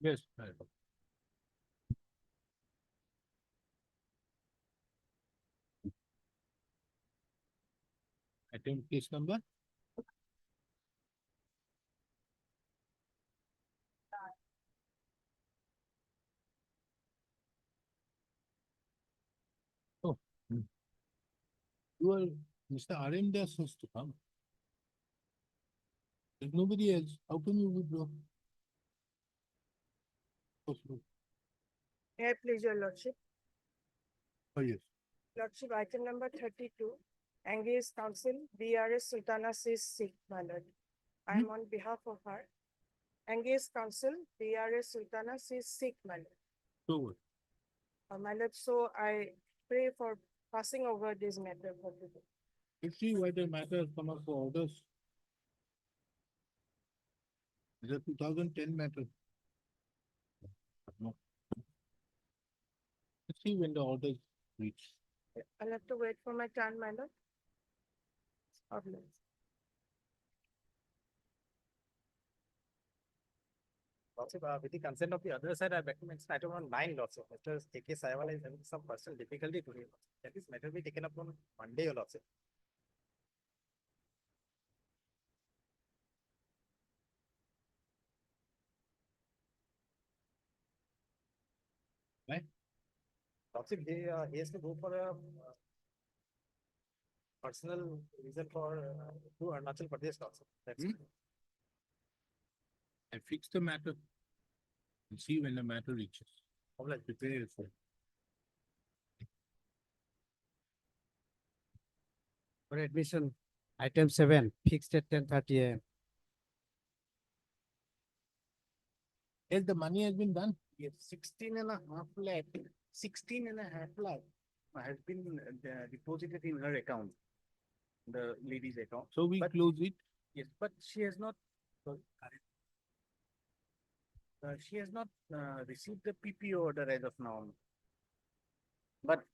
Yes. Attempt case number. Oh. You are Mr. Arendas has to come. There's nobody else. How can you withdraw? May I please your lordship? Oh, yes. Lordship, item number 32, engage counsel, BRS Sultana says Sikh, my lord. I am on behalf of her. Engage counsel, BRS Sultana says Sikh, my lord. So what? My lord, so I pray for passing over this matter for today. You see why the matter has come up for orders. It's a 2010 matter. No. Let's see when the orders reach. I'll have to wait for my turn, my lord. Orders. Lordship, with the consent of the other side, I recommend item on 9, Lordship. Mr. A.K. Saiwala is having some personal difficulty today. That this matter will be taken up on Monday, Lordship. Why? Lordship, he has to go for a personal reason for to Arunachal Pradesh, Lordship. That's I fix the matter. We'll see when the matter reaches. all right. Prepare yourself. For admission, item 7, fixed at 10:30 a.m. Yes, the money has been done. Yes, 16.5 lakh, 16.5 lakh has been deposited in her account, the lady's account. So we But- close it. Yes, but she has not. She has not received the PPO order as of now. But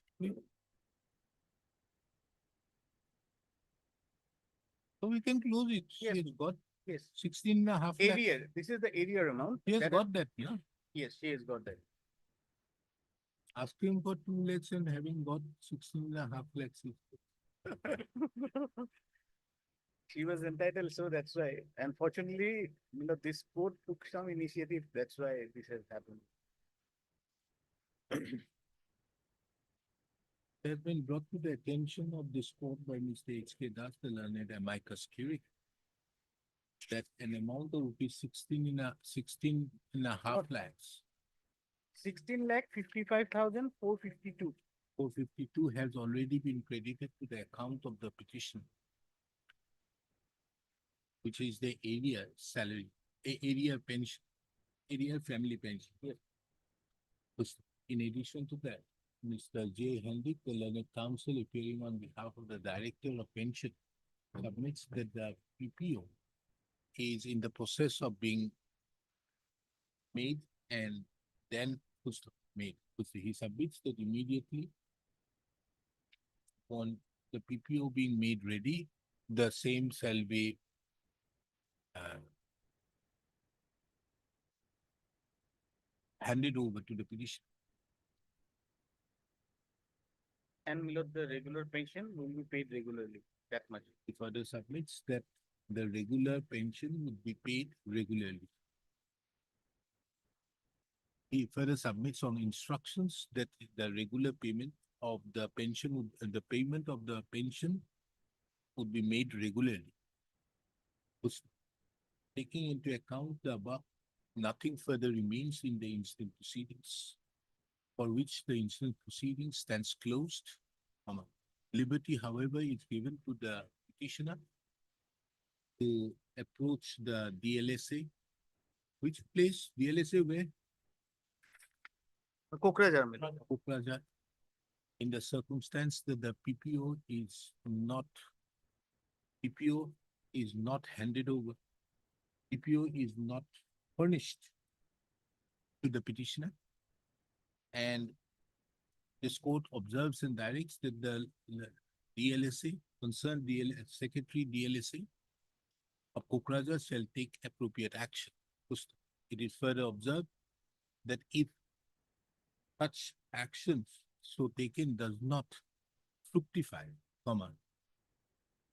So we can close it. Yes. She has got yes, 16.5 lakhs. area. This is the area amount. He has that- got that, yeah. Yes, she has got that. Asking for 2 lakhs and having got 16.5 lakhs. She was entitled, so that's why. Unfortunately, this court took some initiative. That's why this has happened. It has been brought to the attention of this court by Mr. H.K. Das, the learned amicus curiae, that an amount of rupees 16.5 lakhs, 16,55,452. 452 has already been credited to the account of the petition, which is the area salary, area pension, area family pension. Yes. In addition to that, Mr. J. Hendik, the learned counsel appearing on behalf of the Director of Pension, submits that the PPO is in the process of being made and then made. He submits that immediately on the PPO being made ready, the same shall be handed over to the petition. And the regular pension will be paid regularly, that much. He further submits that the regular pension would be paid regularly. He further submits on instructions that the regular payment of the pension, the payment of the pension would be made regularly. Taking into account the above, nothing further remains in the instant proceedings, for which the instant proceedings stands closed. Liberty, however, is given to the petitioner to approach the DLSA. Which place? DLSA where? Kokrajhar. Kokrajhar. In the circumstance that the PPO is not handed over, PPO is not furnished to the petitioner, and this court observes and directs that the DLSA, concerned Secretary DLSA of Kokrajhar shall take appropriate action. It is further observed that if such actions so taken does not fructify, comma,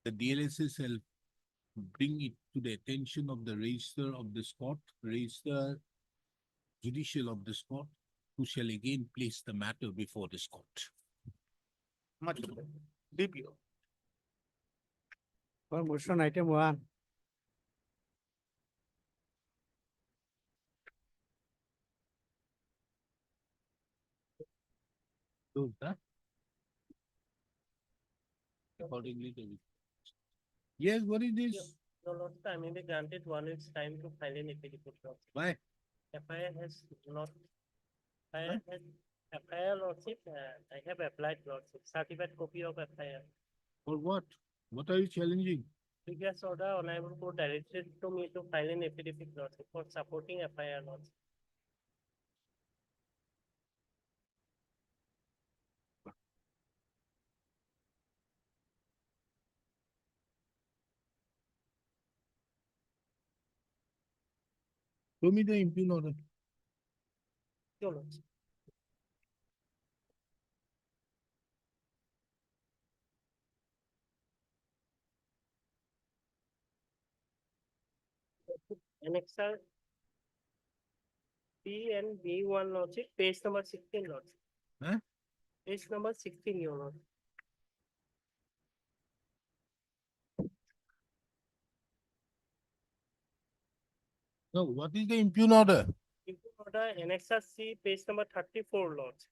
the DLSA shall bring it to the attention of the Register of this court, Register Judicial of this court, who shall again place the matter before this court. Much better. DPO. For motion item 1, So that accordingly, yes, what is this? No, Lord, I may be granted 1 week's time to file an appeal report. Why? FIR has not, FIR has, FIR lordship, I have applied lordship, certified copy of FIR. For what? What are you challenging? Previous order, honorable court directed to me to file an affidavit lordship for supporting FIR lordship. Show me the impugn order. Your lordship. Annexer B and B1 lordship, page number 16 lordship. Huh? Page number 16, your lord. No, what is the impugn order? Impugn order, Annexer C, page number 34 lordship.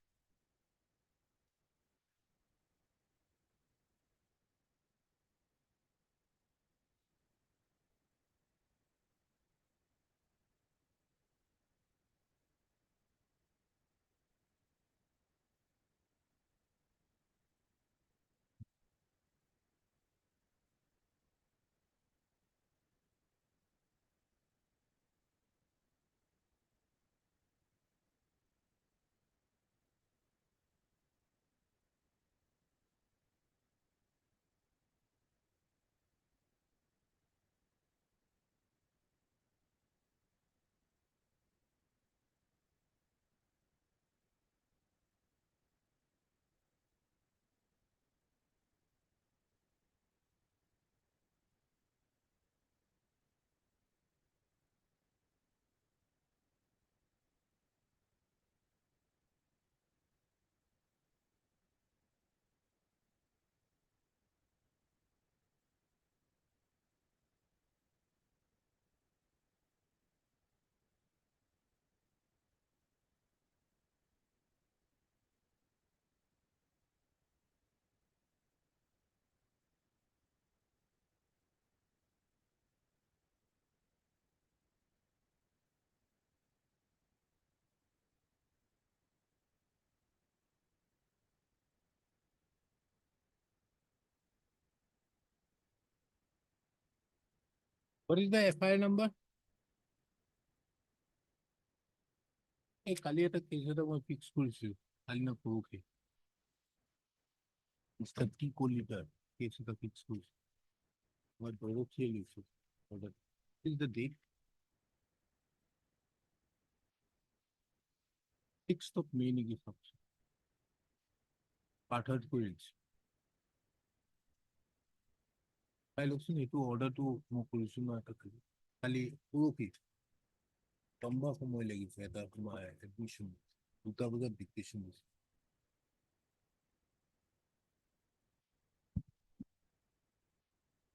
What is the FIR number? এই কালি এটা case এটা মই fix কৰিছো কালি না পৰহি mister T কলিটাৰ case এটা ফিক্স কৰিছো মই পৰহিয়ে লৈছো order is the date 6th of May নেকি চাওকচোন পাঠাত কৰি দিছো চাই লওকচোন এইটো অৰ্ডাৰটো মই কৰিছো ন এটা কালি পৰহি লম্বা সময় লাগিছে এটা তোমাৰ এডমিশ্যন 2টা বজাত ডিক্টেশ্যন দিছে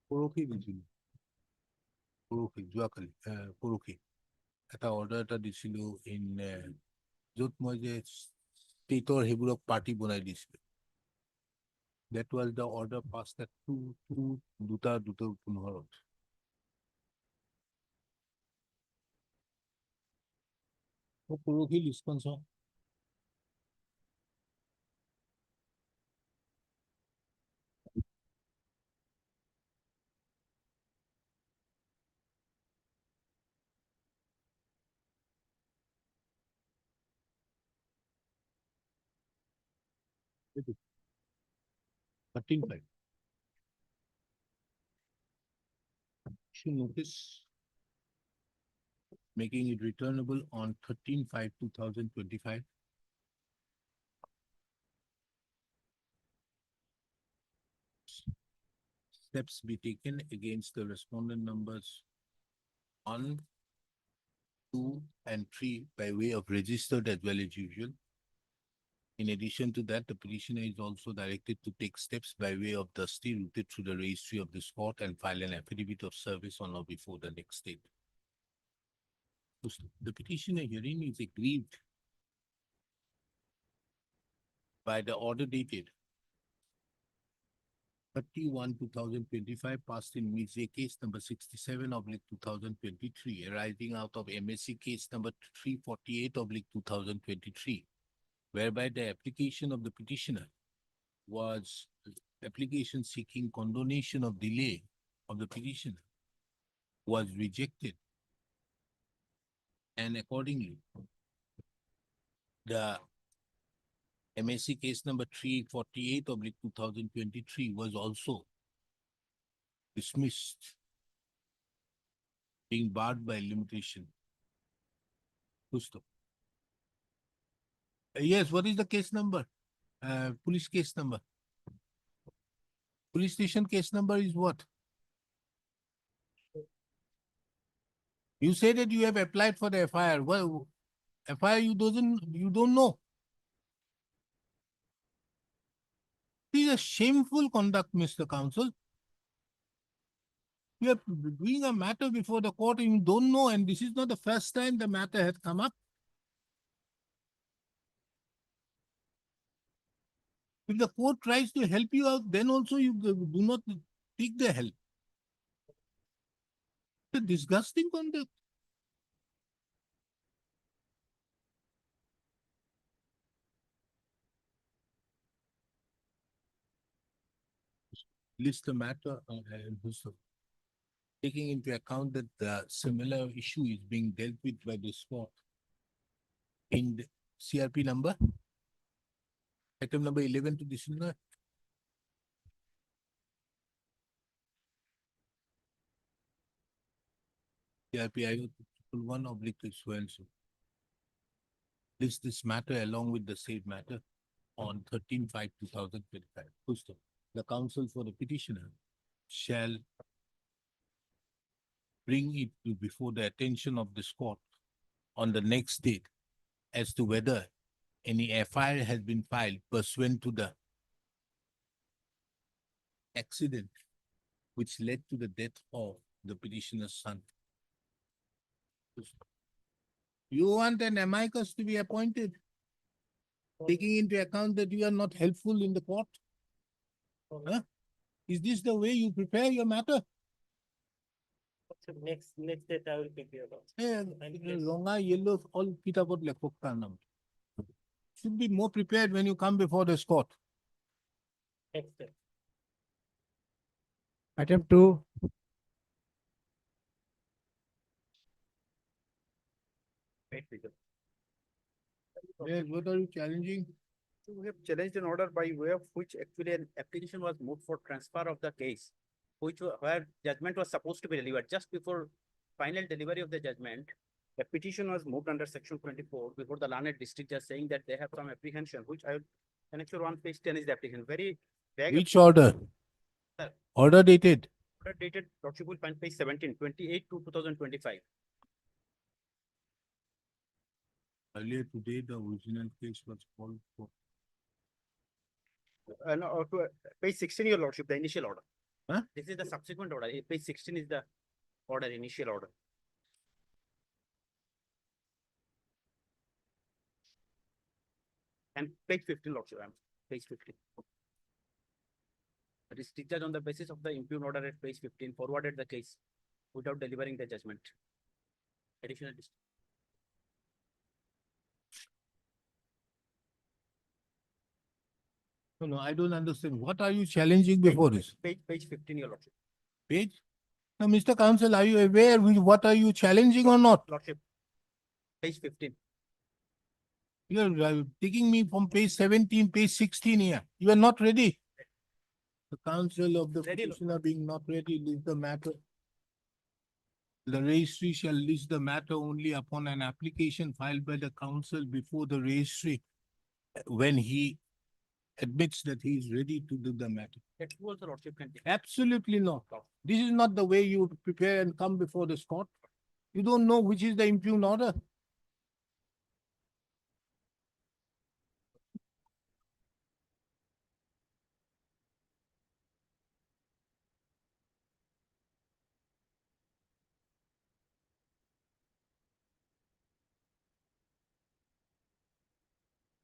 পৰহি দিছিলো পৰহি যোৱাকালি পৰহি এটা অৰ্ডাৰ এটা দিছিলো ইন য'ত মই যে ষ্টেটৰ সেইবোৰক পাৰ্টি বনাই দিছিলো that was the order passed at 2:15 পৰহি লিষ্টখন চাওঁ এইটো 13/5 issue notice making it returnable on 13/5/2025. Steps be taken against the respondent numbers 1, 2, and 3 by way of registered as well as usual. In addition to that, the petitioner is also directed to take steps by way of dusty routed through the registry of this court and file an affidavit of service on or before the next date. The petitioner herein is aggrieved by the order dated 31/2025 passed in Mize case number 67/2023 arising out of MSC case number 348/2023, whereby the application of the petitioner was application seeking condonation of delay of the petitioner was rejected, and accordingly the MSC case number 348/2023 was also dismissed, being barred by limitation. Pusto. Yes, what is the case number? Police case number. Police station case number is what? You say that you have applied for the FIR. Well, FIR you don't know. This is a shameful conduct, Mr. Counsel. You are doing a matter before the court and you don't know, and this is not the first time the matter has come up. If the court tries to help you out, then also you do not take the help. It's a disgusting conduct. List the matter taking into account that the similar issue is being dealt with by this court in the CRP number, item number 11 to this number. CRP 1/12. List this matter along with the said matter on 13/5/2025. Pusto. The counsel for the petitioner shall bring it to before the attention of this court on the next date as to whether any FIR has been filed pursuant to the accident which led to the death of the petitioner's son. You want an amicus to be appointed, taking into account that you are not helpful in the court? Huh? Is this the way you prepare your matter? So next date I will prepare about. Yeah, And yes. longa yellow all kitabot lekhok kanam. Should be more prepared when you come before this court. Next date. Item 2, Wait, Vijay. Yes, what are you challenging? So we have challenged an order by way of which actually an application was moved for transfer of the case, where judgment was supposed to be delivered just before final delivery of the judgment. The petition was moved under section 24 before the learned district judge saying that they have some apprehension, which I would, annexure 1 page 10 is the application, very vague. Which order? Sir. Order dated. Order dated, Lordship will find page 17, 28/2/2025. Earlier today, the original case was called for. No, page 16, your Lordship, the initial order. Huh? This is the subsequent order. Page 16 is the order, initial order. And page 15, Lordship, page 15. The district judge on the basis of the impugned order at page 15 forwarded the case without delivering the judgment. Additional district. No, I don't understand. What are you challenging before this? Page 15, your Lordship. Page? Now, Mr. Counsel, are you aware what are you challenging or not? Lordship. Page 15. You are taking me from page 17, page 16 here. You are not ready. The counsel of the Ready, Lord. petitioner being not ready is the matter. The registry shall list the matter only upon an application filed by the counsel before the registry when he admits that he is ready to do the matter. That was the lordship can take. Absolutely not. This is not the way you prepare and come before this court. You don't know which is the impugned order.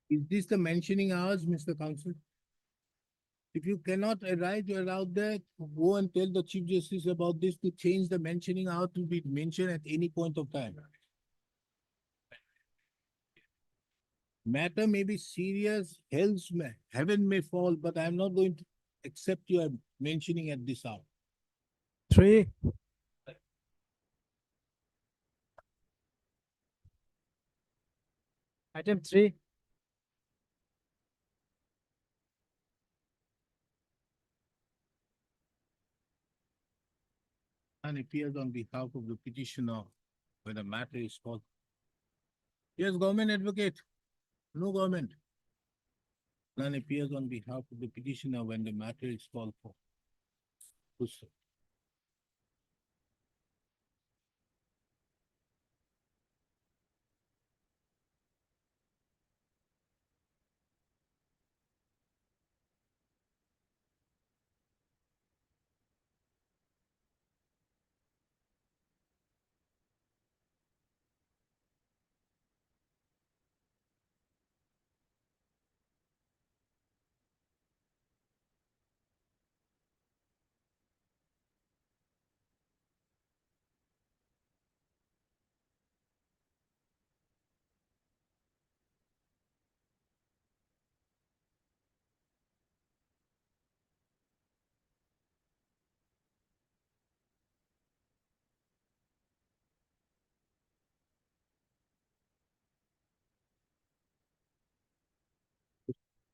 Is this the mentioning hours, Mr. Counsel? If you cannot write you're out there, go and tell the Chief Justice about this to change the mentioning hour to be mentioned at any point of time. Matter may be serious, heaven may fall, but I'm not going to accept your mentioning at this hour. 3. Item 3. And appears on behalf of the petitioner when the matter is called. Yes, government advocate. No government. None appears on behalf of the petitioner when the matter is called for. Who's sir?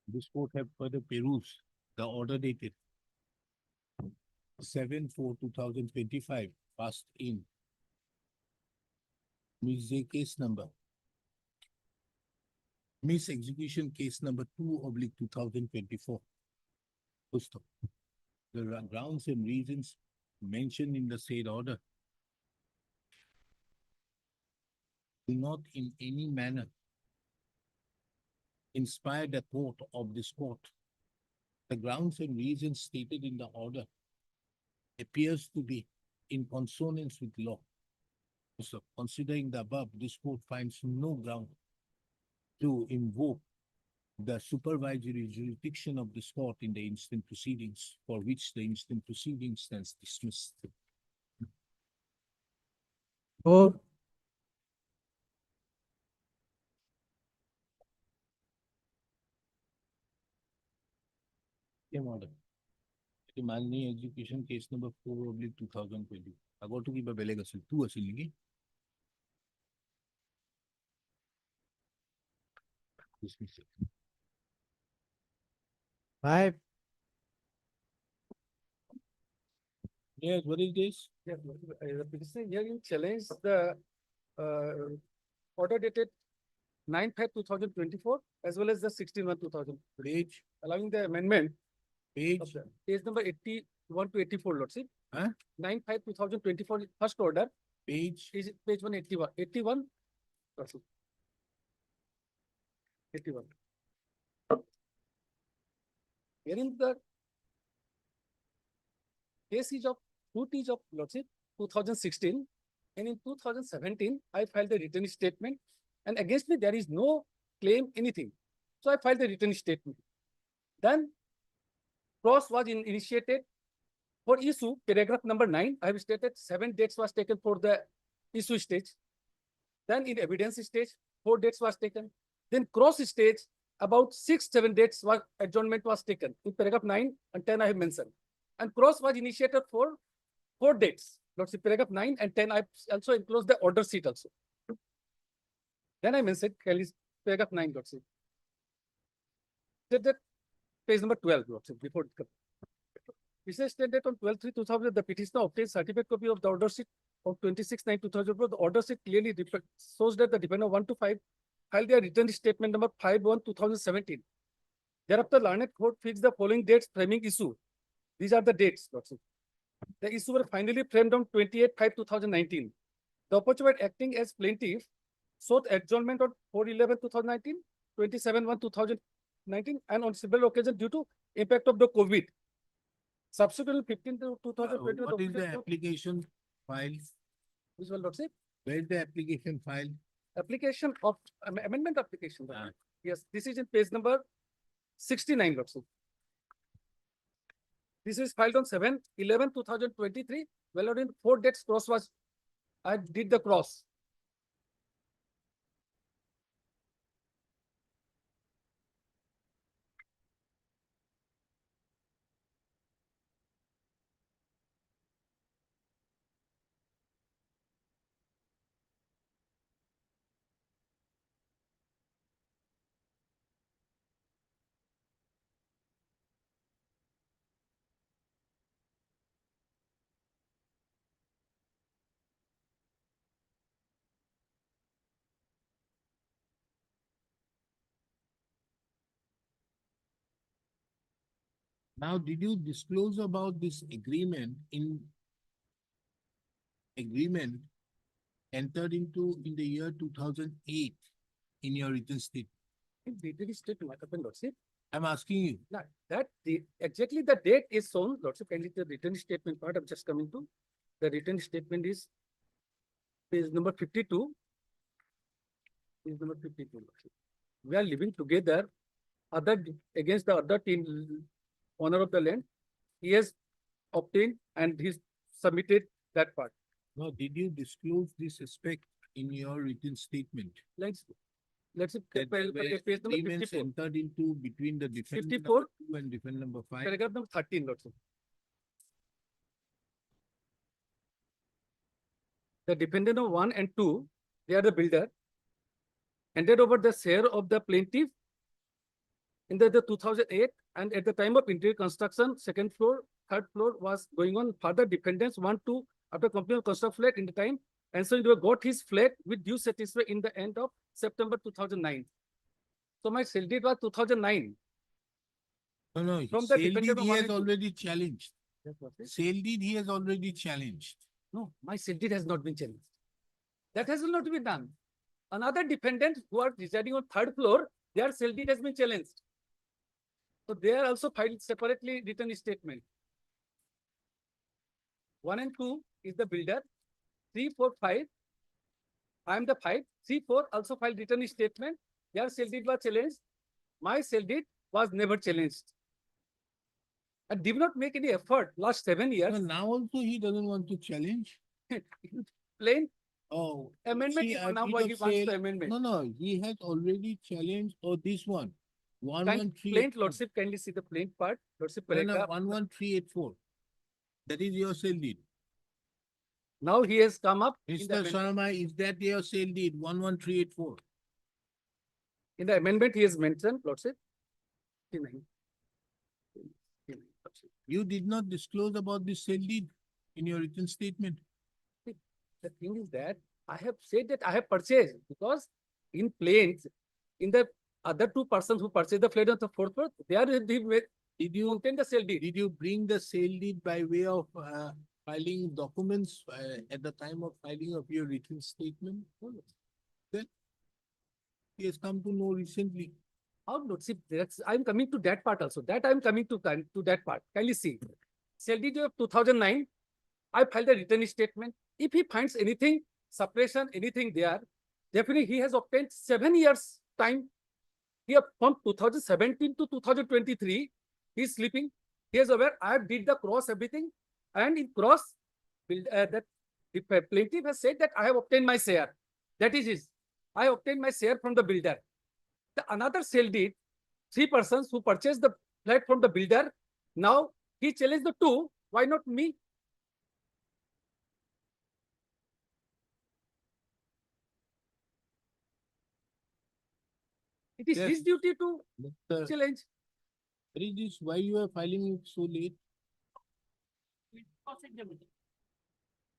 This court have further perused the order dated 7/4/2025, passed in Ms. J case number. Miss Execution case number 2/2024. Pusto. The grounds and reasons mentioned in the said order do not in any manner inspire the court of this court. The grounds and reasons stated in the order appears to be in consonance with law. So considering the above, this court finds no ground to invoke the supervisory jurisdiction of this court in the instant proceedings, for which the instant proceedings stands dismissed. 4. Same order. माननीय education case number 4/2020. আগৰটো কিবা বেলেগ আছিল, 2 আছিল নেকি? Dismissal. 5. Yes, what is this? Yeah, the petitioner hearing challenge the order dated 9/5/2024 as well as the 16/1/2000, Page, allowing the amendment page, of the page number 81 to 84, Lordship. Huh? 9/5/2024 first order page, is page 181. 81. Lordship. 81. Hearing the case is of root is of Lordship 2016, and in 2017 I filed the written statement, and against me there is no claim anything. So I filed the written statement. Then cross was initiated for issue, paragraph number 9. I have stated 7 dates was taken for the issue stage. Then in evidence stage, 4 dates was taken. Then cross stage, about 6-7 dates was adjournment was taken. In paragraph 9 and 10 I have mentioned. And cross was initiated for 4 dates. Lordship, paragraph 9 and 10 I also enclosed the order sheet also. Then I mentioned paragraph 9, Lordship. That page number 12, Lordship, before it comes. It says stated on 12/3/2000, the petitioner obtained certificate copy of the order sheet of 26/9/2004, the order sheet clearly shows that the defendant 1 to 5 filed their written statement number 5/1/2017. Thereafter, learned court fixed the following dates framing issue. These are the dates, Lordship. The issue were finally framed on 28/5/2019. The opposition acting as plaintiff sought adjournment on 4/11/2019, 27/1/2019, and on several occasions due to impact of the COVID. Subsequently, 15/2/2020. What is the application file? Which one, Lordship? Where is the application file? Application of amendment application. Ah. Yes, this is in page number 69, Lordship. This is filed on 7/11/2023. Well, in 4 dates cross was, I did the cross. Now, did you disclose about this agreement entered into in the year 2008 in your written statement? Written statement, what happened, Lordship? I'm asking you. Now, exactly the date is shown, Lordship, kindly the written statement part I'm just coming to. The written statement is page number 52. Page number 52, Lordship. We are living together against the other team owner of the land. He has obtained and he's submitted that part. No, did you disclose this aspect in your written statement? Let's That page number agreements 54. entered into between the defendant 54. number 2 and defendant number 5? Paragraph number 13, Lordship. The defendant of 1 and 2, they are the builder, handed over the share of the plaintiff in the 2008, and at the time of interior construction, second floor, third floor was going on. Further defendants 1, 2, after completion of construction flat in the time, and so he got his flat with due satisfaction in the end of September 2009. So my sale date was 2009. No, From the sale defendant deed of he 1 has and 2. already challenged. That's what it is. Sale deed he has already challenged. No, my sale deed has not been challenged. That has not been done. Another defendant who are residing on third floor, their sale deed has been challenged. So they are also filed separately written statement. 1 and 2 is the builder. 3, 4, 5. I am the 5. 3, 4 also filed written statement. Their sale deed was challenged. My sale deed was never challenged. I did not make any effort last 7 years. So now also he doesn't want to challenge. Plain Oh, amendment. see, I Now did why a he wants sale- the amendment? No, he has already challenged, or this one. One Kind- one three. Plain, Lordship, kindly see the plain part. Lordship, paragraph. 11384. That is your sale deed. Now he has come up in the Mr. amendment. Sharma, is that your sale deed? 11384. In the amendment, he has mentioned, Lordship. 59. Lordship. You did not disclose about this sale deed in your written statement. The thing is that I have said that I have purchased, because in plains, in the other 2 persons who purchased the flat on the 4th floor, they are Did you obtained the sale deed. Did you bring the sale deed by way of filing documents at the time of filing of your written statement? Then he has come to know recently. How, Lordship, I'm coming to that part also. That I'm coming to that part. Kindly see. Sale deed of 2009, I filed a written statement. If he finds anything, suppression, anything there, definitely he has obtained 7 years time. He have from 2017 to 2023, he is sleeping. He is aware, I did the cross everything, and in cross, that the plaintiff has said that I have obtained my share. That is his. I obtained my share from the builder. The another sale deed, 3 persons who purchased the flat from the builder, now he challenged the 2. Why not me? It is his Yes. duty to Mr. challenge. What is this? Why you are filing it so late?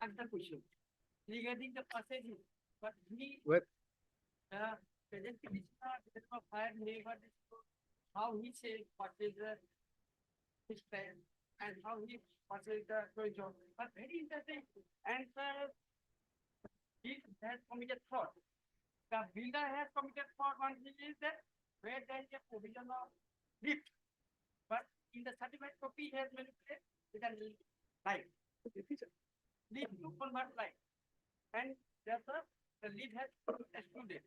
At the question. regarding the passage, but he, Well- present petitioner did not file neighbor disclose how he says purchase his plan and how he purchased the job. But very interesting, and he has committed fraud. The builder has committed fraud on his is that where there is a provision of lift. But in the certified copy, he has manipulated with a line. Lift to convert line. And therefore, the lead has excluded.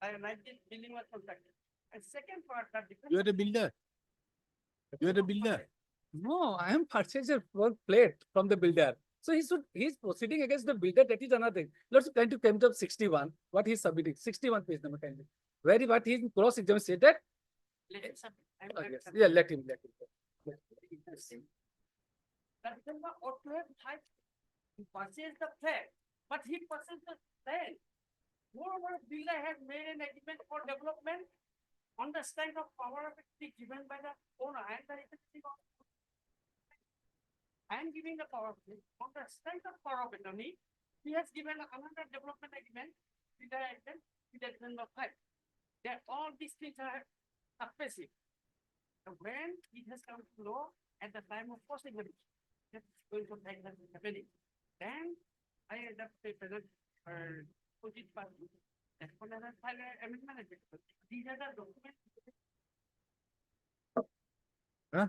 I like this building was constructed. And second part, that You are a builder. You are a builder. No, I am purchaser for plate from the builder. So he's proceeding against the builder, that is another thing. Let's kind to come to 61, what he's submitting, 61 page number kindly. Where he's in cross exam said that, let him submit. yes, yeah, let him. Interesting. That December ought to have typed, he purchased the flat, but he purchased the land. Moreover, builder has made an agreement for development on the strength of power of attorney given by the owner and the effective of. I am giving the power of attorney on the strength of power of attorney. He has given another development agreement with the number 5. That all these things are oppressive. And when it has come to law at the time of first examination, that's going to take the happening. Then I end up present opposite party. That's when I file an amendment. These are the documents. Huh?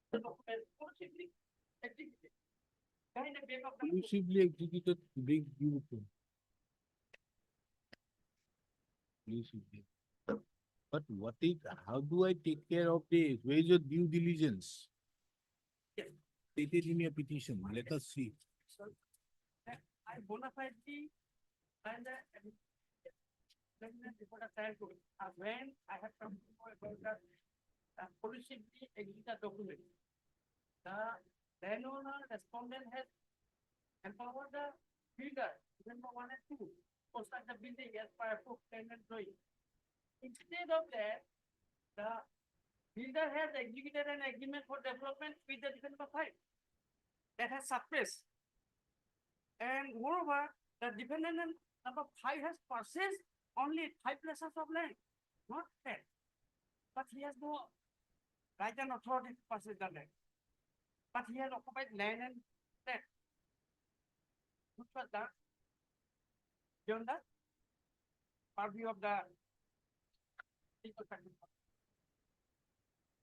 The documents forcibly executed. Behind the back of the. Exclusively executed big beautiful. Exclusively. But what is, how do I take care of this? Where is your due diligence? Yes. Stated in your petition, let us see. So, I bona fide and before the trial court, when I have come to know about the politically executed document, the landowner respondent has empowered the builder, number 1 and 2, construct the building as per approved plan and drawing. Instead of that, the builder has executed an agreement for development with the defendant number 5 that has suppressed. And moreover, the defendant number 5 has purchased only 5 places of land, not 10. But he has no right and authority to purchase the land. But he has occupied land and land. Which was done beyond the purview of the legal practice.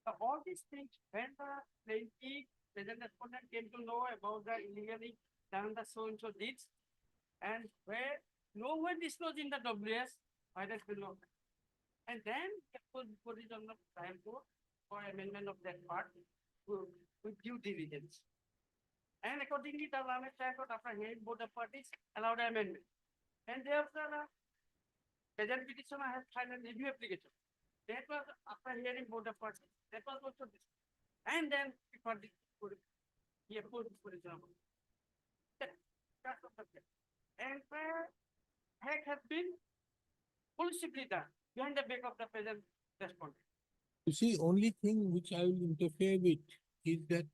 So all these things, when the plaintiff, present respondent came to know about the illegally done the so-and-so deeds, and where no one disclosed in the WS, why that's below. And then it was put it on the trial court for amendment of that part with due diligence. And accordingly, the Lamed trial court, after hearing both the parties, allowed amendment. And thereafter, the present petitioner has filed a review application. That was after hearing both the parties. That was also this. And then before the he opposed this petition. And where hack has been politically done behind the back of the present respondent. You see, only thing which I will interfere with is that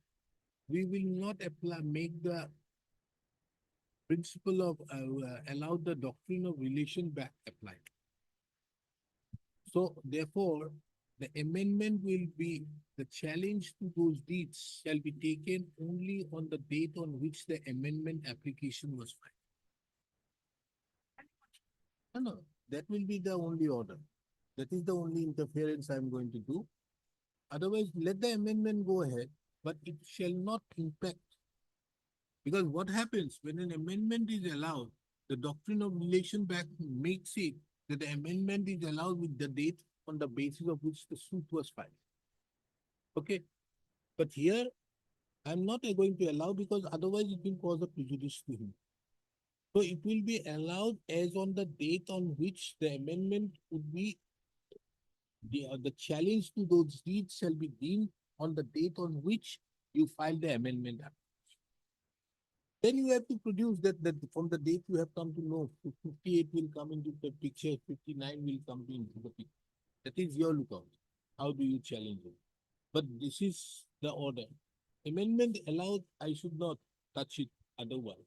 we will not apply, make the principle of, allow the doctrine of relation back applied. So therefore, the amendment will be, the challenge to those deeds shall be taken only on the date on which the amendment application was filed. No, that will be the only order. That is the only interference I am going to do. Otherwise, let the amendment go ahead, but it shall not impact. Because what happens when an amendment is allowed, the doctrine of relation back makes it that the amendment is allowed with the date on the basis of which the suit was filed. Okay, but here I'm not going to allow because otherwise it will cause a prejudice to him. So it will be allowed as on the date on which the amendment would be, the challenge to those deeds shall be deemed on the date on which you file the amendment application. Then you have to produce that from the date you have come to know, 58 will come into the picture, 59 will come into the picture. That is your lookout. How do you challenge it? But this is the order. amendment allowed, I should not touch it otherwise.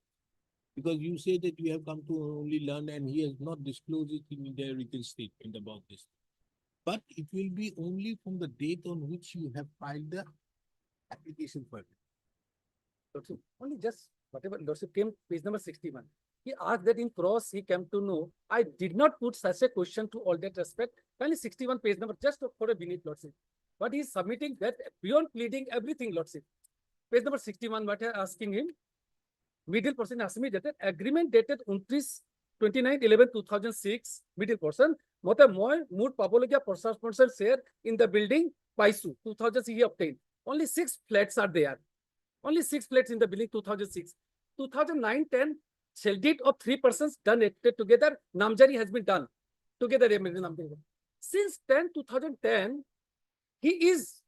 Because you say that you have come to only learn and he has not disclosed it in their written statement about this. But it will be only from the date on which you have filed the application for it. Lordship, only just whatever Lordship came, page number 61. He asked that in cross, he came to know, I did not put such a question to all that respect. Only 61 page number, just for a minute, Lordship. But he is submitting that beyond pleading everything, Lordship. Page number 61, what I am asking him, middle person asked me that agreement dated 29/11/2006, middle person, mota moi mood papologia person share in the building, Paisu, 2000 he obtained. Only 6 flats are there. Only 6 flats in the building, 2006. 2009-10, shell deed of 3 persons done acted together. Namjari has been done together. Since 2010, he is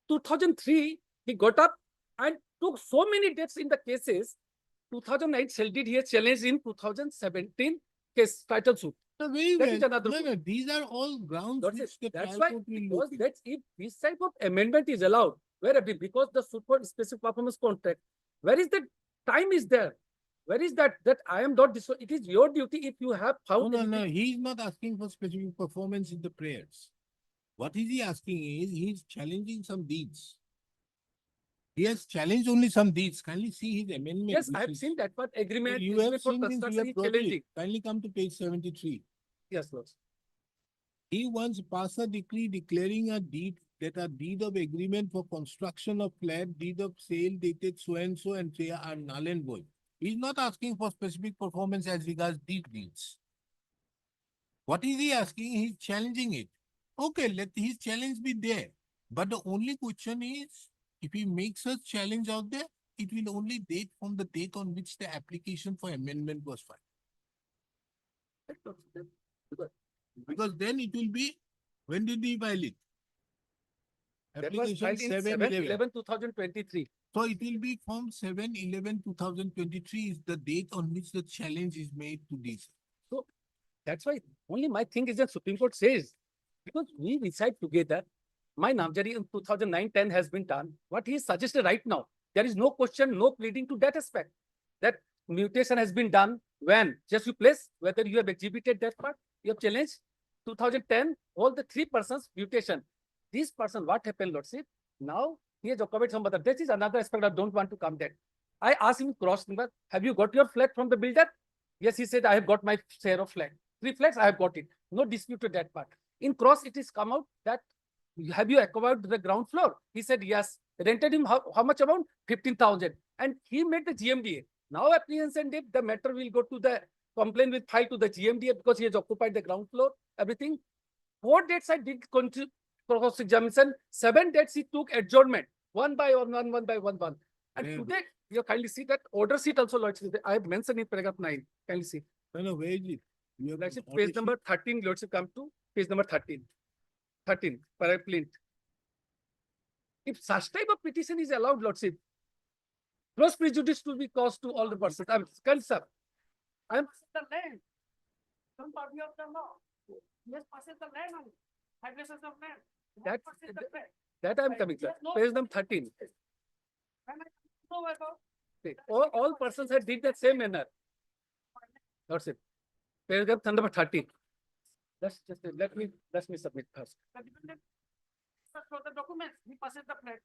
2003. He got up and took so many dates in the cases. 2009 shell deed he has challenged in 2017 case title suit. No, very That is well. another No, point. no, these are all grounds That's which the That's trial why, court will because look into. that's if this type of amendment is allowed, where because the suit for specific performance contract, where is the time is there? Where is that I am not this? It is your duty if you have No, found. no, no, anything- he is not asking for specific performance in the prayers. What is he asking is, he is challenging some deeds. He has challenged only some deeds. Kindly see his amendment. Yes, which I have is- seen that, but agreement. You have agreement for seen this, you construction have is brought challenging. it. Kindly come to page 73. Yes, Lord. He wants pass a decree declaring a deed that a deed of agreement for construction of flat, deed of sale dated so and so and say are null and void. He's not asking for specific performance as regards these deeds. What is he asking? He's challenging it. Okay, let his challenge be there. But the only question is, if he makes a challenge out there, it will only date from the date on which the application for amendment was filed. Because then it will be, when did he file it? That was Application filed in 7/11. 7/11/2023. So it will be from 7/11/2023 is the date on which the challenge is made to this. That's why only my thing is that Supreme Court says, because we reside together, my Namjari in 2009-10 has been done. What he suggested right now, there is no question, no pleading to that aspect. That mutation has been done when? Just you place whether you have exhibited that part, you have challenged. 2010, all the 3 persons mutation. This person, what happened, Lordship? Now he has occupied some other. This is another aspect I don't want to come there. I asked him cross number, have you got your flat from the builder? Yes, he said, I have got my share of flat. 3 flats, I have got it. No dispute to that part. In cross, it is come out that have you acquired the ground floor? He said, yes. Rented him how much amount? 15,000. And he made the GMDA. Now apprehension date, the matter will go to the complaint with file to the GMDA because he has occupied the ground floor, everything. 4 dates I did cross examination. 7 dates he took adjournment. One by one. And Very good. today, you kindly see that order sheet also, Lordship. I have mentioned in paragraph 9. Kindly see. No, where is it? You have Lordship, order page number 13, Lordship, come to page number 13. 13, paraplint. If such type of petition is allowed, Lordship, gross prejudice to be caused to all the persons. I'm concerned. I'm The land. Don't purview of the law. Yes, passes the land on addresses of land. That- Passes the land. that I'm coming, sir. Yes, no. Page number 13. When I know about. See, all persons had did that same manner. Lordship. Paragraph number 13. Let me submit first. The defendant. For the documents, he passes the flag.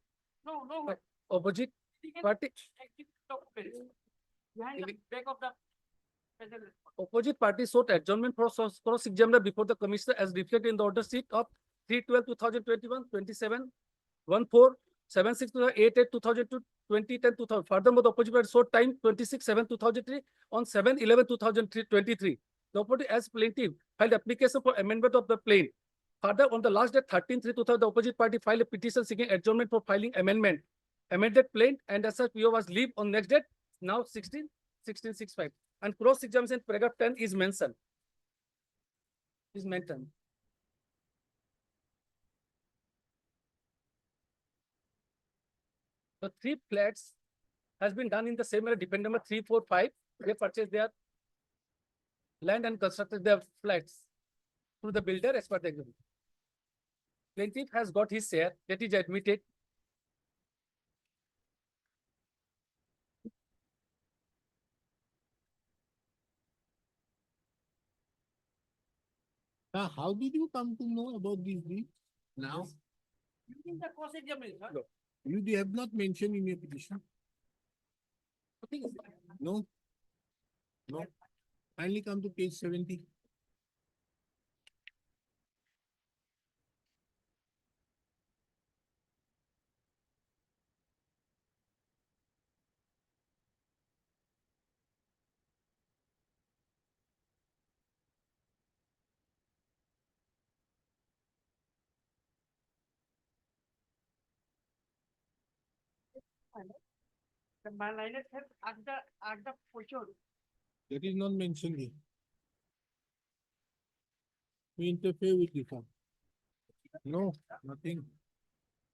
No. But opposite He can party, execute documents. Behind the back of the. opposite party sought adjournment for cross examiner before the commissioner as reflected in the order sheet of 3/12/2021, 27, 14, 76, 88, 2002, 2010, 2000. Furthermore, the opposite party sought time 26/7/2003 on 7/11/2023. The opposite as plaintiff filed application for amendment of the plain. Further, on the last day 13/3/2000, the opposite party filed a petition seeking adjournment for filing amended plain, and as such PO was leave on next date, now 16/6/5. And cross examination paragraph 10 is mentioned. Is mentioned. The 3 flats has been done in the same way, dependent number 3, 4, 5. They purchased their land and constructed their flats through the builder as per the agreement. Plaintiff has got his share, that is admitted. Now, how did you come to know about these deeds? Now, During the cross-examination, you have not mentioned in your petition. the thing is, No. No. Kindly come to page 70. the minors have asked the question. That is not mentioned here. We interfere with the form. No, nothing.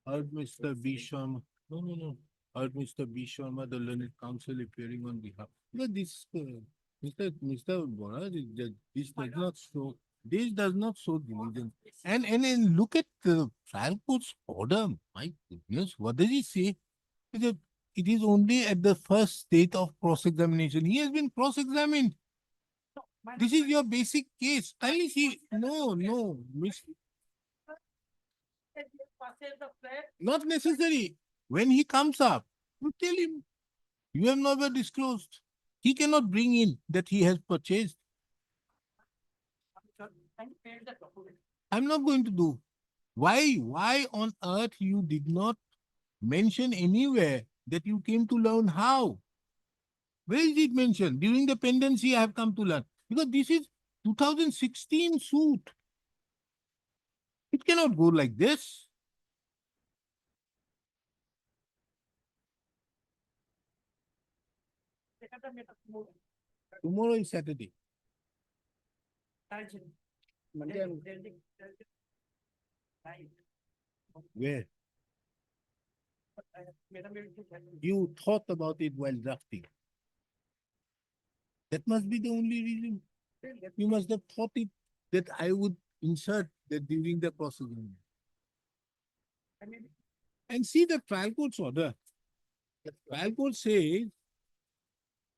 Heard Mr. B. Sharma. No. Heard Mr. B. Sharma, the learned counsel appearing on behalf. But this, Mr. Bora, this does not show, this does not show diligence. And look at the trial court's order. My goodness, what does he say? It is only at the first stage of cross-examination. He has been cross-examined. No, my- This is your basic case. Kindly see, no, miss, Passes the flag, not necessary. When he comes up, you tell him, you have never disclosed. He cannot bring in that he has purchased. and paid the document. I'm not going to do. Why on earth you did not mention anywhere that you came to learn how? Where is it mentioned? During the pendency, I have come to learn. Because this is 2016 suit. It cannot go like this. They have the method more. Tomorrow is Saturday. Target. Monday, I'm- Right. Where? But I have made a mistake. You thought about it while drafting. That must be the only reason. You must have thought it that I would insert that during the proceeding. I mean, And see the trial court's order. The trial court says,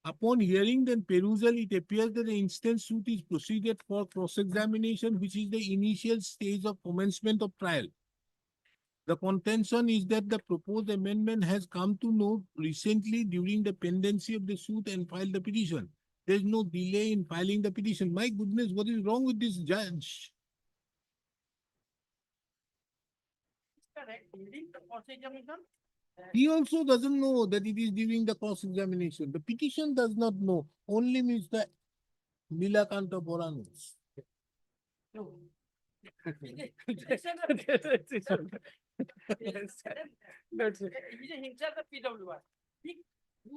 upon hearing the perusal, it appears that the instant suit is proceeded for cross-examination, which is the initial stage of commencement of trial. The contention is that the proposed amendment has come to know recently during the pendency of the suit and filed the petition. There is no delay in filing the petition. My goodness, what is wrong with this judge? it's correct. During the cross-examination, He also doesn't know that it is during the cross-examination. The petition does not know. Only Mr. Nilakanta Bora knows. no. That's it. He's himself a PWI.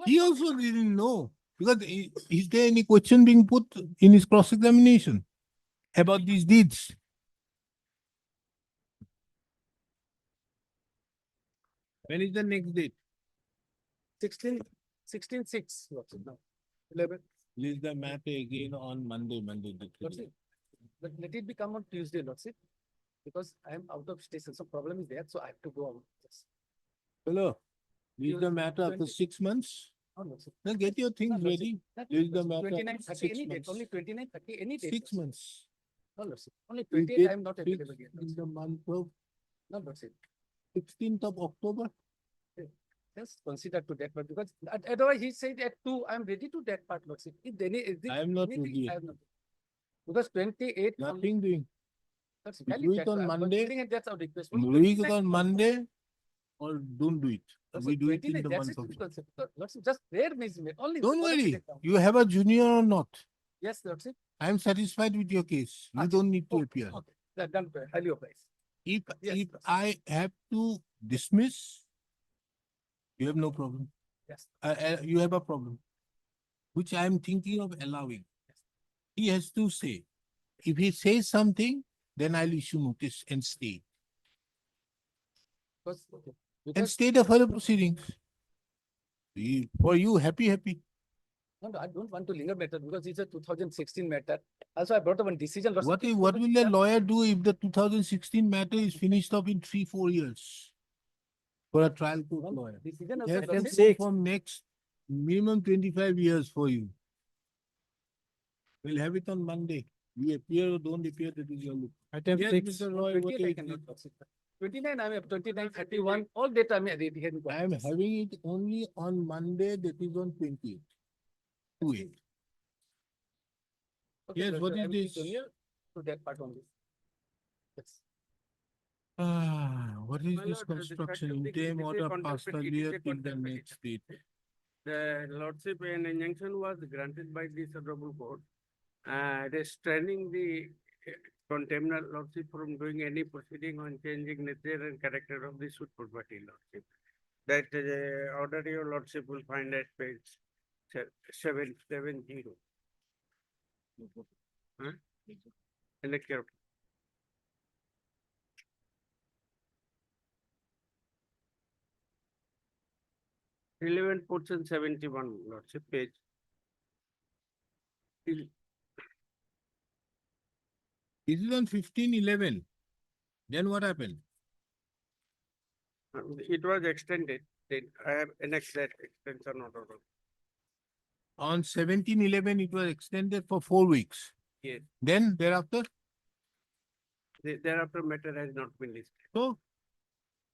He also didn't know. Because is there any question being put in his cross-examination about these deeds? When is the next date? 16/6. What's it now? 11. Release the matter again on Monday. What's it? But let it become on Tuesday, what's it? Because I am out of station, so problem is there, so I have to go out. Yes. Hello, release the matter after 20. 6 months. Oh, no, sir. Now get your things No, no, sir. ready. That Release the is matter 29, after 30, 6 any date, months. only 29, 30, any date. 6 sir. months. No, no, sir. Only You 28, get I am not fixed available yet. in the month of No, that's it. 16th of October. Just consider to that part because otherwise he said at 2, I am ready to that part, Lordship. If any, is I am not anything, ready yet. I am not. Because 28. Nothing doing. That's You valid, do it that's on why I'm Monday. doing it, that's our request. Do it 29 on Monday or don't do it. Lordship, We do it in 29, the that's month it, of. because, Lordship, just rare measurement, only. Don't only worry. that count. You have a junior or not. Yes, Lordship. I am satisfied with your case. You Ah, don't need to Okay, appear. okay. That done, highly obliged. If Yes. I have to dismiss, you have no problem. Yes. You have a problem, which I am thinking of allowing. He has to say. If he says something, then I'll issue notice and stay. Because, okay. And Because, stay the further proceedings. For you, happy. no, I don't want to linger matter because it's a 2016 matter. Also, I brought up one decision. Lordship, What will a lawyer do if the 2016 matter is finished up in 3-4 years? For a trial court One lawyer. Decision They also, have to Lordship. go from next minimum 25 years for you. We'll have it on Monday. We appear or don't appear, that is your look. Item Yes, six, Mr. Roy, what 28 I is cannot it? proceed. 29, I am 29, 31, all data I am ready here. I am having it only on Monday, that is on 20th. 2/8. Okay, Yes, sir, what so is I will keep this? on here to that part only. Yes. What is My this lord, with respect construction? to the Interim EDC order contempt, passed it earlier is a till the contempt next date. The lordship and injunction was granted by this honorable court, restraining the contemner lordship from doing any proceeding on changing nature and character of the suit property lordship. That order your lordship will find at page 770. Huh? And look carefully. 11 portion 71 lordship page. This is on 15/11. Then what happened? It was extended. Then I have annexed that extension order. On 17/11, it was extended for 4 weeks. Yes. Then thereafter, Thereafter matter has not been listed. so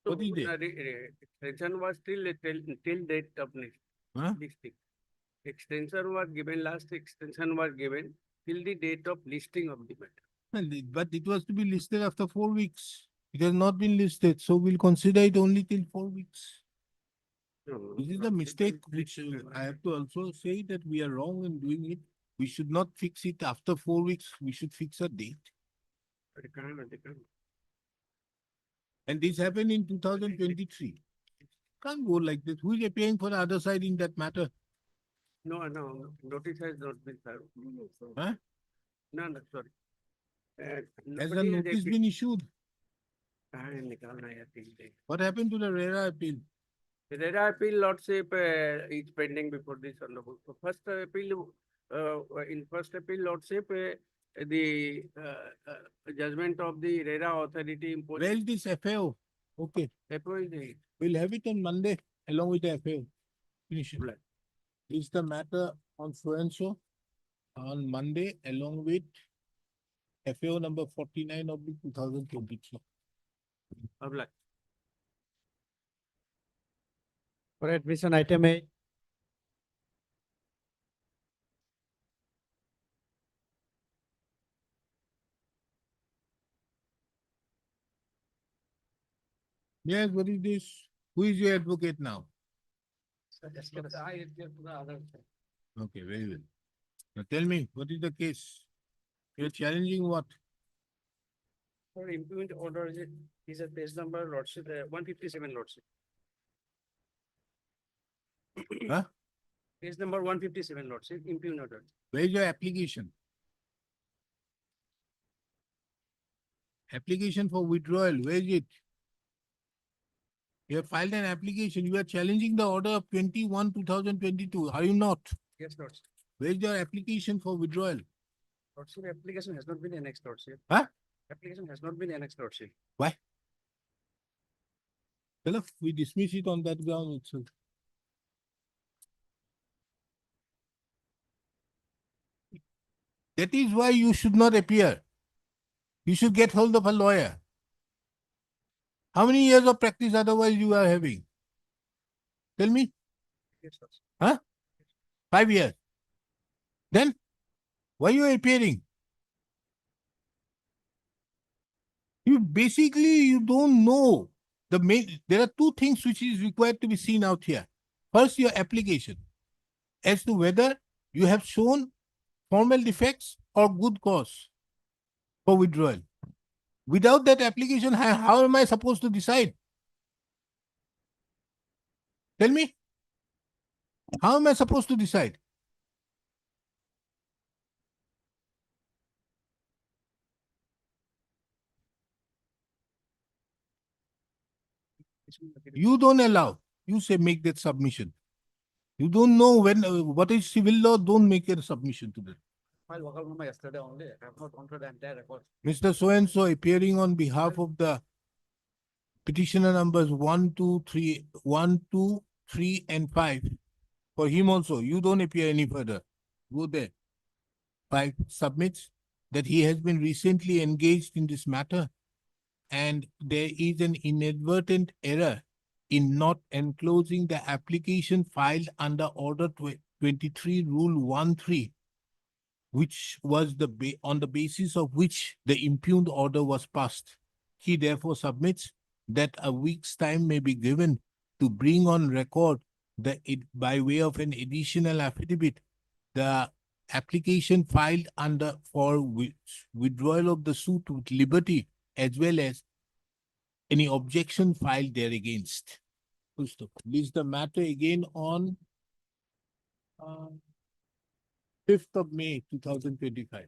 So, what is it? extension was till date of Huh? listing. Extension was given, last extension was given till the date of listing of the matter. But it was to be listed after 4 weeks. It has not been listed, so we'll consider it only till 4 weeks. No, This is no, the it mistake is which listed. I have to also say that we are wrong in doing it. We should not fix it after 4 weeks. We should fix a date. It can't. And this happened in 2023. Can't go like this. Who is appearing for the other side in that matter? No, notice has not been served. Huh? No, sorry. Has the Nobody has notice appealed. been issued? निकालना है 3 days. What happened to the RERA appeal? The RERA appeal lordship is pending before this honorable. So first appeal, in first appeal lordship, the judgment of the RERA authority imposed. Where is this FAO? Okay, Appointed. we'll have it on Monday along with the FAO. Finish it. Right. Is the matter on so and so on Monday along with FAO number 49 of the 2023. Appellate. for admission, item eight, Yes, what is this? Who is your advocate now? I appear to the other side. Okay, very well. Now tell me, what is the case? You're challenging what? For implement order is a page number lordship, 157 lordship. Huh? Page number 157 lordship, implement order. Where is your application? Application for withdrawal, where is it? You have filed an application. You are challenging the order of 21/2022. Are you not? Yes, lordship. Where is your application for withdrawal? Lordship, application has not been annexed, lordship. Huh? Application has not been annexed, lordship. Why? Well, we dismiss it on that ground itself. That is why you should not appear. You should get hold of a lawyer. How many years of practice otherwise you are having? Tell me. Yes, lordship. Huh? 5 years. Then why you are appearing? You basically you don't know the main. There are two things which is required to be seen out here. First, your application as to whether you have shown formal defects or good cause for withdrawal. Without that application, how am I supposed to decide? Tell me. How am I supposed to decide? You don't allow. You say make that submission. You don't know when what is civil law. Don't make a submission to that. File Wakalmama yesterday only, I have not gone through the entire record. Mr. So and so appearing on behalf of the petitioner numbers 1, 2, 3, 1, 2, 3, and 5. For him also, you don't appear any further. Go there. 5 submits. that he has been recently engaged in this matter and there is an inadvertent error in not enclosing the application filed under Order 23 Rule 13, which was on the basis of which the impugned order was passed. He therefore submits that a week's time may be given to bring on record by way of an additional affidavit the application filed under for withdrawal of the suit with liberty, as well as any objection filed there against. This the matter again on 5th of May 2025.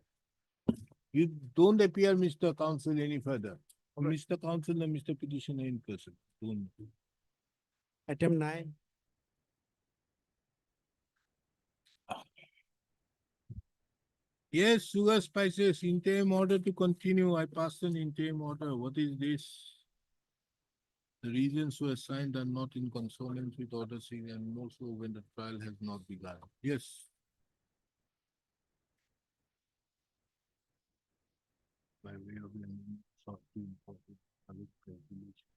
You don't appear, Mr. Counsel, any further. Mr. Counsel and Mr. Petitioner in person. Don't. Item 9, Yes, sugar spices, interim order to continue. I passed an interim order. What is this? The reasons were assigned are not in consonance with order saying and more so when the trial has not begun. Yes. By way of an short to important public calculation.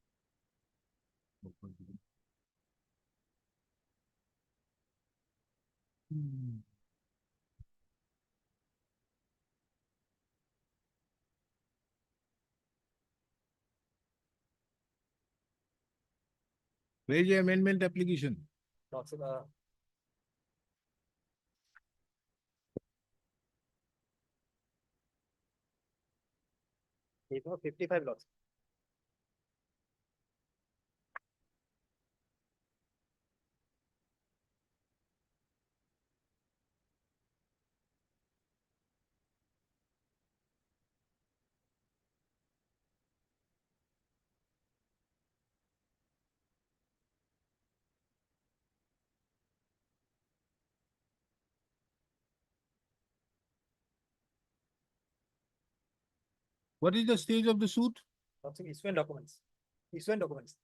Where is the amendment application? Lordship, it was 55 Lordship. What is the stage of the suit? Lordship, issuance documents. Issuance documents.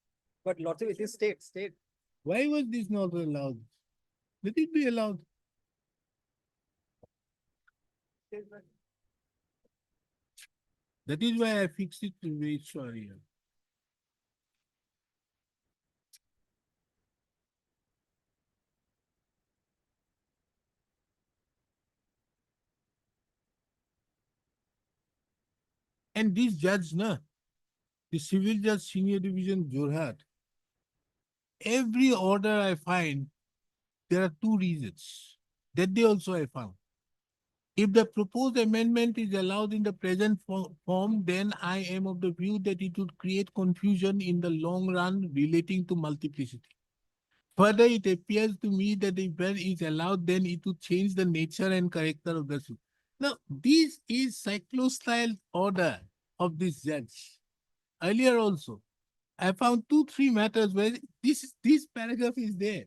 But Lordship, it is state. Why was this not allowed? Let it be allowed. That is why I fixed it to wait sorry. And this judge, na, the civil judge senior division Jorhat, every order I find, there are two reasons. That day also I found. If the proposed amendment is allowed in the present form, then I am of the view that it would create confusion in the long run relating to multiplicity. Further, it appears to me that if it is allowed, then it would change the nature and character of the suit. Now, this is cyclostyle order of this judge. Earlier also, I found 2-3 matters where this paragraph is there.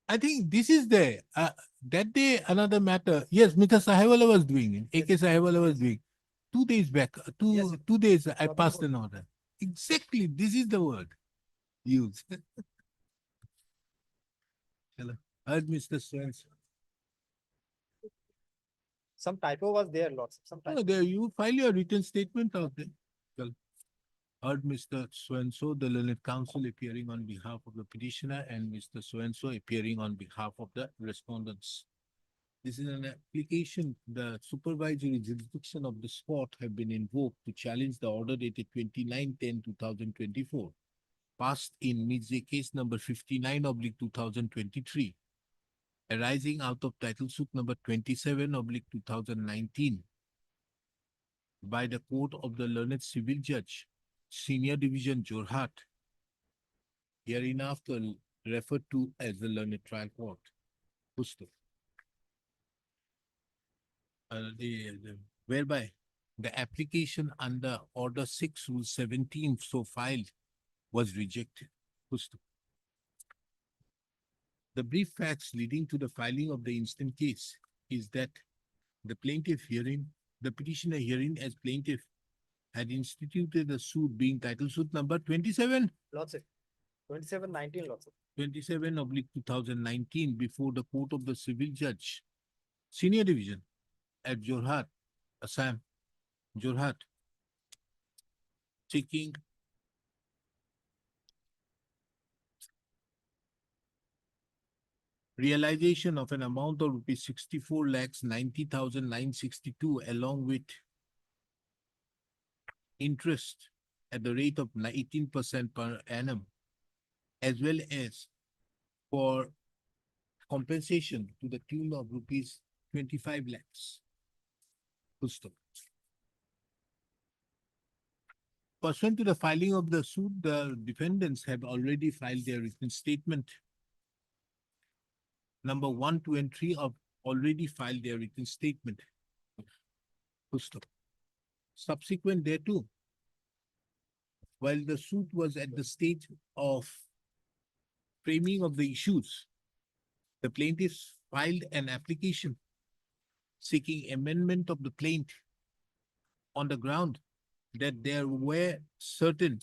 I think this is there. That day, another matter. Yes, Mr. Sahiwala was doing it. AK Sahiwala was doing. 2 days back, Yes, 2 days, I Problem passed for- an order. Exactly, this is the word used. Hello, heard Mr. Swens. Some typo was there, Lordship, some No, typo. there you file your written statement out there. Well, heard Mr. Swenso, the learned counsel appearing on behalf of the petitioner and Mr. Swenso appearing on behalf of the respondents. This is an application. The supervisory jurisdiction of the spot have been invoked to challenge the order dated 29/10/2024, passed in Midze case number 59/2023, arising out of title suit number 27/2019 by the court of the learned civil judge, senior division Jorhat, hereinafter referred to as the learned trial court. Pusto. Whereby the application under Order 6 Rule 17 so filed was rejected. Pusto. The brief facts leading to the filing of the instant case is that the petitioner hearing as plaintiff had instituted a suit being title suit number 27. Lordship, 2719 Lordship. 27/2019 before the Court of the Civil Judge, Senior Division at Jorhat, Assam, Jorhat, seeking realization of an amount of rupees 64,90,962 along with interest at the rate of 18% per annum, as well as for compensation to the tune of rupees 25 lakhs. Full stop. Pursuant to the filing of the suit, the defendants have already filed their written statement. Number 1, 2, and 3 have already filed their written statement. Full stop. Subsequent thereto, while the suit was at the stage of framing of the issues, the plaintiffs filed an application seeking amendment of the plaint on the ground that there were certain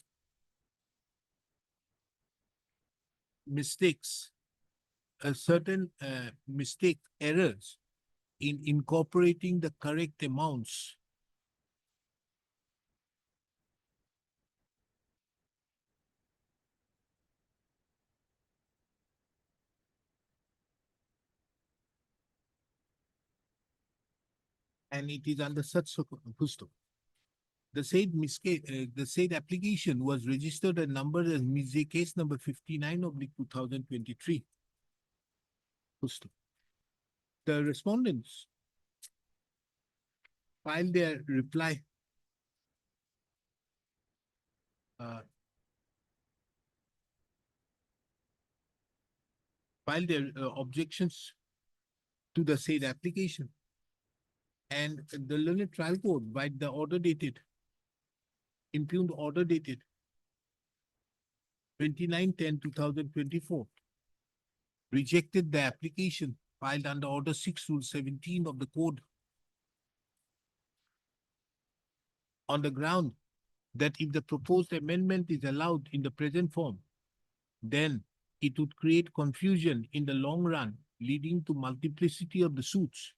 mistakes, mistake errors in incorporating the correct amounts and it is under such circumstances. The said application was registered and numbered as case number 59/2023. The respondents filed their reply filed their objections to the said application, and the learned trial court, by the order dated, impugned order dated 29/10/2024, rejected the application filed under Order 6, Rule 17 of the Code on the ground that if the proposed amendment is allowed in the present form, then it would create confusion in the long run, leading to multiplicity of the suits.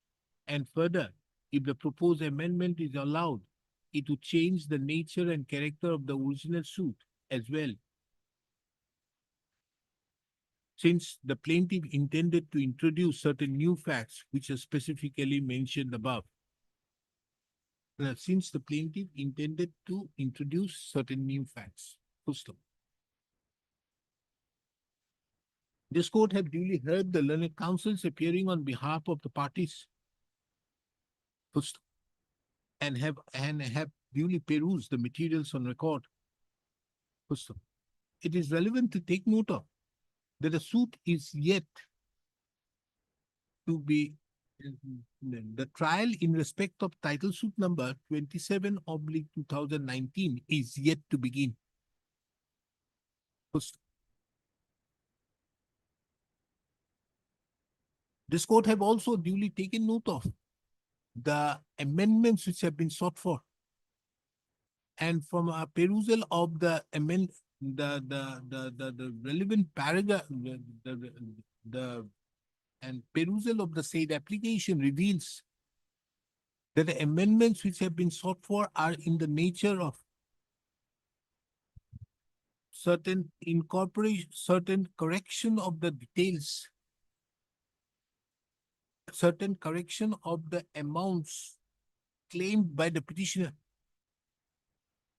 And further, if the proposed amendment is allowed, it would change the nature and character of the original suit as well, since the plaintiff intended to introduce certain new facts which are specifically mentioned above. Since the plaintiff intended to introduce certain new facts. Full stop. This court have duly heard the learned counsels appearing on behalf of the parties. Full stop. And have duly perused the materials on record. Full stop. It is relevant to take note of that a suit is yet to be, the trial in respect of title suit number 27/2019 is yet to begin. This court have also duly taken note of the amendments which have been sought for. And from a perusal of the relevant paragraph, and perusal of the said application reveals that the amendments which have been sought for are in the nature of certain incorporation, certain correction of the details, certain correction of the amounts claimed by the petitioner,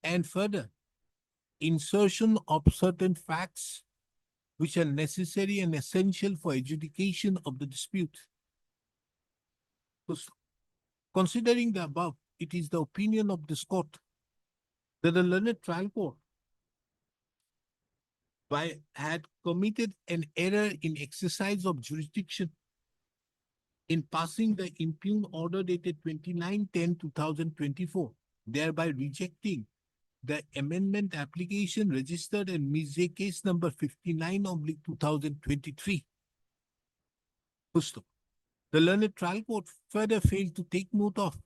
and further insertion of certain facts which are necessary and essential for adjudication of the dispute. Considering the above, it is the opinion of this court that the learned trial court had committed an error in exercise of jurisdiction in passing the impugned order dated 29/10/2024, thereby rejecting the amendment application registered in case number 59/2023. The learned trial court further failed to take note of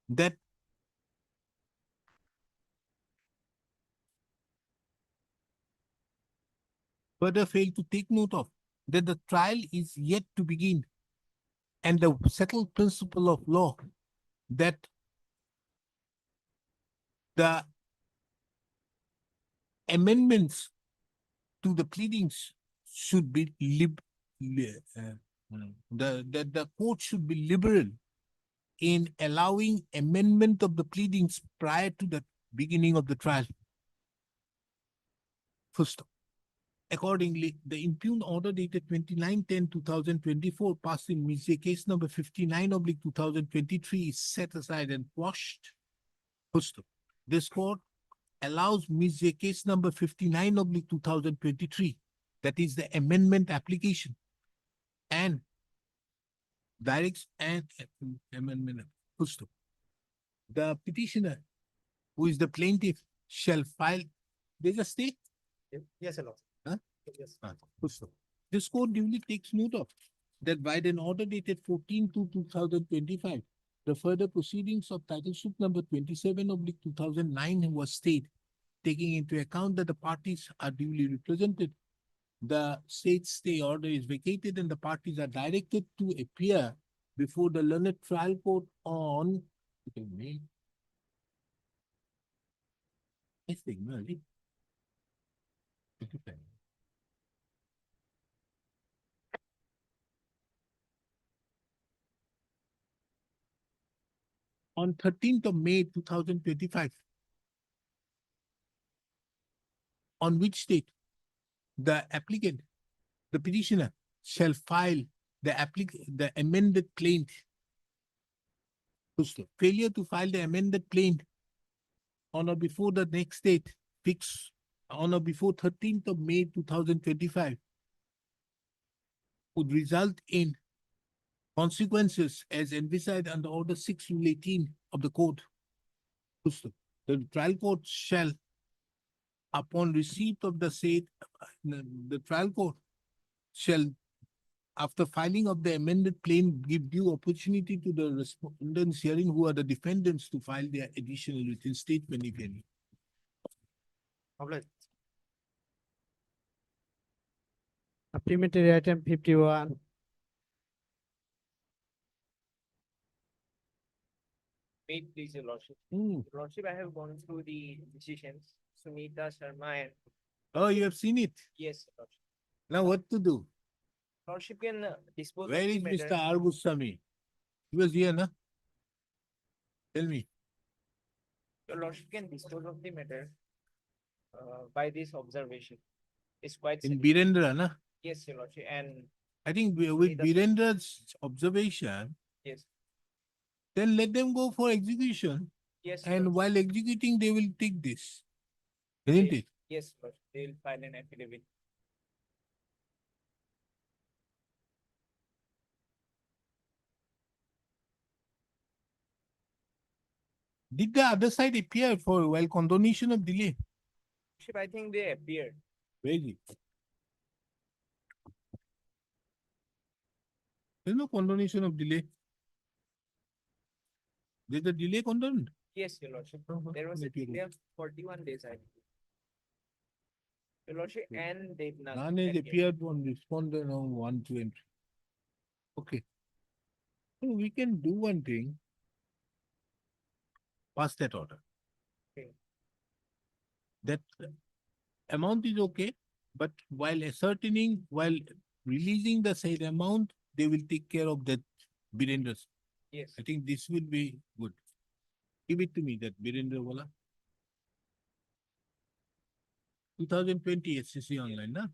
that further failed to take note of that the trial is yet to begin, and the settled principle of law that the amendments to the pleadings should be the court should be liberal in allowing amendment of the pleadings prior to the beginning of the trial. First, accordingly, the impugned order dated 29/10/2024 passed in Mizze case number 59/2023 is set aside and quashed. First, this court allows Mizze case number 59/2023, that is the amendment application, and directs an amendment. First, the petitioner, who is the plaintiff, shall file. There's a state. Yes, Your Lordship. Huh? Yes. First, this court duly takes note of that by an order dated 14/2/2025, the further proceedings of title suit number 27/2009 was stayed, taking into account that the parties are duly represented. The state stay order is vacated and the parties are directed to appear before the learned trial court on May. I think, no, really. On 13th of May 2025, on which date the applicant, the petitioner, shall file the amended plaint. Failure to file the amended plaint on or before the next date fixed on or before 13th of May 2025 would result in consequences as envisaged under Order 6 Rule 18 of the Code. The trial court shall, upon receipt of the said, the trial court shall, after filing of the amended plaint, give due opportunity to the respondents hearing, who are the defendants, to file their additional written statement, if any. Appellate. Supplementary item 51. Wait, please, Your Lordship. Hmm. Your Lordship, I have gone through the decisions. Sunita Sharma and Oh, you have seen it. yes, Your Lordship. Now what to do? Lordship can dispose Where of the is matter. Mr. R. Goswami? He was here, na? Tell me. Your Lordship can dispose of the matter by this observation. It's quite In simple. Birendra, na? Yes, Your Lordship, and I think with Sunita- Birendra's observation, yes, then let them go for execution. yes, Your And Lordship. while executing, they will take this. Isn't They- it? Yes, Lordship, they will file an affidavit. Did the other side appear for while condonation of delay? Lordship, I think they appeared. Where is it? There's no condonation of delay. There's a delay condoned. Yes, Your Lordship. Uh-huh. There was a Appeared. delay of 41 days, I think. Your Lordship, and Devnath. None has appeared on respondent on 1, 2, and 3. Okay. So we can do one thing. Pass that order. Okay. That amount is okay, but while ascertaining, while releasing the said amount, they will take care of that Birendra's. Yes, I think this will be good. Give it to me, that Birendra wala. 2020 SCC online, na?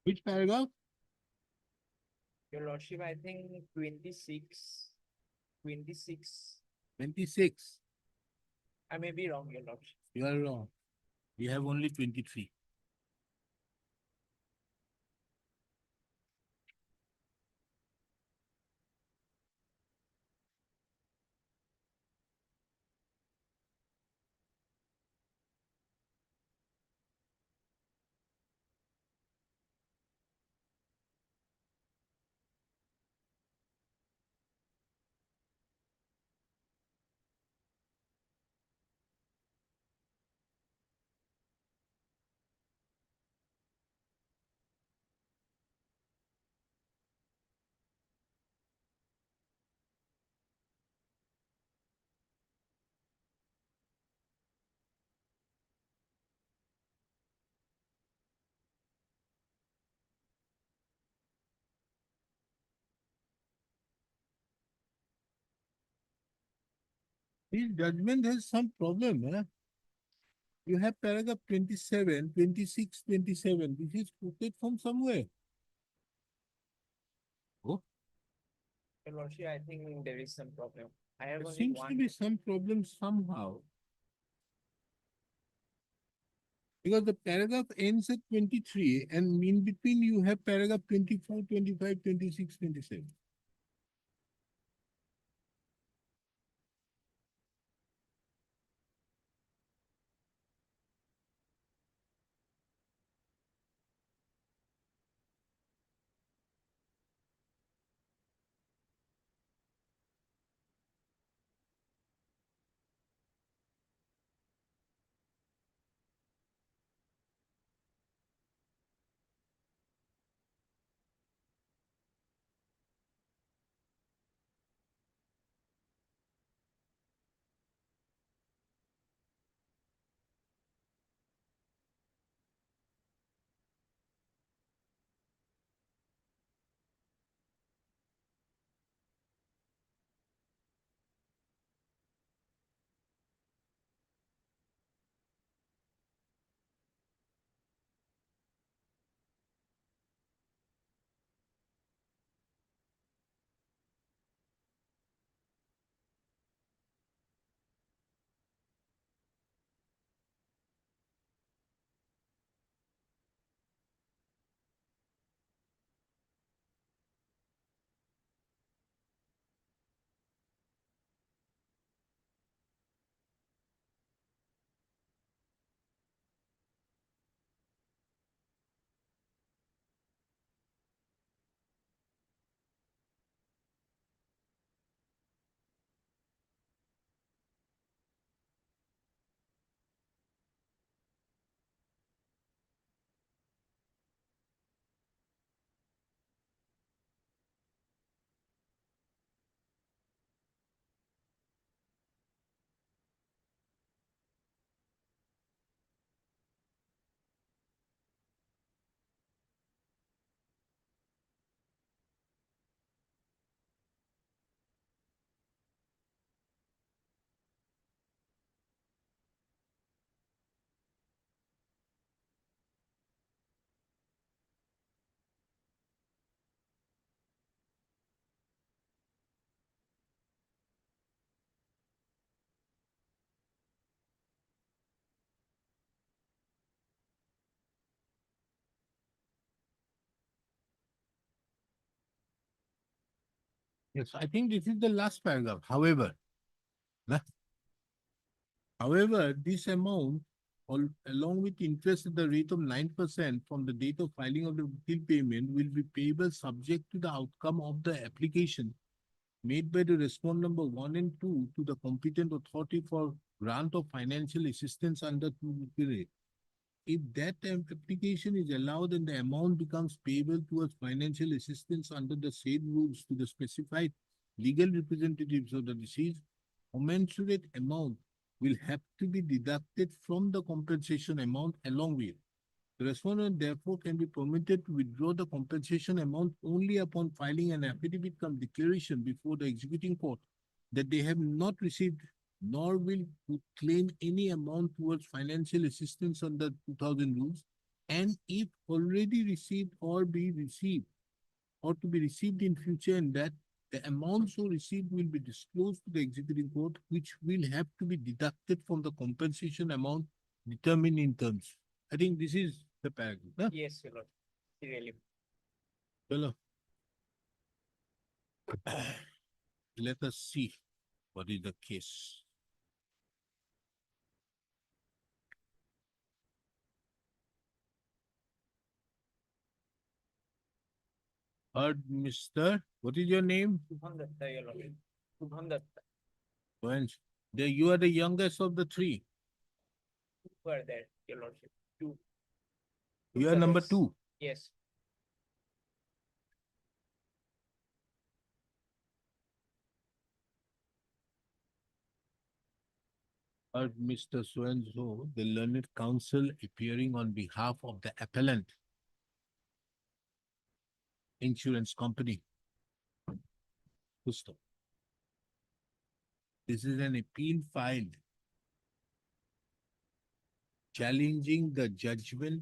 Which paragraph? Your Lordship, I think 26, 26. 26. I may be wrong, Your Lordship. You are wrong. We have only 23. This judgment has some problem, eh? You have paragraph 27, 26, 27. This is quoted from somewhere. Oh, Your Lordship, I think there is some problem. I have there only seems to one. be some problem somehow. Because the paragraph ends at 23 and in between you have paragraph 24, 25, 26, 27. Yes, I think this is the last paragraph. However, nah, however, this amount, along with interest at the rate of 9% from the date of filing of the bill payment, will be payable subject to the outcome of the application made by the respondent number 1 and 2 to the competent authority for grant of financial assistance under period. If that application is allowed and the amount becomes payable towards financial assistance under the said rules to the specified legal representatives of the deceased, commensurate amount will have to be deducted from the compensation amount along with. The respondent therefore can be permitted to withdraw the compensation amount only upon filing an affidavit cum declaration before the executing court that they have not received nor will claim any amount towards financial assistance under 2000 rules, and if already received or be received or to be received in future, and that the amount so received will be disclosed to the executing court, which will have to be deducted from the compensation amount determined in terms. I think this is the paragraph. Huh? Yes, Your Lordship. Really. Chalo. Let us see what is the case. Heard, Mr. What is your name? Shubham Datta, Your Lordship. Shubham Datta. When you are the youngest of the three. Who are there, Your Lordship? Two. You are number brothers. 2. Yes. Heard, Mr. So-and-so, the learned counsel appearing on behalf of the appellant insurance company. Gusto. This is an appeal filed challenging the judgment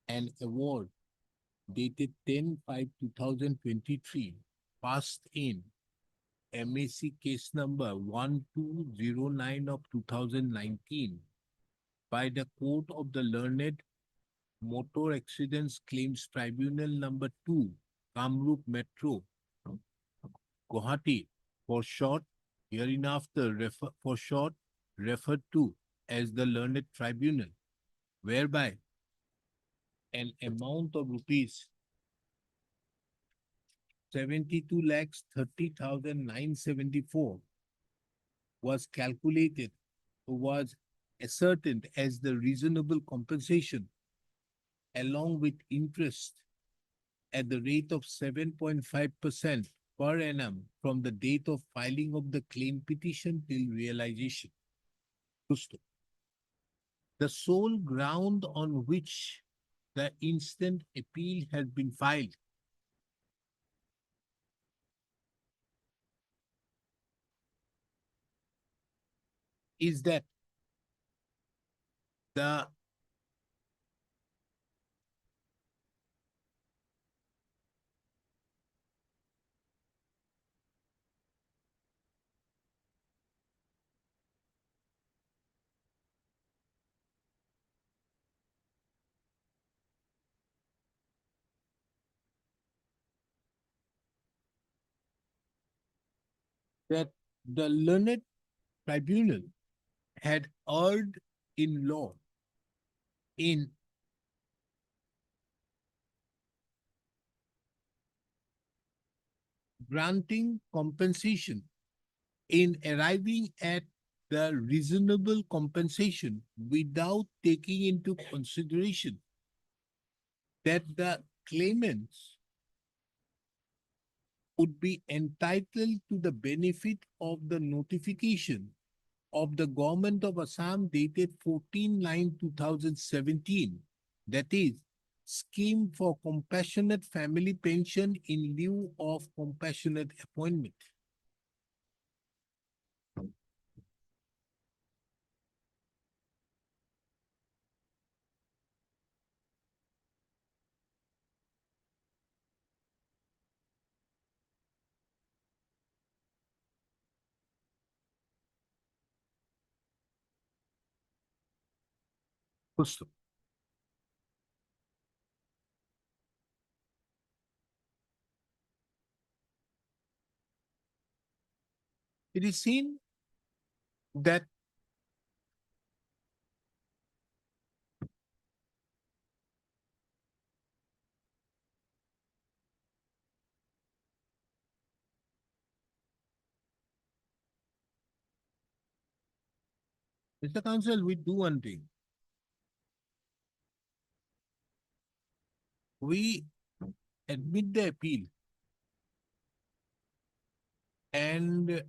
and award dated 10/5/2023, passed in MAC case number 1209 of 2019 by the Court of the Learned Motor Accidents Claims Tribunal number 2, Kamrup Metro, Guwahati, for short, hereinafter referred to as the Learned Tribunal, whereby an amount of rupees 72,30,974 was calculated, was ascertained as the reasonable compensation along with interest at the rate of 7.5% per annum from the date of filing of the claim petition till realization. The sole ground on which the instant appeal has been filed is that the that the learned tribunal had erred in law in granting compensation, in arriving at the reasonable compensation without taking into consideration that the claimants would be entitled to the benefit of the notification of the Government of Assam dated 14/9/2017, that is, Scheme for Compassionate Family Pension in lieu of compassionate appointment. Pusto. It is seen that Mr. Counsel, we do one thing. We admit the appeal and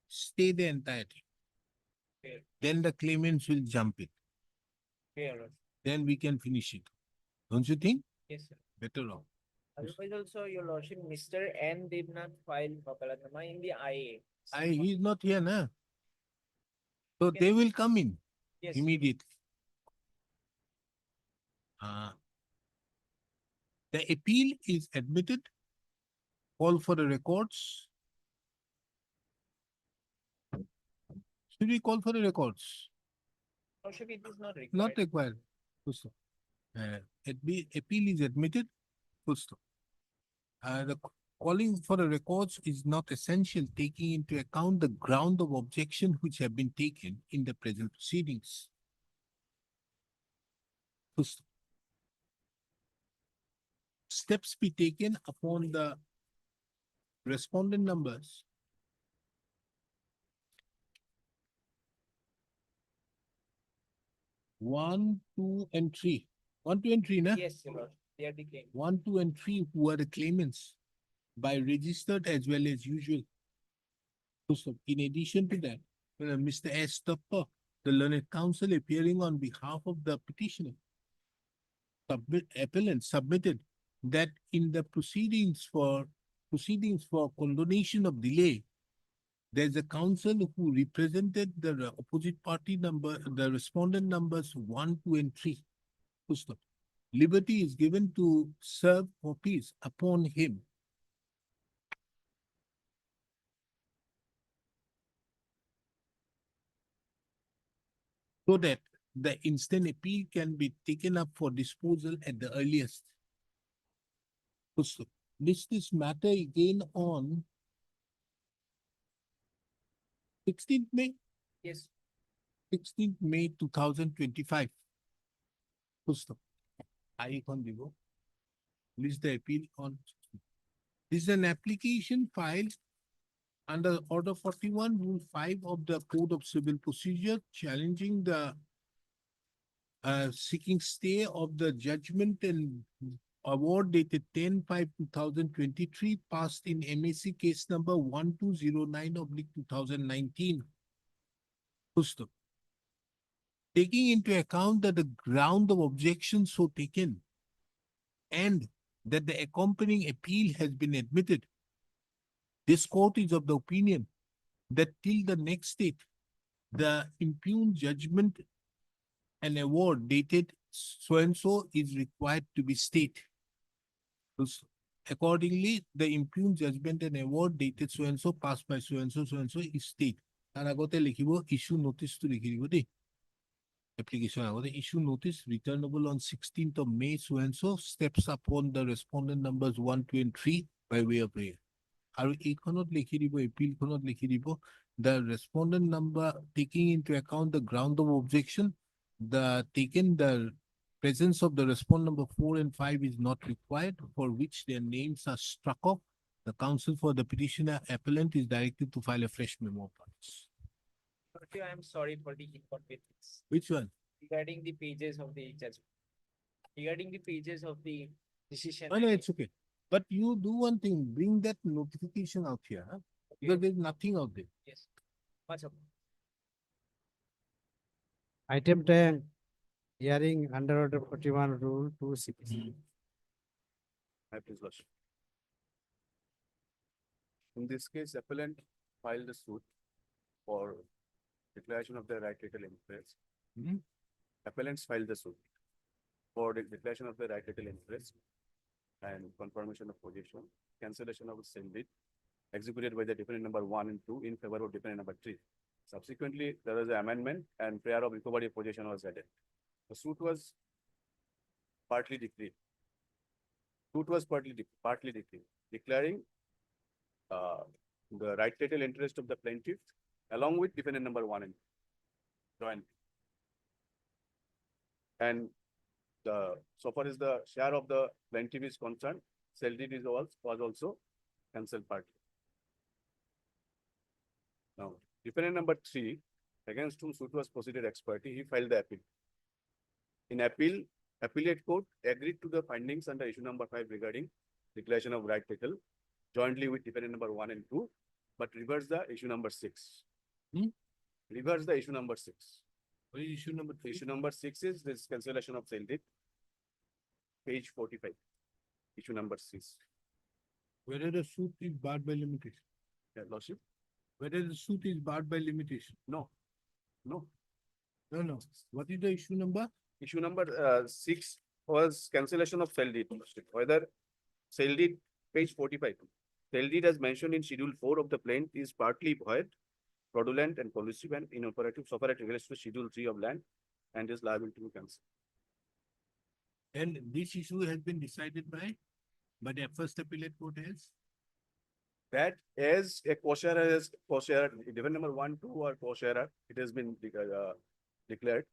stay the entirety. Fair. Then the claimants will jump it. Fair. Then we can finish it. Don't you think? Yes, sir. Better off. Otherwise also, your lordship, Mr. N did not file Vakalatnama in the IA. He's not here now. So they will come in Yes. immediately. The appeal is admitted. Call for the records. Should we call for the records? Lordship, it is not required. Not required. Full stop. Appeal is admitted. Full stop. The calling for the records is not essential, taking into account the ground of objection which have been taken in the present proceedings. Full stop. Steps be taken upon the respondent numbers 1, 2, and 3. 1, 2, and 3, na? Yes, your lordship, they are the claim. 1, 2, and 3 who are the claimants by registered as well as usual. So in addition to that, Mr. S. Tupper, the learned counsel appearing on behalf of the petitioner, appellant submitted that in the proceedings for proceedings for condonation of delay, there's a counsel who represented the opposite party number, the respondent numbers 1, 2, and 3. Full stop. Liberty is given to serve copies upon him. So that the instant appeal can be taken up for disposal at the earliest. Full stop. This matter again on 16th May. Yes. 16th May 2025. Full stop. Icon Divo. List the appeal on. This is an application filed under Order 41, Rule 5 of the Code of Civil Procedure, challenging the seeking stay of the judgment and award dated 10/5/2023, passed in MAC case number 1209/2019. Full stop. Taking into account that the ground of objection so taken and that the accompanying appeal has been admitted, this court is of the opinion that till the next date, the impugned judgment and award dated so-and-so is required to be stayed. Accordingly, the impugned judgment and award dated so-and-so passed by so-and-so is stayed. তার আগতে লিখিব issue notice to লিখি দিব দেই। Application আগতে issue notice returnable on 16th of May so-and-so steps upon the respondent numbers 1, 2, and 3 by way of prayer. আৰু এইখনত লিখি দিব এপিলখনত লিখি দিব the respondent number taking into account the ground of objection, the presence of the respondent number 4 and 5 is not required, for which their names are struck off. The counsel for the petitioner appellant is directed to file a fresh memo. I am sorry for the inconvenience Which one? regarding the pages of the judgment. Regarding the pages of the decision. Oh, no, it's okay. But you do one thing, bring that notification out here, huh? Because there's nothing out there. Yes. Much of. Item 10, hearing under Order 41, Rule 2 CPC. My please, Lordship. In this case, appellant filed a suit for declaration of their right title interest. Mhm. Appellants filed the suit for the declaration of their right title interest and confirmation of position, cancellation of sale deed executed by the defendant number 1 and 2 in favor of defendant number 3. Subsequently, there was an amendment and prayer of recovery of possession was added. The suit was partly decreed. Suit was partly decreed, declaring the right title interest of the plaintiff along with defendant number 1 and 2 joint. And so far as the share of the plaintiff is concerned, sale deed was also cancelled partly. Now, defendant number 3, against whom suit was proceeded ex parte, he filed the appeal. In appeal, appellate court agreed to the findings under issue number 5 regarding declaration of right title jointly with defendant number 1 and 2, but reversed the issue number 6. Reversed the issue number 6. What is issue number 3? Issue number 6 is this cancellation of sale deed. Page 45. Issue number 6. Whether the suit is barred by limitation. Yeah, Lordship? Whether the suit is barred by limitation. No. No. No. What is the issue number? Issue number 6 was cancellation of sale deed. Lordship. Whether sale deed, page 45. Sale deed as mentioned in schedule 4 of the plaint is partly void, fraudulent and collusive and inoperative so far as relates to schedule 3 of land and is liable to be cancelled. And this issue has been decided by the first appellate court as? That as a co-sharer, defendant number 1, 2 or co-sharer, it has been declared.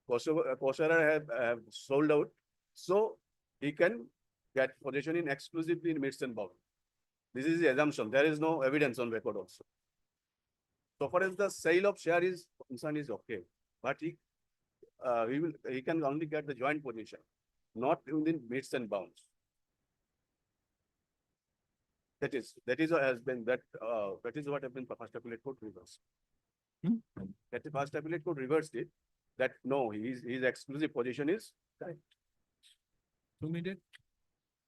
Co-sharer have sold out, so he can get possession in exclusively in midst and bound. This is the assumption. There is no evidence on record also. So far as the sale of share is concerned is okay, but he can only get the joint possession, not within midst and bounds. That is what has been the first appellate court reversed. That the first appellate court reversed it, that no, his exclusive position is correct. Immediate.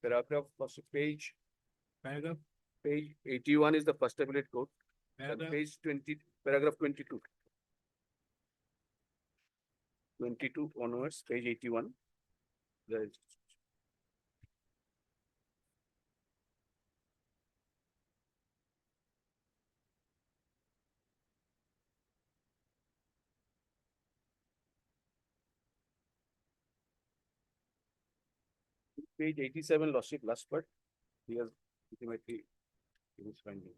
Paragraph first page Paragraph, Page 81 is the first appellate court, and paragraph, page 20, paragraph 22. 22 onwards, page 81. There is page 87, Lordship, last part. He has ultimately he is finding.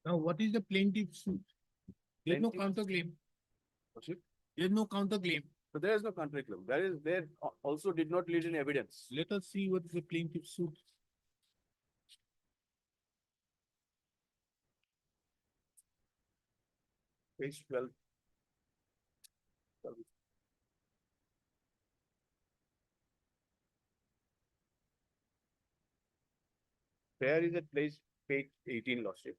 now what is the plaintiff's suit? There's no Plaintiff- counterclaim, Lordship. there's no counterclaim. So there is no contract claim. There also did not lead in evidence. Let us see what the plaintiff's suit. Page 12. There is a place, page 18, Lordship.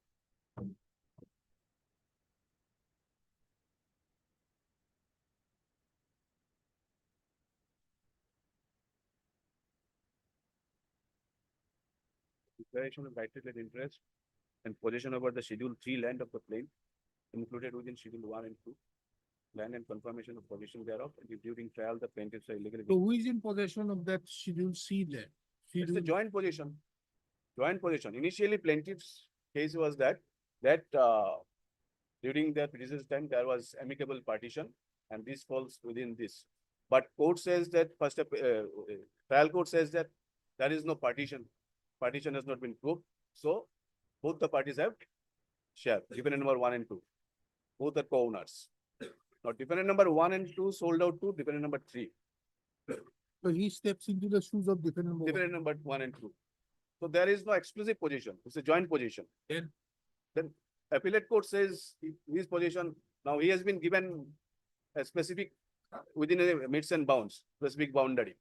Declaration of right-to-let interest and possession over the Schedule 3 land of the plain included within Schedule 1 and 2. Land and confirmation of possession thereof, and if during trial the plaintiffs are illegally. So who is in possession of that Schedule C there? It's the Schedule, joint position. Joint position. Initially plaintiff's case was that during the predecessor time, amicable partition and this falls within this. But court says that trial court says that there is no partition. Partition has not been proved. So both the parties have share, defendant number 1 and 2. Both are co-owners. Now defendant number 1 and 2 sold out to defendant number 3. so he steps into the shoes of defendant number one. Defendant number 1 and 2. So there is no exclusive position. It's a joint position. Then appellate court says his position, now he has been given a specific within a midst and bounds, specific boundary.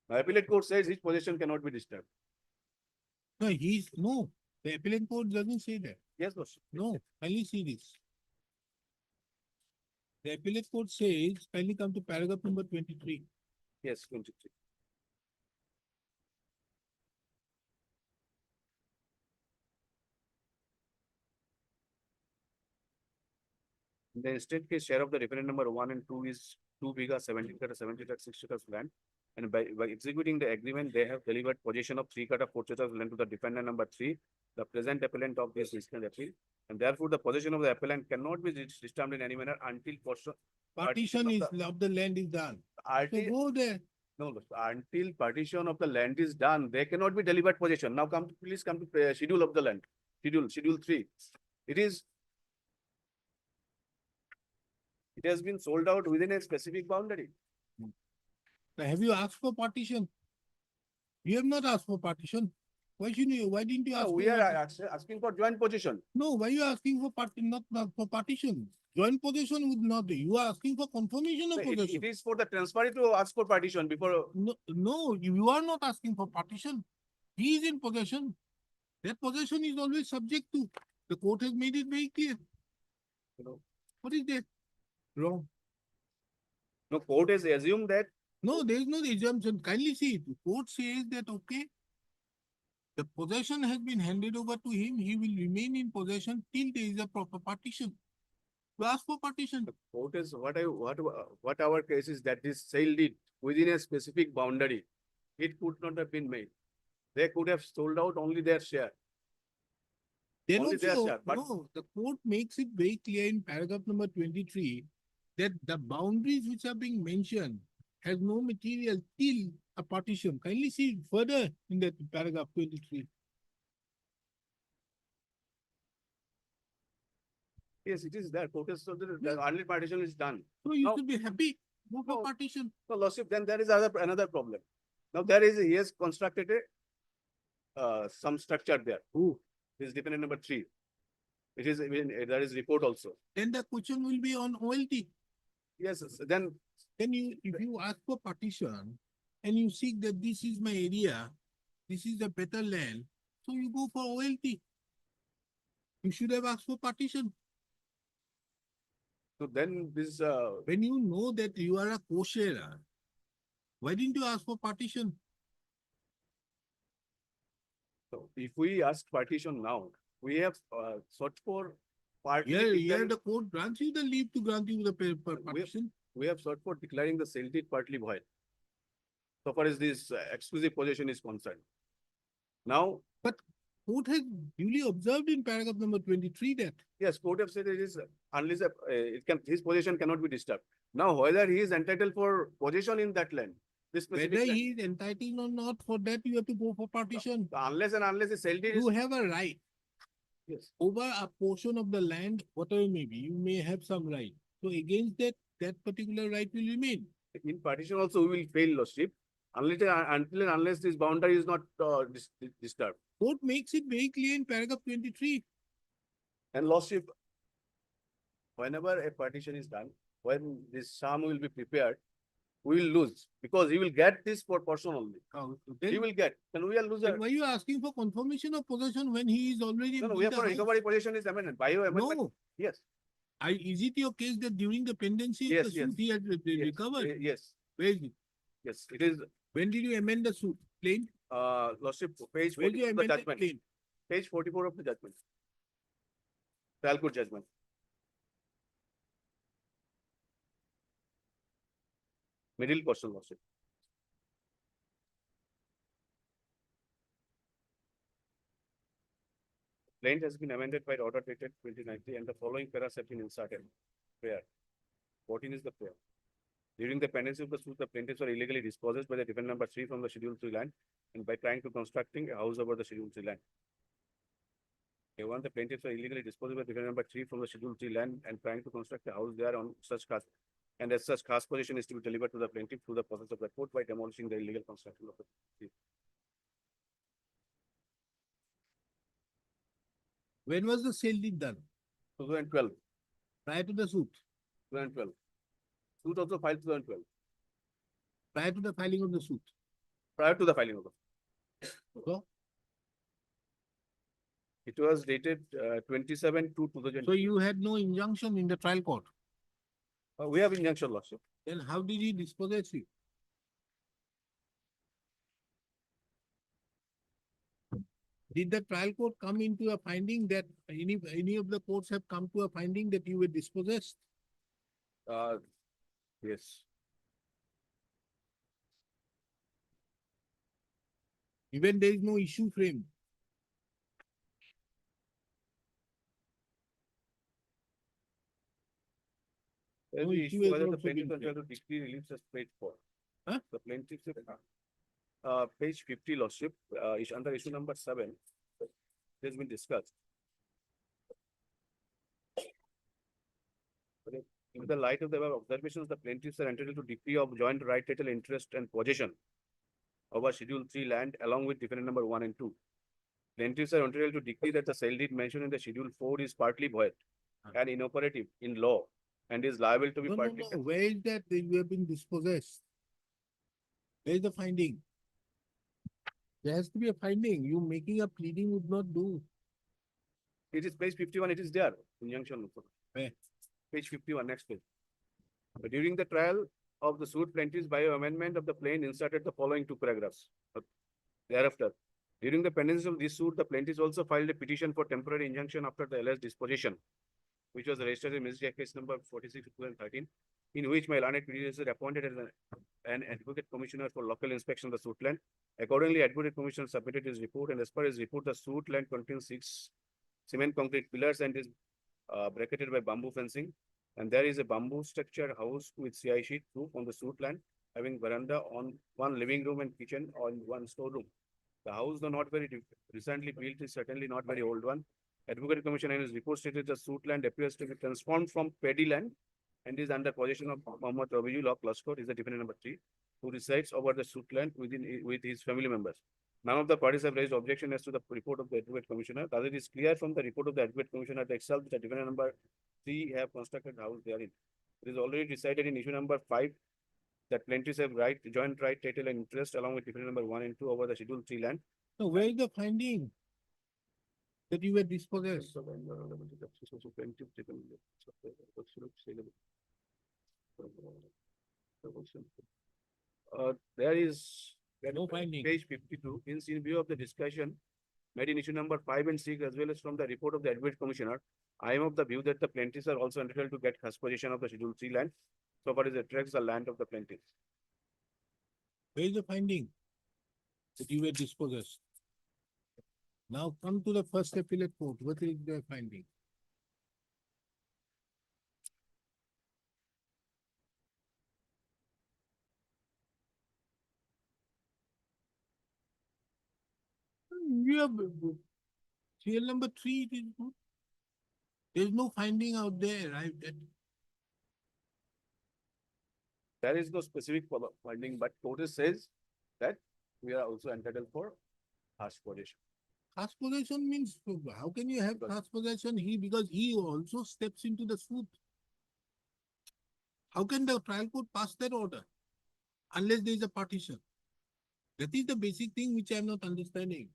Now appellate court says his position cannot be disturbed. No, the appellate court doesn't say that. Yes, Lordship. No, kindly see this. The appellate court says, kindly come to paragraph number 23. Yes, 23. In the instant case, share of the defendant number 1 and 2 is 2 biga 17 kata 70 kata 6 acres land. And by executing the agreement, they have delivered possession of 3 kata 4 acres land to the defendant number 3, the present appellant of this instant appeal. And therefore, the possession of the appellant cannot be disturbed in any manner until Partition of the land is done. So Arti- go there. No, until partition of the land is done, they cannot be delivered possession. Now please come to schedule of the land. Schedule 3. It has been sold out within a specific boundary. Now, have you asked for partition? You have not asked for partition. Why didn't you ask? We for are partition? asking for joint position. No, why you asking for not for partition? Joint possession would not be. You are asking for confirmation of It possession. is for the transferee to ask for partition before. No, you are not asking for partition. He is in possession. That possession is always subject to. The court has made it very clear. What is that? Wrong. No, court has assumed that. No, there is no assumption. Kindly see it. The court says that, okay, the possession has been handed over to him. He will remain in possession till there is a proper partition. You ask for partition. The court is what our case is that this sale deed within a specific boundary, it could not have been made. They could have sold out only their share. Then Only their also, share, but- no, the court makes it very clear in paragraph number 23 that the boundaries which are being mentioned has no material till a partition. Kindly see further in that paragraph 23. Yes, it is there. Court has so the early partition is done. So you No. should be happy. Go for No. partition. So lordship, then there is another problem. Now he has constructed some structure there. Who? This is dependent number 3. It is even there is report also. Then the question will be on OLT. Yes, then Then if you ask for partition and you seek that this is my area, this is the better land, so you go for OLT. You should have asked for partition. so then this When you know that you are a co-sharer, why didn't you ask for partition? so if we ask partition now, we have sought for partly Here declaring- the court grants you the leave to grant you the partition. we have sought for declaring the sale deed partly void. So far as this exclusive possession is concerned. Now, Court has duly observed in paragraph number 23 that yes, court have said it is unless his possession cannot be disturbed. Now, whether he is entitled for possession in that land, this specific whether land, he is entitled or not, for that you have to go for partition. unless the sale deed is, You have a right yes, over a portion of the land, whatever it may be, you may have some right. So against that, that particular right will remain. in partition also we will fail lordship until and unless this boundary is not disturbed. Court makes it very clear in paragraph 23. And lordship, whenever a partition is done, when this sum will be prepared, we will lose because he will get this for portion only. He Then, will get, then we are loser. then why you asking for confirmation of possession when he is already No, in we have the for house? recovery possession is amendment, bio amendment. No, Yes. is it your case that during the pendency of Yes, the suit he had Yes, recovered? Yes, Where is it? yes, it is, When did you amend the suit? Plain? lordship, page Where did you 44 of the amend the judgment, claim? page 44 of the judgment. Trial court judgment. Middle portion, lordship. Plaint has been amended by order dated 2019 and the following paras have been inserted. Prayer. 14 is the prayer. During the pendency of the suit, the plaintiffs were illegally dispossessed by the defendant number 3 from the Schedule 3 land and by trying to constructing a house over the Schedule 3 land. A1, the plaintiffs were illegally disposed by defendant number 3 from the Schedule 3 land and trying to construct a house there on such cast. And as such, cast possession is to be delivered to the plaintiff through the process of the court by demolishing the illegal construction of the. When was the sale deed done? 2012, Prior to the suit? 2012. Suit also filed 2012, Prior to the filing of the suit? prior to the filing of the. So, It was dated 27/2/2000. so you had no injunction in the trial court. We have injunction lordship. Then how did he dispossess you? Did the trial court come into a finding that any of the courts have come to a finding that you were dispossessed? Yes. Even there is no issue framed. There's No the issue issue has whether the also plaintiff been has to decree reliefs as paid for. Huh? The plaintiff, page 50 lordship, is under issue number 7. It has been discussed. Okay. In the light of the above observations, the plaintiffs are entitled to decree of joint right, title, interest, and possession over Schedule 3 land along with defendant number 1 and 2. plaintiffs are entitled to decree that the sale deed mentioned in the Schedule 4 is partly void and inoperative in law and is liable to be No, partly. where is that you have been dispossessed? Where is the finding? There has to be a finding. You making a pleading would not do. It is page 51, it is there, injunction. Where? Page 51, next page. During the trial of the suit, plaintiffs by amendment of the plain inserted the following two paragraphs. Thereafter, during the pendency of this suit, the plaintiffs also filed a petition for temporary injunction after the alleged disposition, which was registered in Ministry Act case number 46 2013, in which my learned predecessor appointed as an advocate commissioner for local inspection of the suit land. Accordingly, advocate commissioner submitted his report, and as per his report, the suit land contains 6 cement concrete pillars and is bracketed by bamboo fencing. And there is a bamboo structured house with CI sheet roof on the suit land, having veranda on one living room and kitchen on one storeroom. The house, though not very recently built, is certainly not very old one. Advocate Commissioner in his report stated the suit land appears to be transformed from paddy land and is under possession of Mohammed Rabiju Law Cluster, is the defendant number 3, who resides over the suit land with his family members. None of the parties have raised objection as to the report of the Advocate Commissioner. Thus, it is clear from the report of the Advocate Commissioner that itself the defendant number 3 have constructed house therein. It is already decided in issue number 5 that plaintiffs have joint right, title, and interest along with defendant number 1 and 2 over the Schedule 3 land. No, where is the finding? That you were dispossessed. There is No finding. page 52, in view of the discussion made in issue number 5 and 6, as well as from the report of the Advocate Commissioner, I am of the view that the plaintiffs are also entitled to get first possession of the Schedule 3 land, so far as it attracts the land of the plaintiffs. Where is the finding? That you were dispossessed. Now come to the first appellate court. What is the finding? You have serial number 3, it is good. There is no finding out there. There is no specific finding, but court says that we are also entitled for first possession. Class possession means, how can you have class possession? Because he also steps into the suit. How can the trial court pass that order? Unless there is a partition. That is the basic thing which I am not understanding.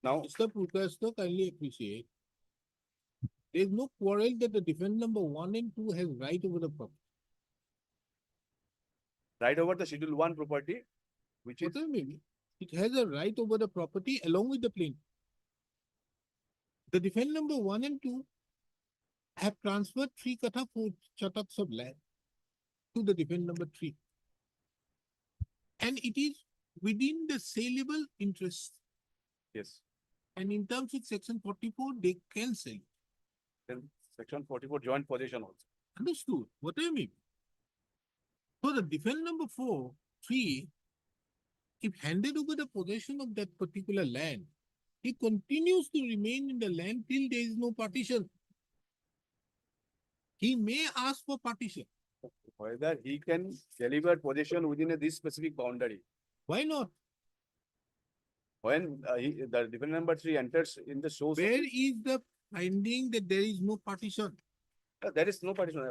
Now, Mr. Prukasta, kindly appreciate. There is no quarrel that the defendant number 1 and 2 has right over the property. right over the Schedule 1 property, which is What do you mean? It has a right over the property along with the plaintiff. The defendant number 1 and 2 have transferred 3 katha 4 chataks of land to the defendant number 3. And it is within the saleable interest. yes. And in terms of section 44, they can sell. Then section 44 joint possession also. Understood? What do you mean? So the defendant number 3, if handed over the possession of that particular land, he continues to remain in the land till there is no partition. He may ask for partition. Whether he can deliver possession within this specific boundary. Why not? When the defendant number 3 enters in the shows. Where is the finding that there is no partition? There is no partition.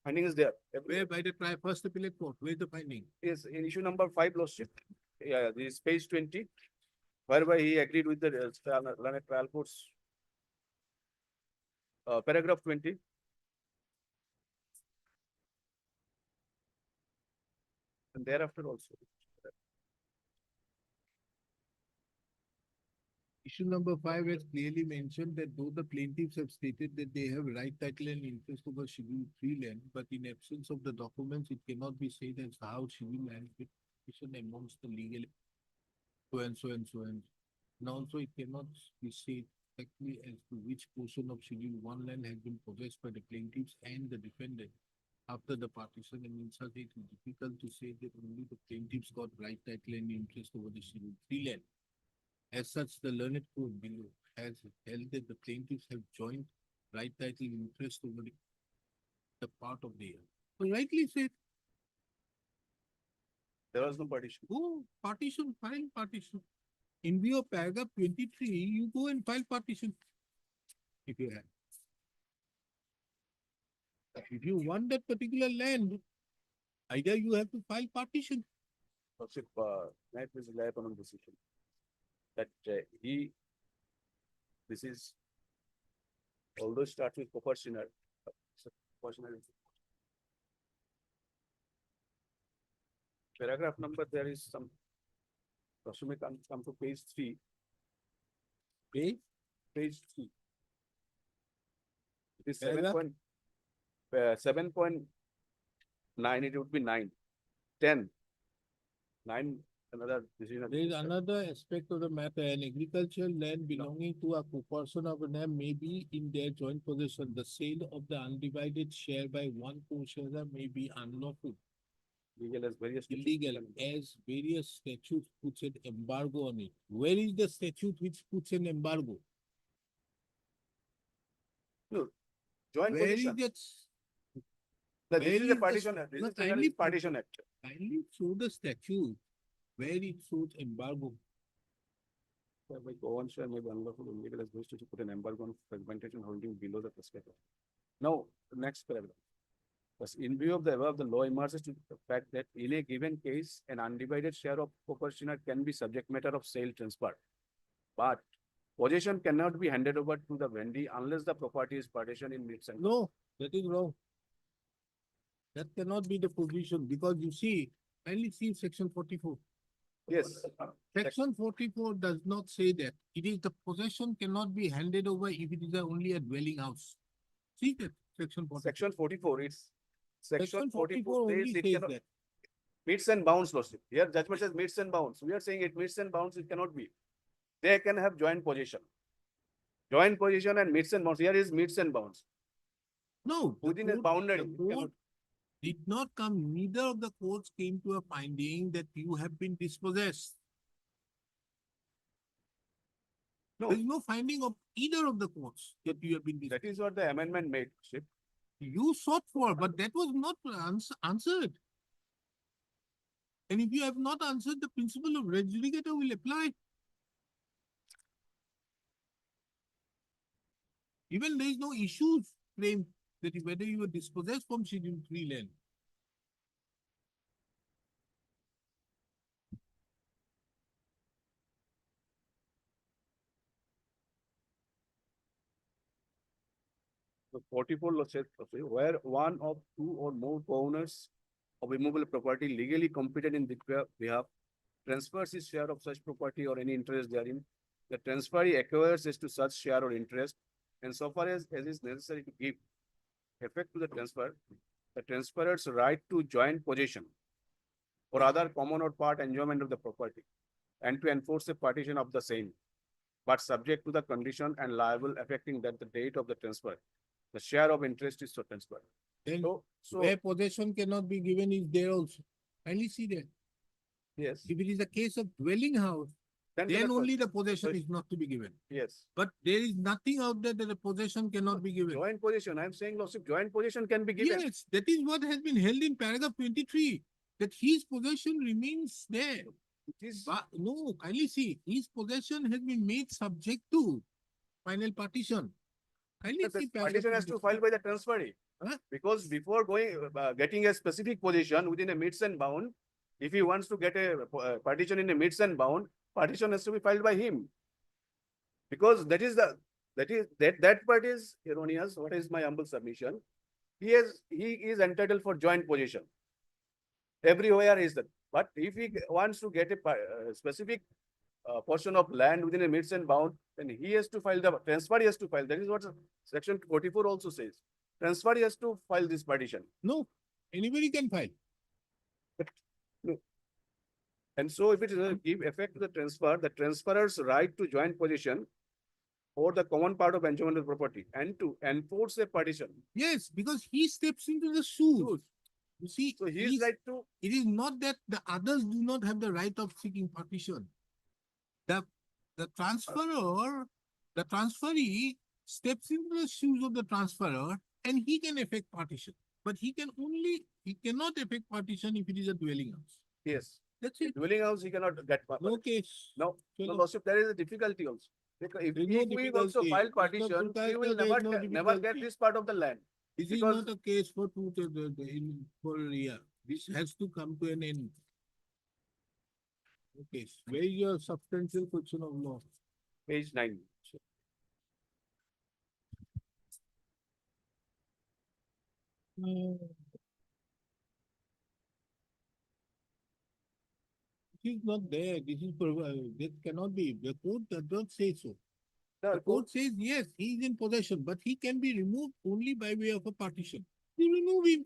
Finding is there. Where by the first appellate court? Where is the finding? Is in issue number 5, Lordship. Yeah, this is page 20, whereby he agreed with the learned trial courts. Paragraph 20. And thereafter also. Issue number 5 has clearly mentioned that though the plaintiffs have stated that they have right, title and interest over Schedule 3 land, but in absence of the documents, it cannot be said as how Schedule land is amongst the legal so and so and so and. And also it cannot be said exactly as to which portion of Schedule 1 land has been possessed by the plaintiffs and the defendant after the partition, and in such it is difficult to say that only the plaintiffs got right, title and interest over the Schedule 3 land. As such, the learned court below has held that the plaintiffs have joint right, title, interest over the part of the year. So rightly said, There was no partition. go partition, file partition. in view of paragraph 23, you go and file partition. If you have. If you want that particular land, either you have to file partition. Lordship, may I please rely upon a decision? That this is, although it starts with proportional, paragraph number, there is some, Lordship may come to page 3. Page 3. It is Paragraph? 7.9, it would be 9, 10. 9, another decision. There is another aspect of the matter. An agricultural land belonging to a proportion of a name may be in their joint possession. The sale of the undivided share by one co-sharer may be unlawful, Legal as various. illegal, as various statutes puts an embargo on it. Where is the statute which puts an embargo? Joint Where is position. that? This where is is the the- partition, this no, is the kindly- partition act. Kindly show the statute where it shows embargo. By government share may be unlawful, illegal as ways to put an embargo on fragmentation holding below the prescribed. Now, the next paragraph. Thus, in view of the above, the law emerges to the fact that in a given case, an undivided share of proportioner can be subject matter of sale transfer. But possession cannot be handed over to the vendee unless the property is partitioned in midst and. No, that is wrong. That cannot be the position because you see, kindly see section 44. Yes, Section 44 does not say that. It is the possession cannot be handed over if it is only a dwelling house. See that, section 44. section 44, it's. Section 44 only says it says cannot, that. meets and bounds, Lordship. Here judgment says meets and bounds. We are saying it meets and bounds, it cannot be. They can have joint possession. Joint possession and meets and bounds. Here is meets and bounds. No. the Within a court- boundary. the court did not come, neither of the courts came to a finding that you have been dispossessed. No. There is no finding of either of the courts that you have been dispossessed. That is what the amendment made, Lordship. You sought for, but that was not answered. And if you have not answered, the principle of res judicata will apply. Even there is no issues claimed that whether you were dispossessed from Schedule 3 land. So 44 law says, okay, where one of two or more owners of immovable property legally competed in the behalf transfers his share of such property or any interest therein, the transferee acquires as to such share or interest, and so far as is necessary to give effect to the transfer, the transferor's right to joint possession or other common or part enjoyment of the property, and to enforce a partition of the same, but subject to the condition and liable affecting that the date of the transfer, the share of interest is so transferred. Then So, where possession cannot be given is there also. Kindly see that. yes. If it is a case of dwelling house, then the- only the possession so- is not to be given. Yes. But there is nothing out there that the possession cannot be given. Joint possession, I am saying, Lordship, joint possession can be given. Yes, that is what has been held in paragraph 23, that his possession remains there. It is, But no, kindly see, his possession has been made subject to final partition. Kindly the see partition has to file by the transferee. Huh? Because before getting a specific position within a midst and bound, if he wants to get a partition in a midst and bound, partition has to be filed by him. Because that part is erroneous. What is my humble submission? He is entitled for joint possession. Everywhere is that. But if he wants to get a specific portion of land within a midst and bound, then he has to file the transfer. He has to file. That is what section 44 also says. Transfer he has to file this partition. No, anybody can file. And so if it is give effect to the transferor's right to joint possession or the common part of enjoyment of property and to enforce a partition. Yes, because he steps into the shoes. You see, So he is he's- right to, it is not that the others do not have the right of seeking partition. The transferor, the transferee steps into the shoes of the transferor and he can effect partition. But he cannot effect partition if it is a dwelling house. yes. That's it. Dwelling house, he cannot get. No case. No, no, Chalo. lordship, there is a difficulty also. Because if There is no we also difficulty. file Mr. partition, Prakash, we will there is never, no never get difficulty. this part of the land. This is Because- not a case for for a year. This has to come to an end. Okay, where is your substantial question of law? Page 9. It is not there. This is, that cannot be. The court does not say so. The The court says, yes, he is in possession, but he can be removed only by way of a partition. You remove him.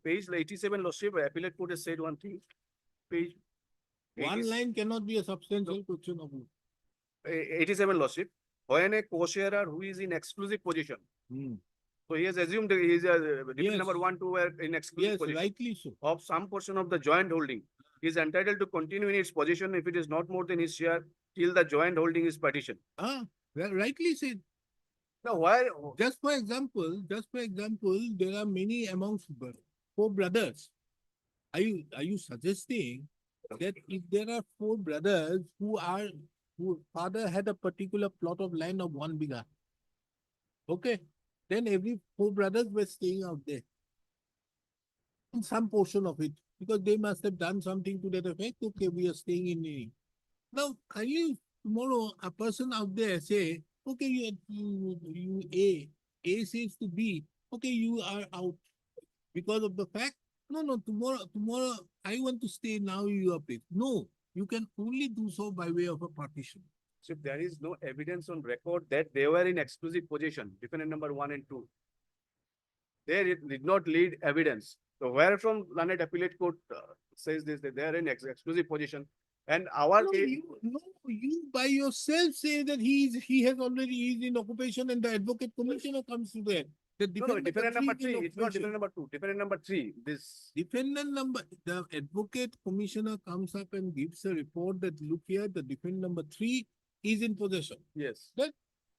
Page 87, lordship, appellate court has said one thing. Page One 80 line cannot be a substantial question of law. 87, lordship. When a co-sharer who is in exclusive position, Hmm. so he has assumed that he is a deputy Yes. number 1, 2 were in exclusive Yes, position rightly so. of some portion of the joint holding. He is entitled to continue in its position if it is not more than his share till the joint holding is partitioned. Ah, well, rightly said. Now, why? Just for example, there are many amongst four brothers. Are you suggesting that if there are four brothers whose father had a particular plot of land of 1 bigha, okay, then every four brothers were staying out there in some portion of it because they must have done something to that effect. Okay, we are staying in it. Now, can you tomorrow a person out there say, okay, A says to B, okay, you are out because of the fact. No, tomorrow I want to stay now you are paid. No, you can only do so by way of a partition. So there is no evidence on record that they were in exclusive possession, defendant number 1 and 2. They did not lead evidence. So where from learned appellate court says this, that they are in exclusive possession. And our No, case, you by yourself say that he has already is in occupation and the advocate commissioner comes to that. The no, defendant number 3, is in it's not occupation. defendant number 2, defendant number 3, this. The advocate commissioner comes up and gives a report that look here, the defendant number 3 is in possession. Yes. That-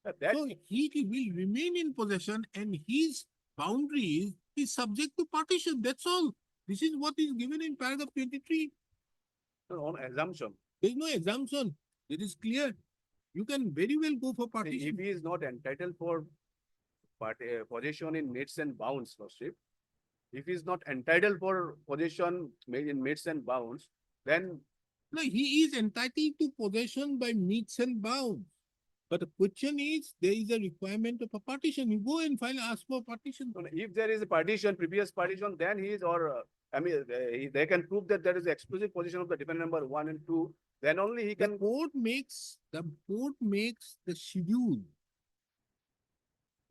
That, So he will remain in possession and his boundaries is subject to partition. That's all. This is what is given in paragraph 23. on assumption, There is no assumption. It is clear. You can very well go for if partition. he is not entitled for possession in meets and bounds, lordship, if he is not entitled for possession made in meets and bounds, then No, he is entitled to possession by meets and bounds. But the question is, there is a requirement of a partition. You go and ask for partition. if there is a partition, previous partition, then he is they can prove that there is exclusive possession of the defendant number 1 and 2, then only he The can. court makes the schedule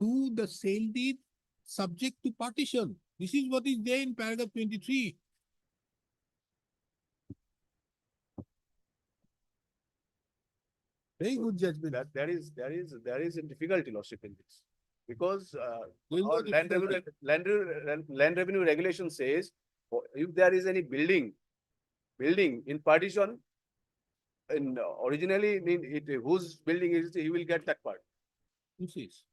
to the sale deed subject to partition. This is what is there in paragraph 23. Very good judgment. That there is a difficulty, lordship, in this. Because There is no our difficulty. land revenue regulation says, if there is any building in partition, in originally in it, whose building is, he will get that part. Who says?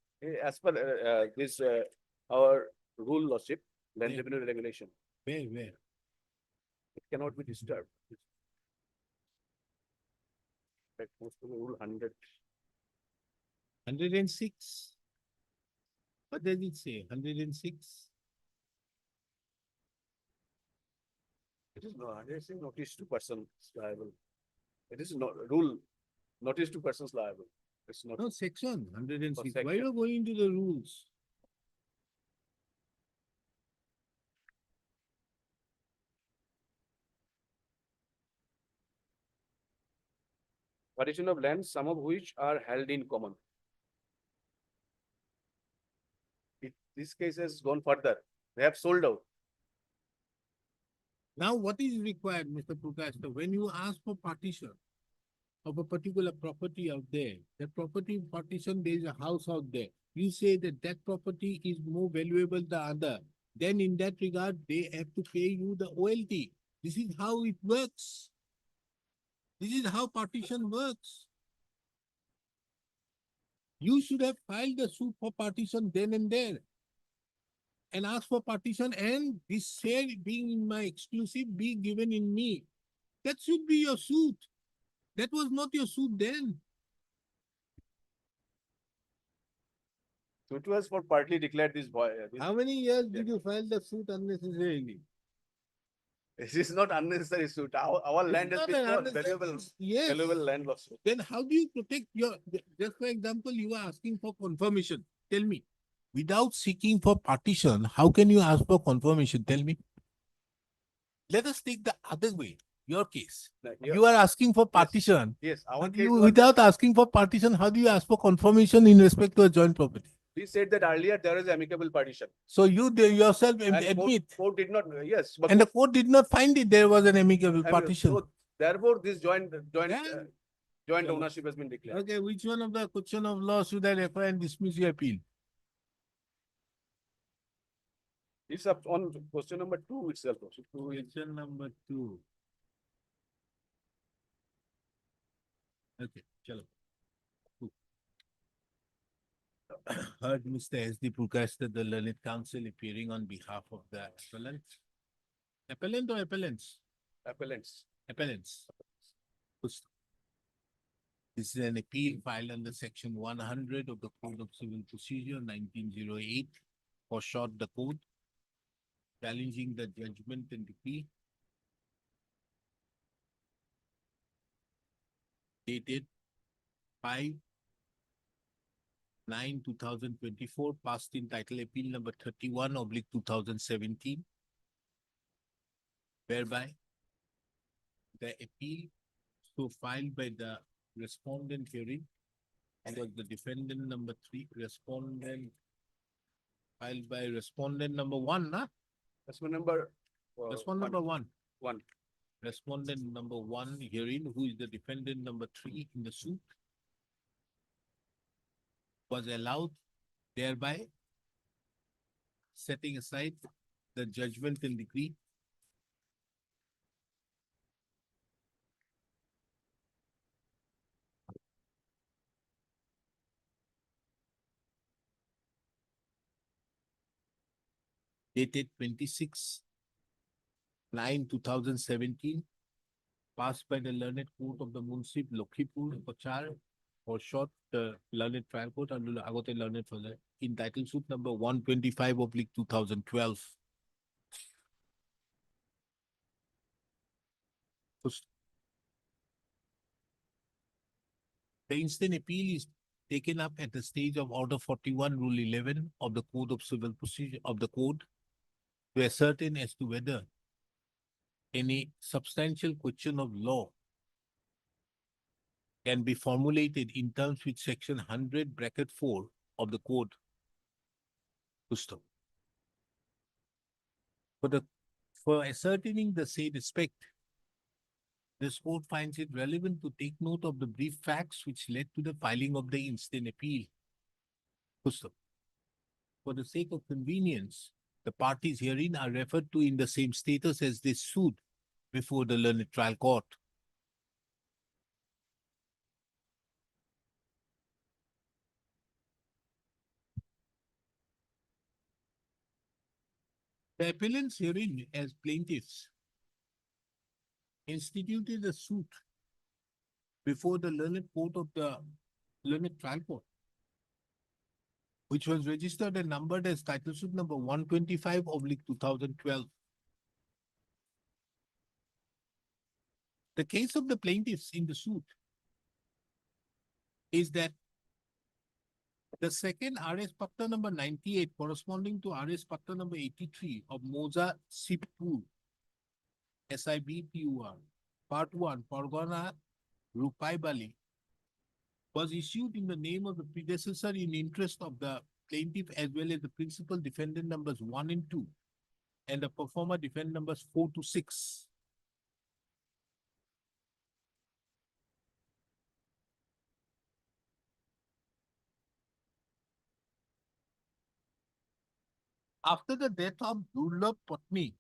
As per this our rule, lordship, land Yeah. revenue regulation, Where? it cannot be disturbed. That goes to the rule 100. 106. What does it say? 106? It is not, it is notice to persons liable. It is not rule, notice to persons liable. It's not. No, section 106. Why section. are you going to the rules? Partition of land, some of which are held in common. This case has gone further. They have sold out. Now, what is required, Mr. Prakash? When you ask for partition of a particular property out there, that property partition, there is a house out there. You say that that property is more valuable than other. Then in that regard, they have to pay you the OLT. This is how it works. This is how partition works. You should have filed the suit for partition then and there. And ask for partition and this share being in my exclusive be given in me. That should be your suit. That was not your suit then. Suit was for partly declared this boy. How many years did you file the suit unnecessarily? This is not unnecessary suit. Our It's land has not been an not unnecessary- valuable, Yes. valuable land was. Then how do you protect your, just for example, you are asking for confirmation. Tell me, without seeking for partition, how can you ask for confirmation? Tell me. Let us take the other way, your case. You are asking for partition. Yes, our But case you, was, without asking for partition, how do you ask for confirmation in respect to a joint property? we said that earlier there is amicable partition. So you yourself And admit, court did not, yes. but and the court did not find it there was an amicable I mean, partition. so therefore, this joint Yeah. joint Yeah. ownership has been declared. Okay, which one of the question of law should I refer and dismiss your appeal? It's up on question number 2 itself. also. Question number 2. Okay, chalo. Cool. Heard Mr. S.D. Purkasta, the learned counsel appearing on behalf of the appellant. Appellant or appellants? Appellants. Appellants. This is an appeal filed under section 100 of the Code of Civil Procedure 1908, or short the code, challenging the judgment and decree dated 5/9/2024, passed in title appeal number 31/2017, whereby the appeal so filed by the respondent hearing was the defendant number 3, respondent filed by respondent number 1, nah? That's my number. Respondent number 1. 1. Respondent number 1 herein, who is the defendant number 3 in the suit, was allowed, thereby setting aside the judgment and decree dated 26/9/2017, passed by the learned court of the Munsip Lokhipur, Kochar, or short learned trial court under Agote learned further, entitled suit number 125/2012. The instant appeal is taken up at the stage of Order 41, Rule 11 of the Code of Civil Procedure of the Code, to ascertain as to whether any substantial question of law can be formulated in terms with section 100(4) of the Code. Pusto. For ascertaining the said aspect, this court finds it relevant to take note of the brief facts which led to the filing of the instant appeal. Pusto. For the sake of convenience, the parties herein are referred to in the same status as they sued before the learned trial court. The appellants herein as plaintiffs instituted a suit before the learned court of the learned trial court, which was registered and numbered as title suit number 125/2012. The case of the plaintiffs in the suit is that the second RS Patta number 98 corresponding to RS Patta number 83 of Moza Sipur, SIBPUR, Part 1, Pargana Rupai Bali, was issued in the name of the predecessor in interest of the plaintiff as well as the principal defendant numbers 1 and 2 and the performer defendant numbers 4 to 6. After the death of Durlabh Patni,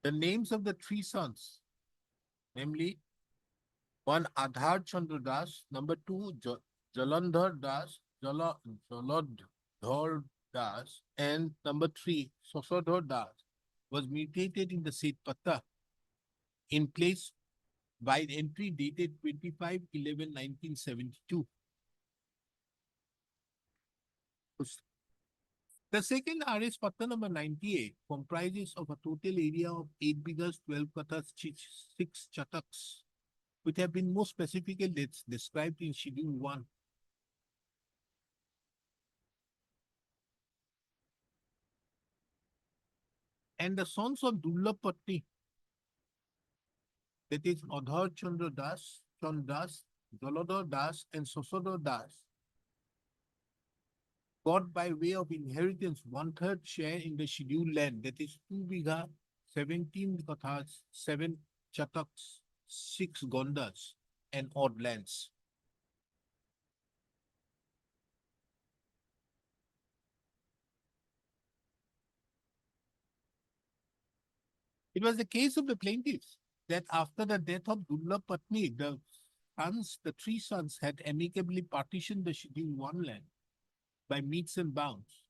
the names of the 3 sons, namely 1 Adhar Chandra Das, number 2 Jalandhar Das, Jalandhar Das, and number 3 Sosodhar Das, was mutated in the said Patta in place by the entry dated 25/11/1972. The second RS Patta number 98 comprises of a total area of 8 bighas, 12 kathas, 6 chataks, which have been more specifically described in Schedule 1. And the sons of Dullab Patni, that is Adhar Chandra Das, Chand Das, Jalodhar Das, and Sosodhar Das, got by way of inheritance 1/3 share in the scheduled land, that is 2 bigha, 17 kathas, 7 chataks, 6 gondas, and odd lands. It was the case of the plaintiffs that after the death of Dullab Patni, the three sons had amicably partitioned the Schedule 1 land by meets and bounds.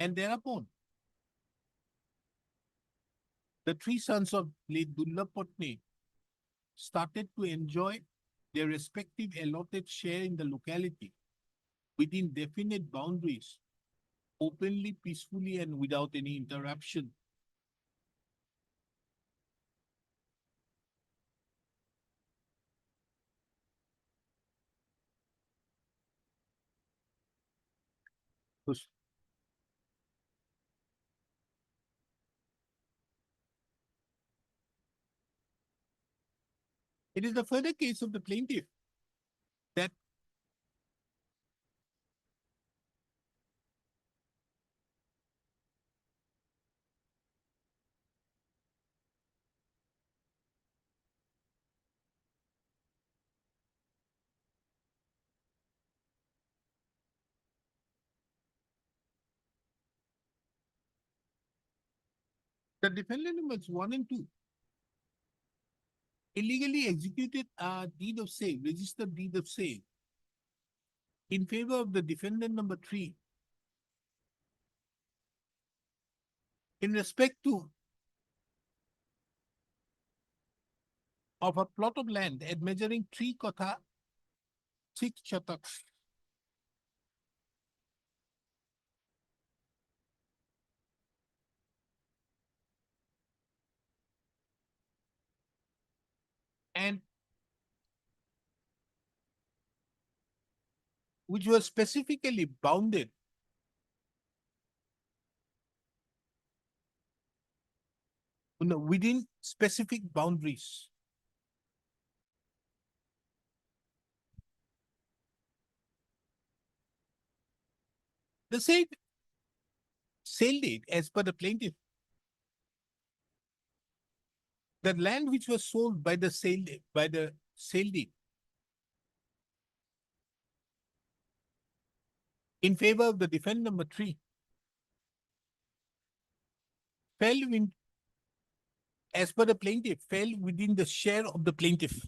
And thereupon, the three sons of late Dullab Patni started to enjoy their respective allotted share in the locality within definite boundaries, openly, peacefully, and without any interruption. It is the further case of the plaintiff that the defendant numbers 1 and 2 illegally executed a deed of sale, registered deed of sale, in favor of the defendant number 3 in respect to of a plot of land at measuring 3 kotha, 6 chataks. And which was specifically bounded within specific boundaries. The said sale deed, as per the plaintiff, the land which was sold by the sale deed in favor of the defendant number 3 fell in, as per the plaintiff, fell within the share of the plaintiff.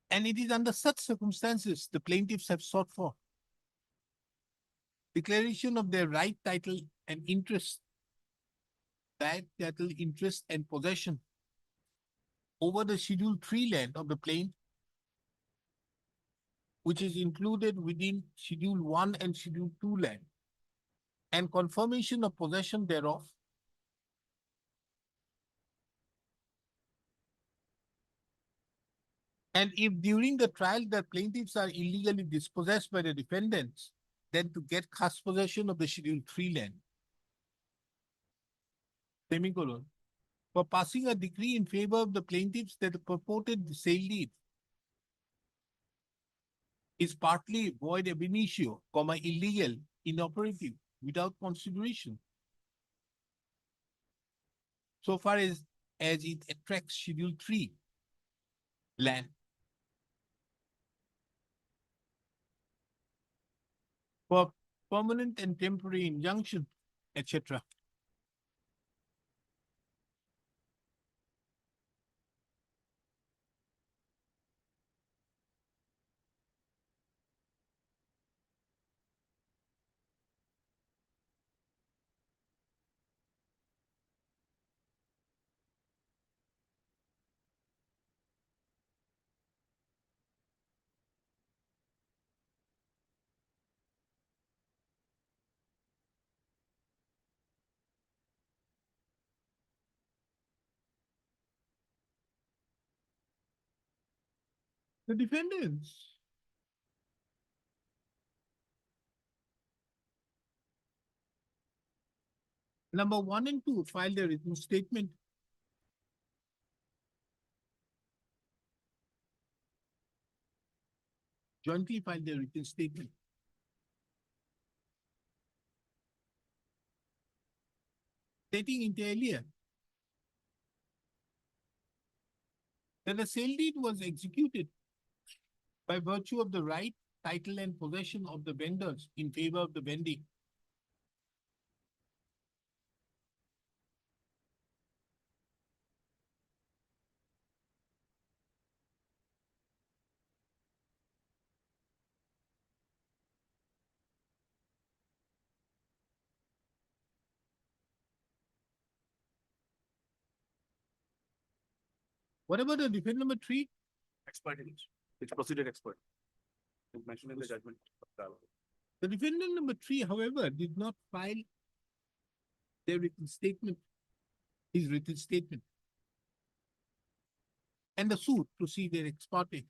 And it is under such circumstances the plaintiffs have sought for declaration of their right, title, and interest, and possession over the Schedule 3 land of the plaintiff, which is included within Schedule 1 and Schedule 2 land, and confirmation of possession thereof. And if during the trial the plaintiffs are illegally dispossessed by the defendants, then to get khas possession of the Schedule 3 land. Semicolon. For passing a decree in favor of the plaintiffs that the purported sale deed is partly void ab initio, illegal, inoperative, without consideration, so far as it attracts Schedule 3 land. For permanent and temporary injunction, etc. The defendants number 1 and 2 filed a written statement. Jointly filed a written statement. Stating inter alia that the sale deed was executed by virtue of the right, title, and possession of the vendors in favor of the vendee. What about the defendant number 3? Expert in it. It's proceeded expert. It's mentioned in the judgment. The defendant number 3, however, did not file their written statement, his written statement. And the suit proceeded ex parte.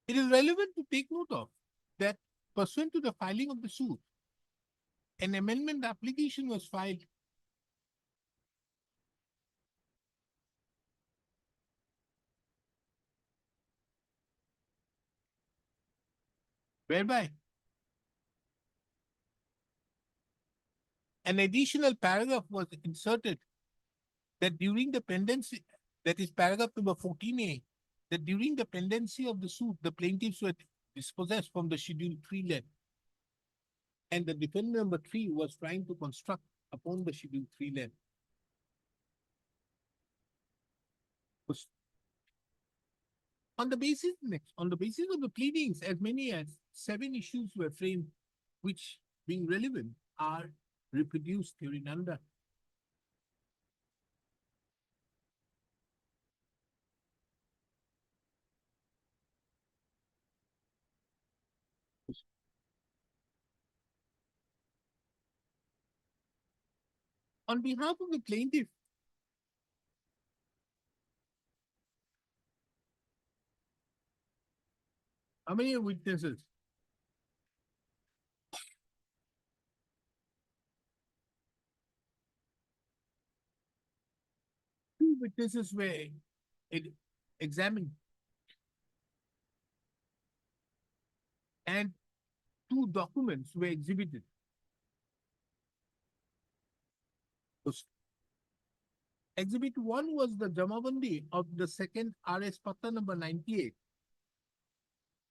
It is relevant to take note of that pursuant to the filing of the suit, an amendment application was filed whereby an additional paragraph was inserted that during the pendency, that is paragraph number 14A, that during the pendency of the suit, the plaintiffs were dispossessed from the Schedule 3 land. And the defendant number 3 was trying to construct upon the Schedule 3 land. On the basis of the pleadings, as many as 7 issues were framed, which, being relevant, are reproduced hereinunder. On behalf of the plaintiff, how many witnesses? Two witnesses were examined. And 2 documents were exhibited. Exhibit 1 was the Jamabandi of the second RS Patta number 98.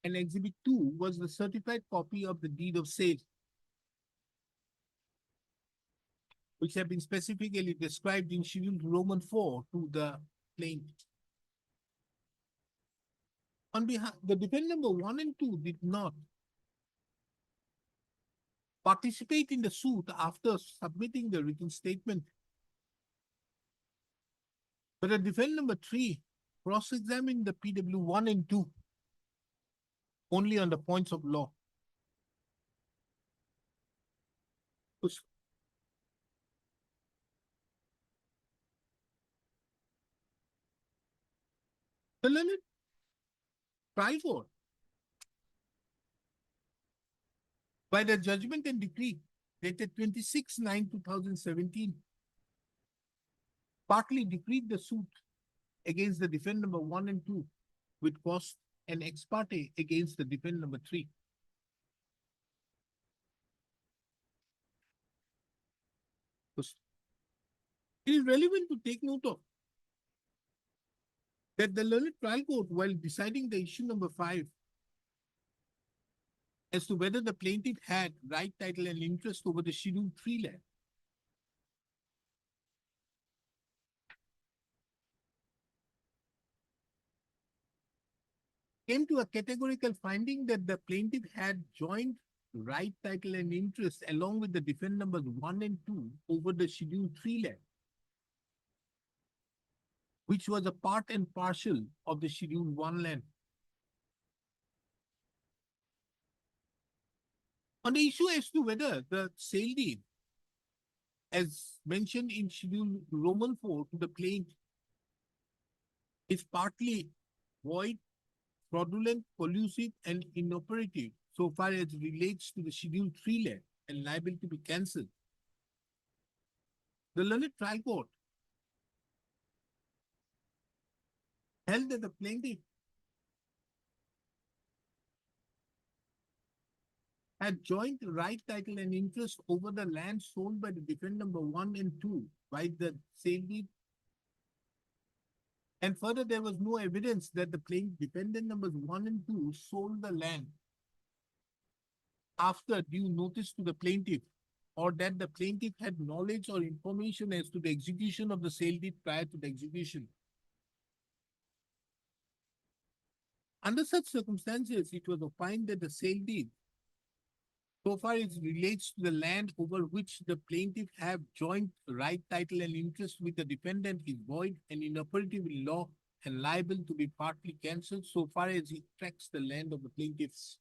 And Exhibit 2 was the certified copy of the deed of sale, which have been specifically described in Schedule Roman 4 to the plaintiff. On behalf, the defendant number 1 and 2 did not participate in the suit after submitting the written statement. But the defendant number 3 cross-examined the PW 1 and 2 only on the points of law. The learned trial court, by the judgment and decree dated 26/9/2017, partly decreed the suit against the defendant number 1 and 2 with cost and ex parte against the defendant number 3. It is relevant to take note of that the learned trial court, while deciding the issue number 5 as to whether the plaintiff had right, title, and interest over the Schedule 3 land, came to a categorical finding that the plaintiff had joint right, title, and interest along with the defendant numbers 1 and 2 over the Schedule 3 land, which was a part and parcel of the Schedule 1 land. On the issue as to whether the sale deed, as mentioned in Schedule Roman 4 to the plaintiff, is partly void, fraudulent, collusive, and inoperative so far as relates to the Schedule 3 land and liable to be cancelled. The learned trial court held that the plaintiff had joint right, title, and interest over the land sold by the defendant number 1 and 2 by the sale deed. And further, there was no evidence that the defendant numbers 1 and 2 sold the land after due notice to the plaintiff, or that the plaintiff had knowledge or information as to the execution of the sale deed prior to the execution. Under such circumstances, it was opined that the sale deed, so far as relates to the land over which the plaintiff have joint right, title, and interest with the defendant, is void and inoperative in law and liable to be partly cancelled so far as it tracks the land of the plaintiffs.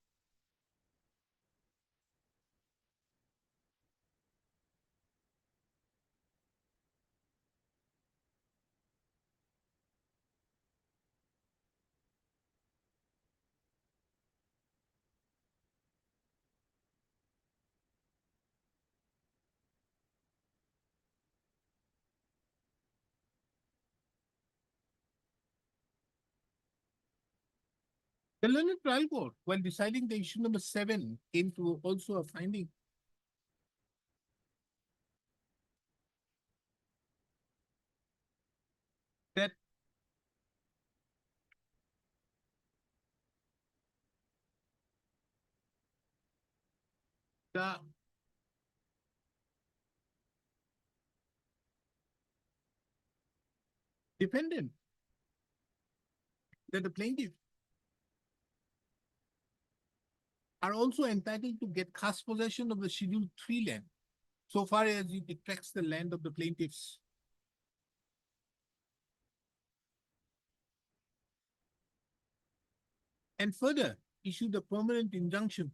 The learned trial court, while deciding the issue number 7, came to also a finding that the defendant, that the plaintiff are also entitled to get khas possession of the Schedule 3 land, so far as it tracks the land of the plaintiffs. And further, issued a permanent injunction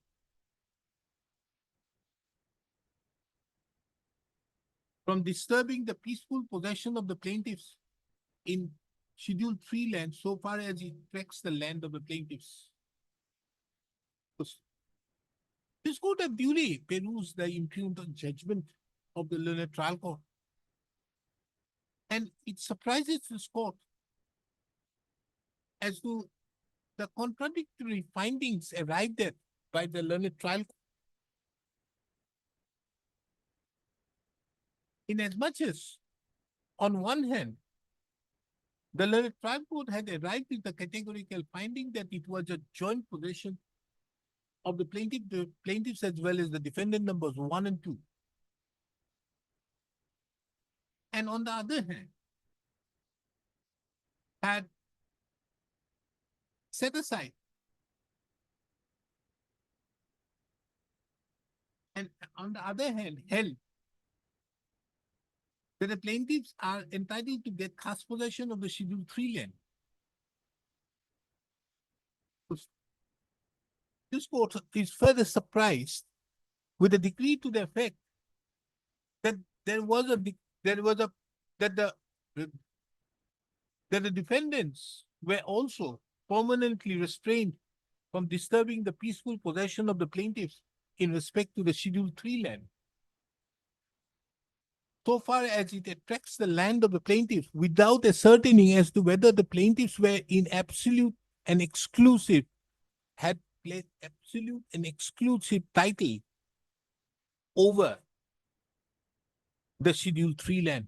from disturbing the peaceful possession of the plaintiffs in Schedule 3 land, so far as it tracks the land of the plaintiffs. This court have duly perused the impugned judgment of the learned trial court. And it surprises this court as to the contradictory findings arrived at by the learned trial court. Inasmuch as, on one hand, the learned trial court had arrived with the categorical finding that it was a joint possession of the plaintiffs as well as the defendant numbers 1 and 2. And on the other hand, had set aside and on the other hand held that the plaintiffs are entitled to get khas possession of the Schedule 3 land. This court is further surprised with a decree to the effect that that the defendants were also permanently restrained from disturbing the peaceful possession of the plaintiffs in respect to the Schedule 3 land, so far as it attracts the land of the plaintiffs without ascertaining as to whether the plaintiffs were in absolute and exclusive, had placed absolute and exclusive title over the Schedule 3 land.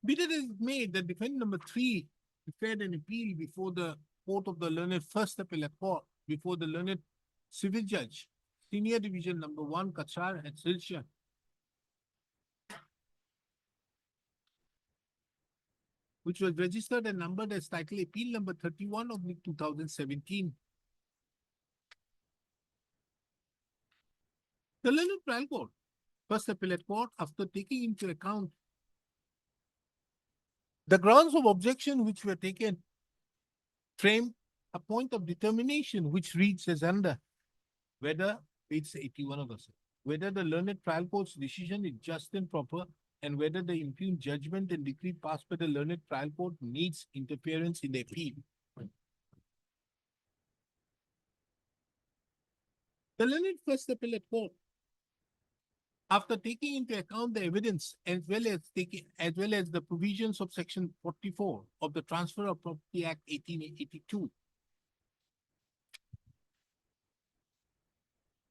Be that as it may, the defendant number 3 declared an appeal before the court of the learned First Appellate Court, before the learned Civil Judge, Senior Division number 1, Kachar and Silshan, which was registered and numbered as title appeal number 31 of 2017. The learned trial court, First Appellate Court, after taking into account the grounds of objection which were taken, framed a point of determination which reads as under: whether, page 81 of the whether the learned trial court's decision is just and proper and whether the impugned judgment and decree passed by the learned trial court needs interference in the appeal. The learned first appellate court, after taking into account the evidence as well as the provisions of section 44 of the Transfer of Property Act 1882,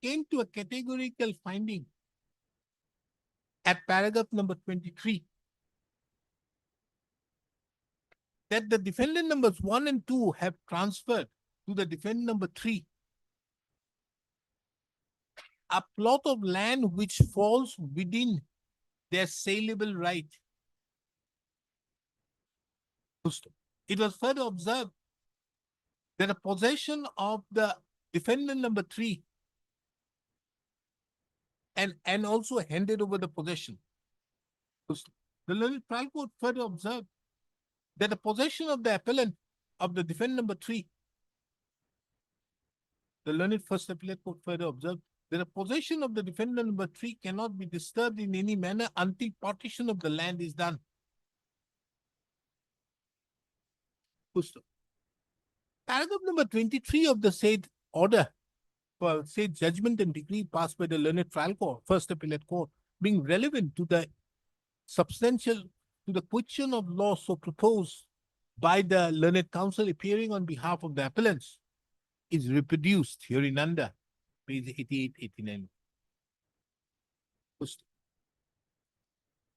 came to a categorical finding at paragraph number 23 that the defendant numbers 1 and 2 have transferred to the defendant number 3 a plot of land which falls within their saleable right. It was further observed that a possession of the defendant number 3 and also handed over the possession. The learned trial court further observed that the possession of the appellant of the defendant number 3, the learned first appellate court further observed that the possession of the defendant number 3 cannot be disturbed in any manner until partition of the land is done. Paragraph number 23 of the said order for said judgment and decree passed by the learned trial court, first appellate court, being relevant to the question of law so proposed by the learned counsel appearing on behalf of the appellants, is reproduced hereunder, page 88, 89.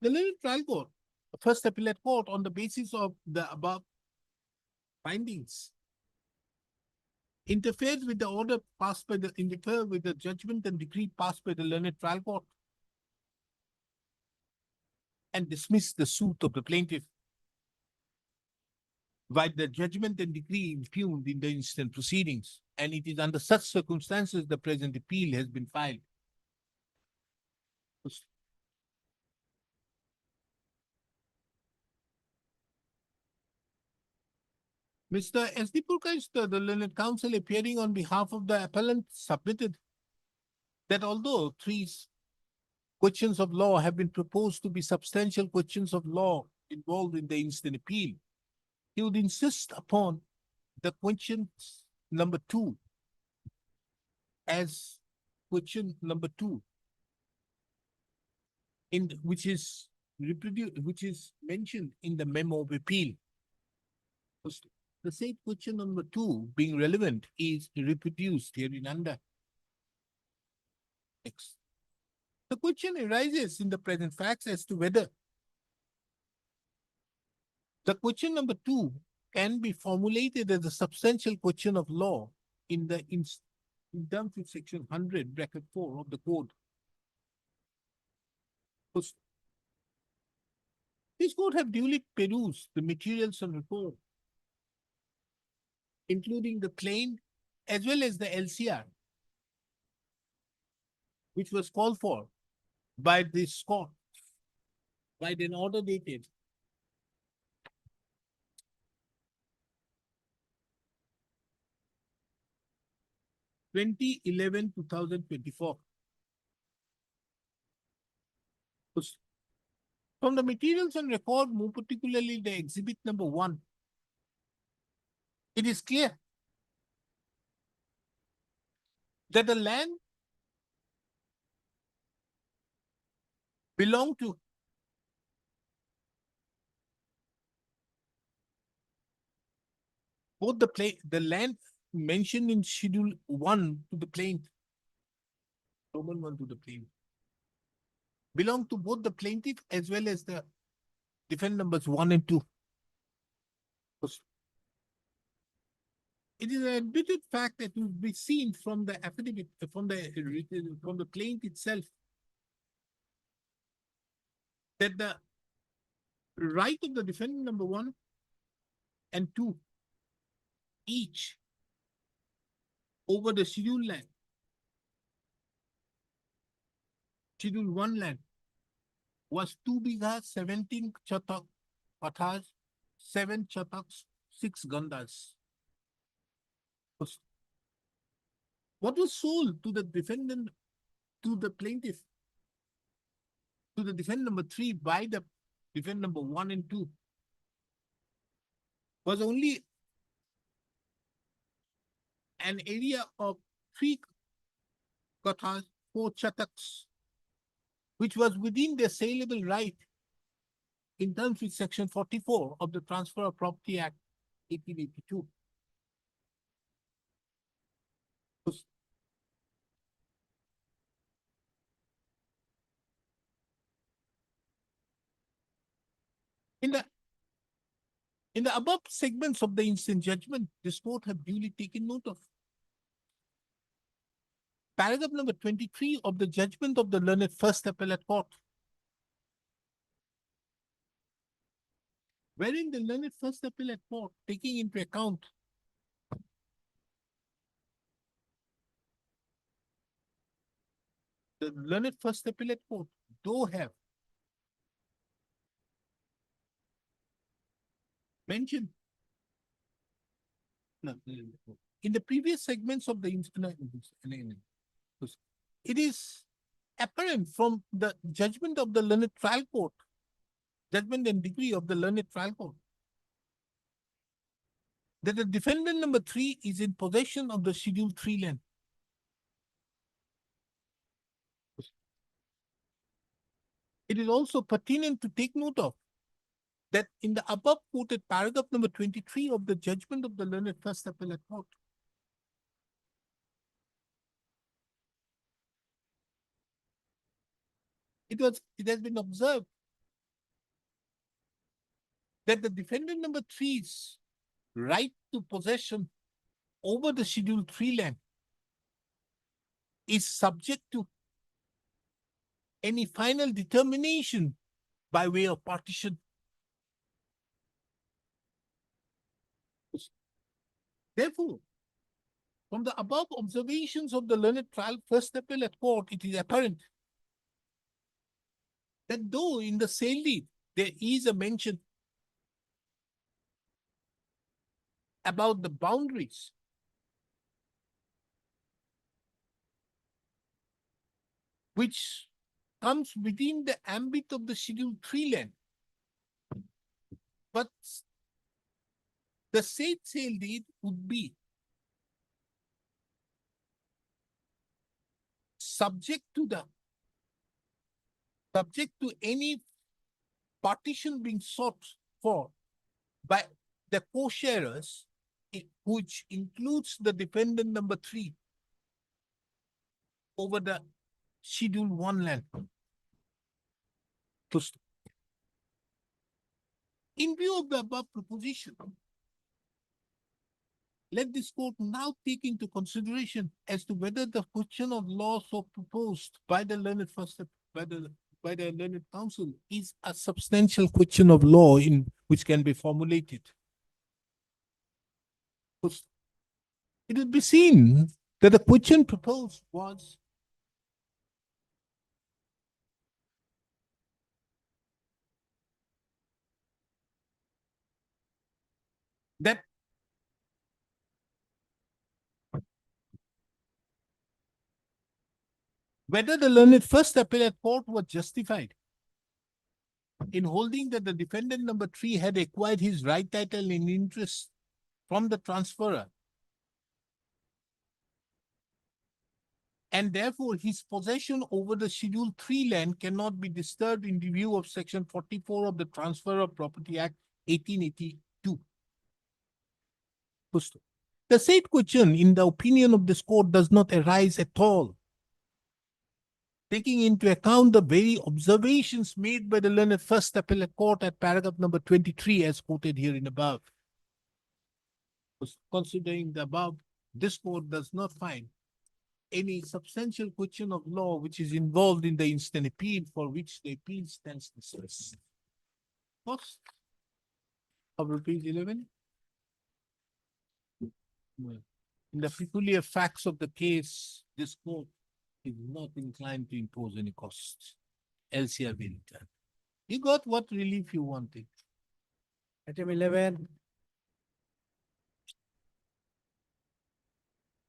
The learned trial court, first appellate court, on the basis of the above findings, interfered with the order passed by the judgment and decree passed by the learned trial court and dismissed the suit of the plaintiff by the judgment and decree impugned in the instant proceedings, and it is under such circumstances the present appeal has been filed. Mr. S. D. Purkaister, the learned counsel appearing on behalf of the appellant, submitted that although 3 questions of law have been proposed to be substantial questions of law involved in the instant appeal, he would insist upon the question number 2 as question number 2, which is mentioned in the memo of appeal. The said question number 2 being relevant is reproduced hereunder. Next. The question arises in the present facts as to whether the question number 2 can be formulated as a substantial question of law in terms of section 100 bracket 4 of the code. This court have duly perused the materials on report, including the claim as well as the LCR, which was called for by this court by an order dated 2024. From the materials on record, more particularly the exhibit number 1, it is clear that the land belonged to both the land mentioned in schedule 1 to the plaintiff, Roman 1 to the plaintiff, belong to both the plaintiff as well as the defendant numbers 1 and 2. It is an admitted fact that will be seen from the affidavit, from the plaintiff itself, that the right of the defendant number 1 and 2 each over the schedule land, schedule 1 land, was 2 bighas, 17 chatak pathas, 7 chataks, 6 gandas. What was sold to the defendant, to the plaintiff, to the defendant number 3 by the defendant number 1 and 2 was only an area of 3 kathas, 4 chataks, which was within their saleable right in terms with section 44 of the Transfer of Property Act 1882. In the above segments of the instant judgment, this court have duly taken note of. Paragraph number 23 of the judgment of the learned First Appellate Court, wherein the learned First Appellate Court, taking into account the learned First Appellate Court, though have mentioned in the previous segments of the it is apparent from the judgment of the learned trial court, judgment and degree of the learned trial court, that the defendant number 3 is in possession of the Schedule 3 land. It is also pertinent to take note of that in the above quoted paragraph number 23 of the judgment of the learned First Appellate Court, it has been observed that the defendant number 3's right to possession over the Schedule 3 land is subject to any final determination by way of partition. Therefore, from the above observations of the learned trial First Appellate Court, it is apparent that though in the sale deed there is a mention about the boundaries which comes within the ambit of the Schedule 3 land, but the said sale deed would be subject to any partition being sought for by the co-sharers, which includes the defendant number 3 over the Schedule 1 land. In view of the above proposition, let this court now take into consideration as to whether the question of law so proposed by the learned by the learned counsel is a substantial question of law in which can be formulated. It will be seen that the question proposed was that whether the learned First Appellate Court was justified in holding that the defendant number 3 had acquired his right title and interest from the transferor, and therefore his possession over the Schedule 3 land cannot be disturbed in the view of section 44 of the Transfer of Property Act 1882. The said question, in the opinion of this court, does not arise at all, taking into account the very observations made by the learned First Appellate Court at paragraph number 23 as quoted here in above. Considering the above, this court does not find any substantial question of law which is involved in the instant appeal for which the appeal stands dismissed. Cost of rupees 11. In the peculiar facts of the case, this court is not inclined to impose any costs. LCR will return. You got what relief you wanted. Item 11,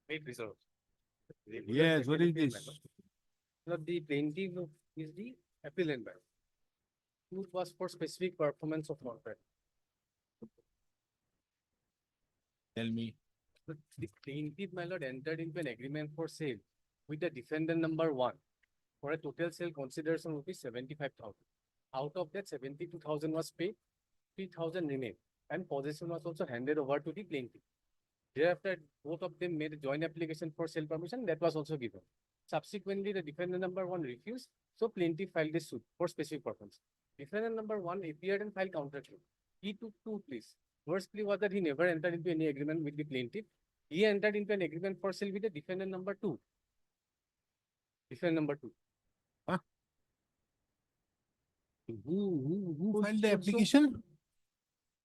Wait, reserve. Yes, what is this? The plaintiff is the Appellant by. Suit was for specific performance of contract. Tell me. The plaintiff, my lord, entered into an agreement for sale with the defendant number one for a total sale consideration rupees 75,000. Out of that, 72,000 was paid, 3,000 remained, and possession was also handed over to the plaintiff. Thereafter, both of them made a joint application for sale permission that was also given. Subsequently, the defendant number one refused, so plaintiff filed a suit for specific purpose. Defendant number one appeared and filed counterclaim. He took two pleas. First plea was that he never entered into any agreement with the plaintiff. He entered into an agreement for sale with the defendant number two. Defendant number two. Who filed the so- application?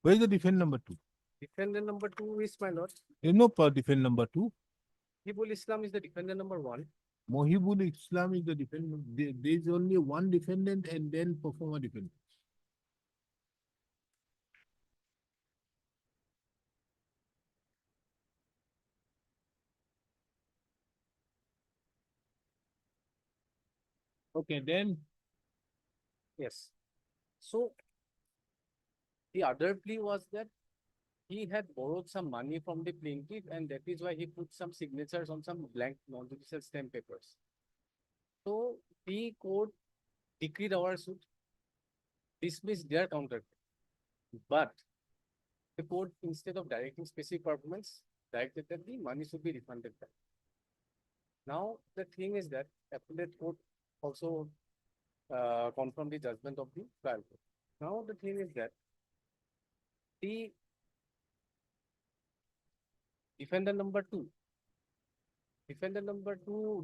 Where is the defendant number two? Defendant number two is my lord. There is no defendant number two. Hibul Islam is the defendant number one. Mohibul Islam is the defendant. There is only one defendant and then performer defendant. Okay, then Yes. So the other plea was that he had borrowed some money from the plaintiff and that is why he put some signatures on some blank non-judicial stamp papers. So the court decreed our suit, dismissed their counter. But the court, instead of directing specific performance, directed that the money should be refunded back. Now, the thing is that appellate court also confirmed the judgment of the trial court. Now, the thing is that the defendant number two,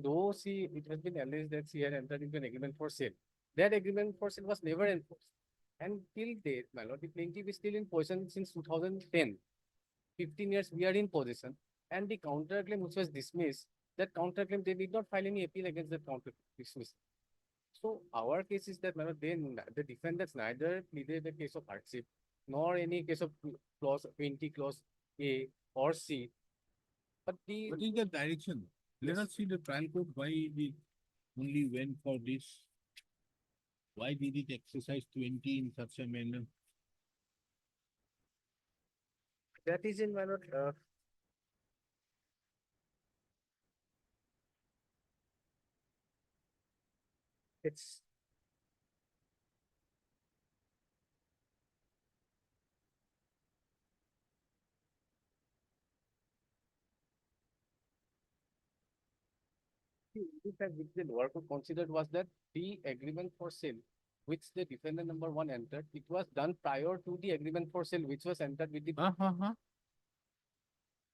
though it has been alleged that she had entered into an agreement for sale, that agreement for sale was never enforced. And till date, my lord, the plaintiff is still in possession since 2010. 15 years we are in possession, and the counterclaim which was dismissed, that counterclaim, they did not file any appeal against that counter dismissal. So our case is that, my lord, the defendants neither pleaded a case of hardship, nor any case of clause 20 clause A or C. But the what is the direction? Let Yes. us see the trial court, why it only went for this. Why did it exercise 20 in such a manner? that is in, my lord, it's the fact which the lower court considered was that the agreement for sale, which the defendant number one entered, it was done prior to the agreement for sale, which was entered with the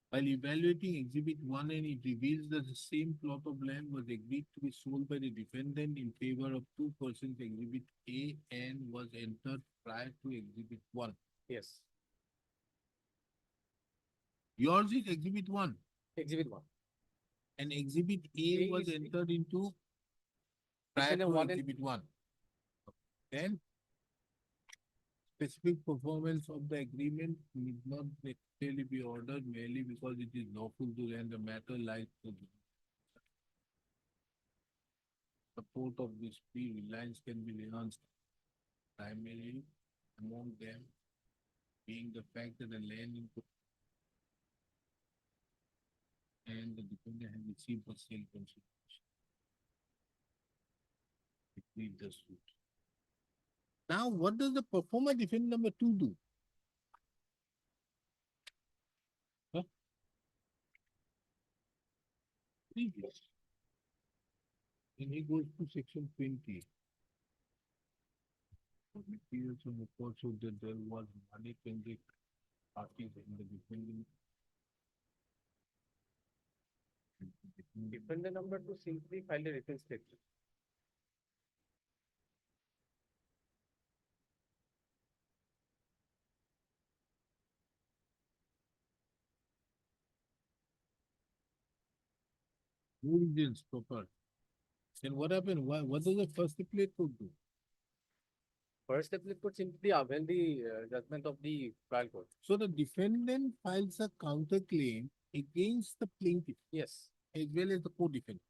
While evaluating exhibit 1 and it reveals that the same plot of land was agreed to be sold by the defendant in favor of two persons, exhibit A and was entered prior to exhibit 1. yes, Yours is exhibit 1 exhibit one. and exhibit A A was is- entered into prior Defendant to one and- exhibit 1. Then specific performance of the agreement need not necessarily be ordered merely because it is lawful to and the matter lies to the support of this plea. Reliance can be enhanced primarily among them being the fact that the land in and the defendant has received for sale consideration. It plead the suit. Now, what does the performer defendant number 2 do? Huh? Read this. Then he goes to section 20. The materials on the court showed that there was money pending parties in the defendant. Defendant number two simply filed a written statement. Diligence proper. Then what happened? What does the first appellate court do? First appellate court simply avail the judgment of the trial court. So the defendant files a counterclaim against the plaintiff Yes, as well as the co-defendant.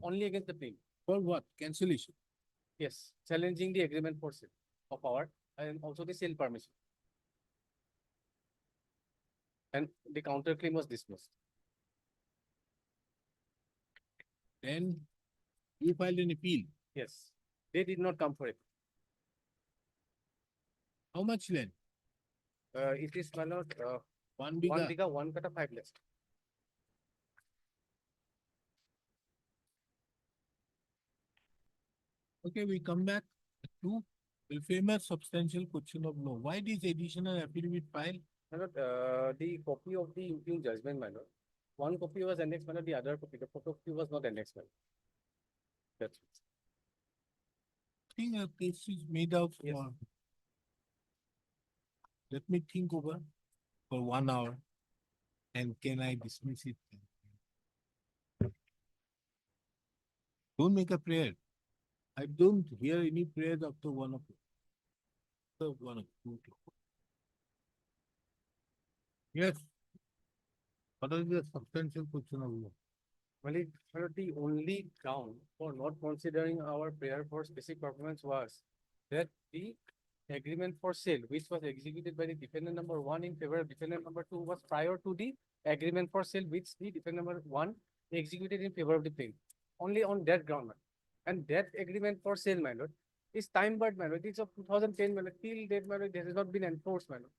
only against the plaintiff. For what? Cancellation. Yes, challenging the agreement for sale of our and also the sale permission. And the counterclaim was dismissed. Then you filed an appeal. Yes, they did not come for it. How much land? It is my lord, 1 1 bigha. bigha, 1 kata, 5 less. Okay, we come back to the famous substantial question of law. Why this additional affidavit file? My lord, the copy of the impugned judgment, my lord. One copy was annexed, my lord, the other copy, the photocopy was not annexed, my lord. That's it. I think a case is made out Yes. for. Let me think over for 1 hour. And can I dismiss it? Don't make a prayer. I don't hear any prayers after 1 o'clock. After 1 o'clock. 2 o'clock. Yes. What is the substantial question of law? Well, the only ground for not considering our prayer for specific performance was that the agreement for sale, which was executed by the defendant number 1 in favor of defendant number 2, was prior to the agreement for sale, which the defendant number 1 executed in favor of the plaintiff. Only on that ground, my lord. And that agreement for sale, my lord, is time barred, my lord. It's of 2010, my lord. Till date, my lord, it has not been enforced, my lord.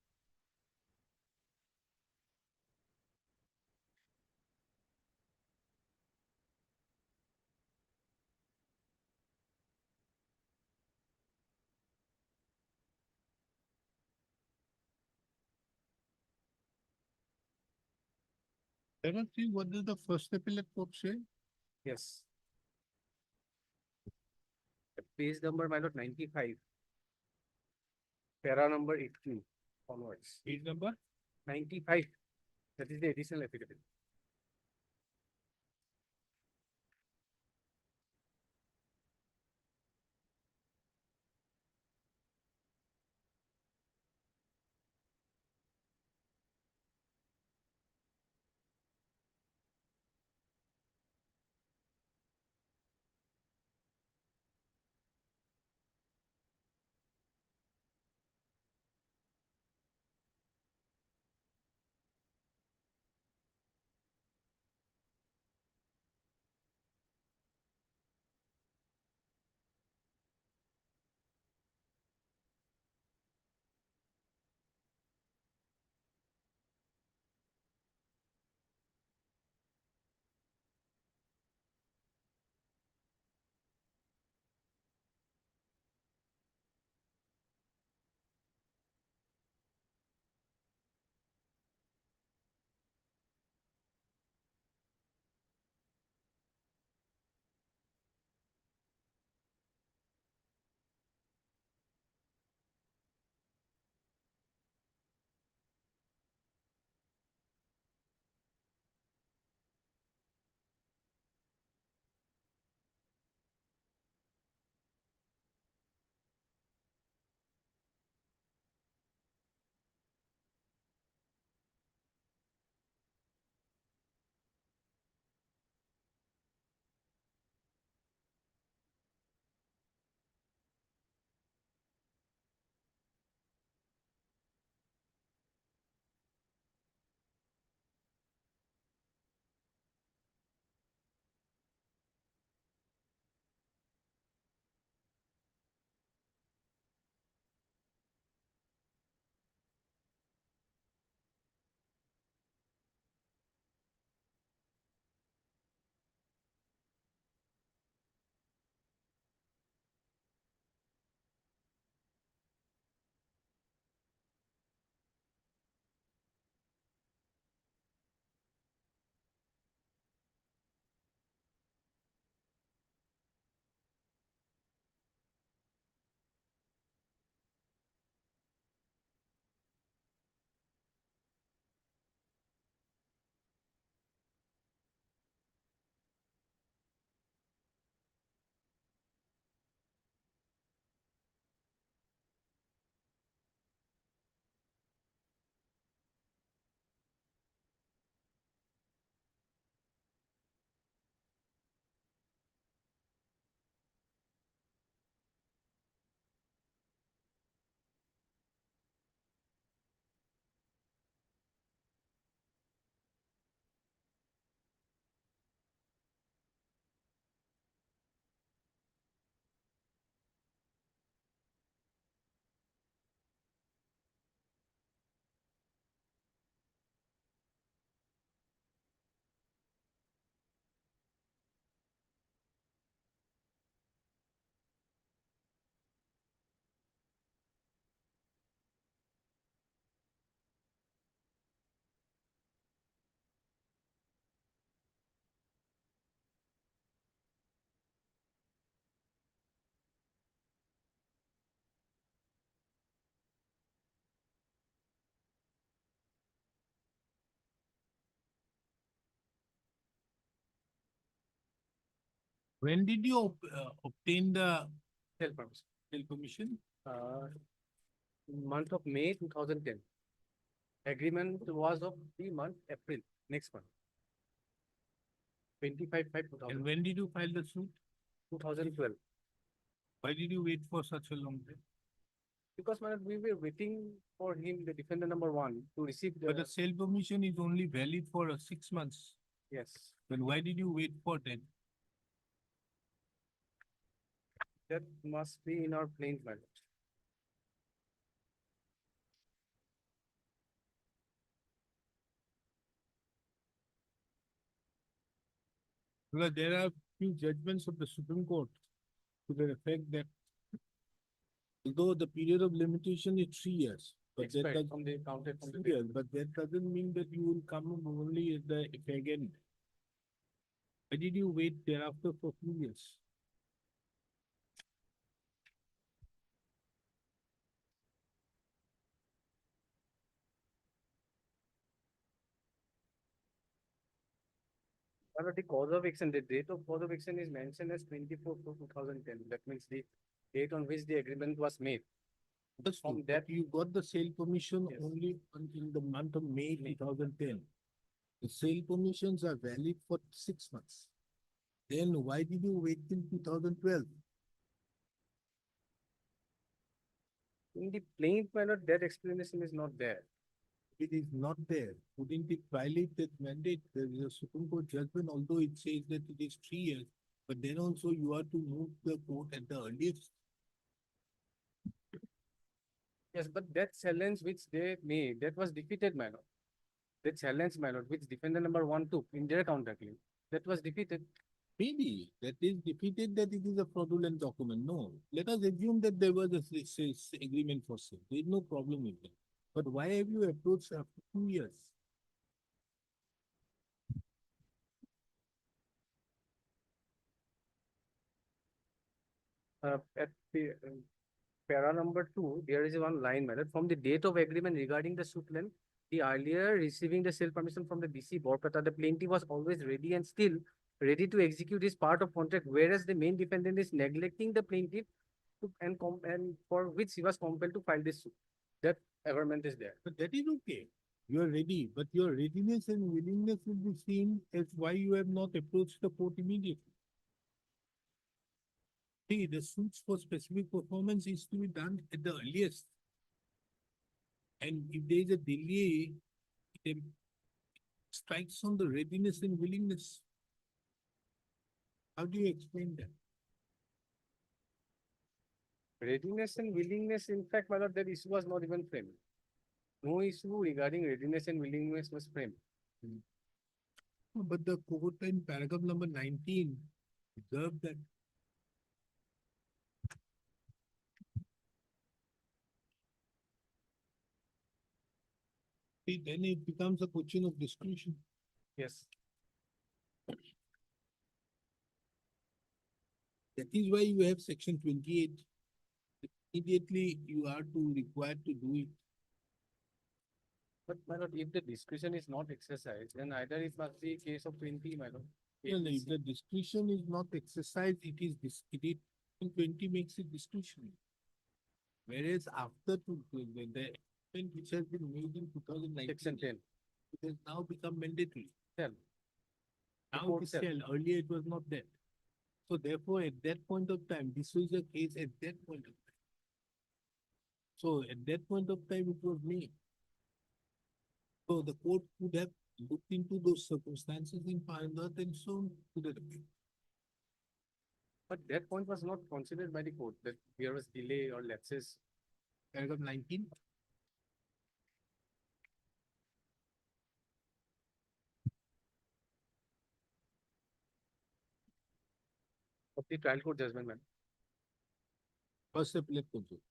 Let us see what does the first appellate court say? Yes. Page number, my lord, 95. Para number 18 onwards. Page number? 95. That is the additional affidavit. When did you obtain the Sale permission. sale permission? Month of May 2010. Agreement was of the month April, next month. 25/5/2000. And when did you file the suit? 2012. Why did you wait for such a long time? Because my lord, we were waiting for him, the defendant number one, to receive But the the, sale permission is only valid for 6 months. yes, Then why did you wait for that? that must be in our plain, my lord. Because there are few judgments of the Supreme Court to the effect that although the period of limitation is 3 years, but that Expired does, from the counted from the 3 years, but that doesn't mean that you will come only at the effect end. Why did you wait thereafter for 2 years? My lord, the cause of action, the date of cause of action is mentioned as 24/4/2010. That means the date on which the agreement was made. That's From true, that- but you got the sale permission Yes. only until the month of May 2010. The sale permissions are valid for 6 months. Then why did you wait till 2012? In the plain, my lord, that explanation is not there. It is not there. Wouldn't it violate that mandate? There is a Supreme Court judgment, although it says that it is 3 years, but then also you are to move the court at the earliest. Yes, but that challenge which they made, that was defeated, my lord. The challenge, my lord, which defendant number one took in their counterclaim, that was defeated. Maybe that is defeated that it is a fraudulent document. No, let us assume that there was a agreement for sale. There is no problem with that. But why have you approached after 2 years? At the para number 2, there is one line, madam, from the date of agreement regarding the suit length, the earlier receiving the sale permission from the DC Borpeta, the plaintiff was always ready and still ready to execute his part of contract, whereas the main defendant is neglecting the plaintiff and for which he was compelled to file this suit. That averment is there. But that is okay. You are ready, but your readiness and willingness will be seen as why you have not approached the court immediately. See, the suits for specific performance is to be done at the earliest. And if there is a delay, it strikes on the readiness and willingness. How do you explain that? Readiness and willingness, in fact, my lord, that issue was not even framed. No issue regarding readiness and willingness was framed. But the court in paragraph number 19 observed that see, then it becomes a question of discretion. Yes. That is why you have section 28. Immediately you are to required to do it. But my lord, if the discretion is not exercised, then either it must be a case of 20, my lord. No, if the discretion is not exercised, it is 20 makes it discretionary. Whereas after the amendment which has been made in 2019, Section 10. it has now become mandatory. Shall. Now court it is shall. shall. Earlier it was not that. So therefore, at that point of time, this was the case at that point of time. So at that point of time, it was made. So the court could have looked into those circumstances and found out and so to the appeal. But that point was not considered by the court, that there was delay or lapses. Paragraph 19. Of the trial court judgment, man. First appellate control.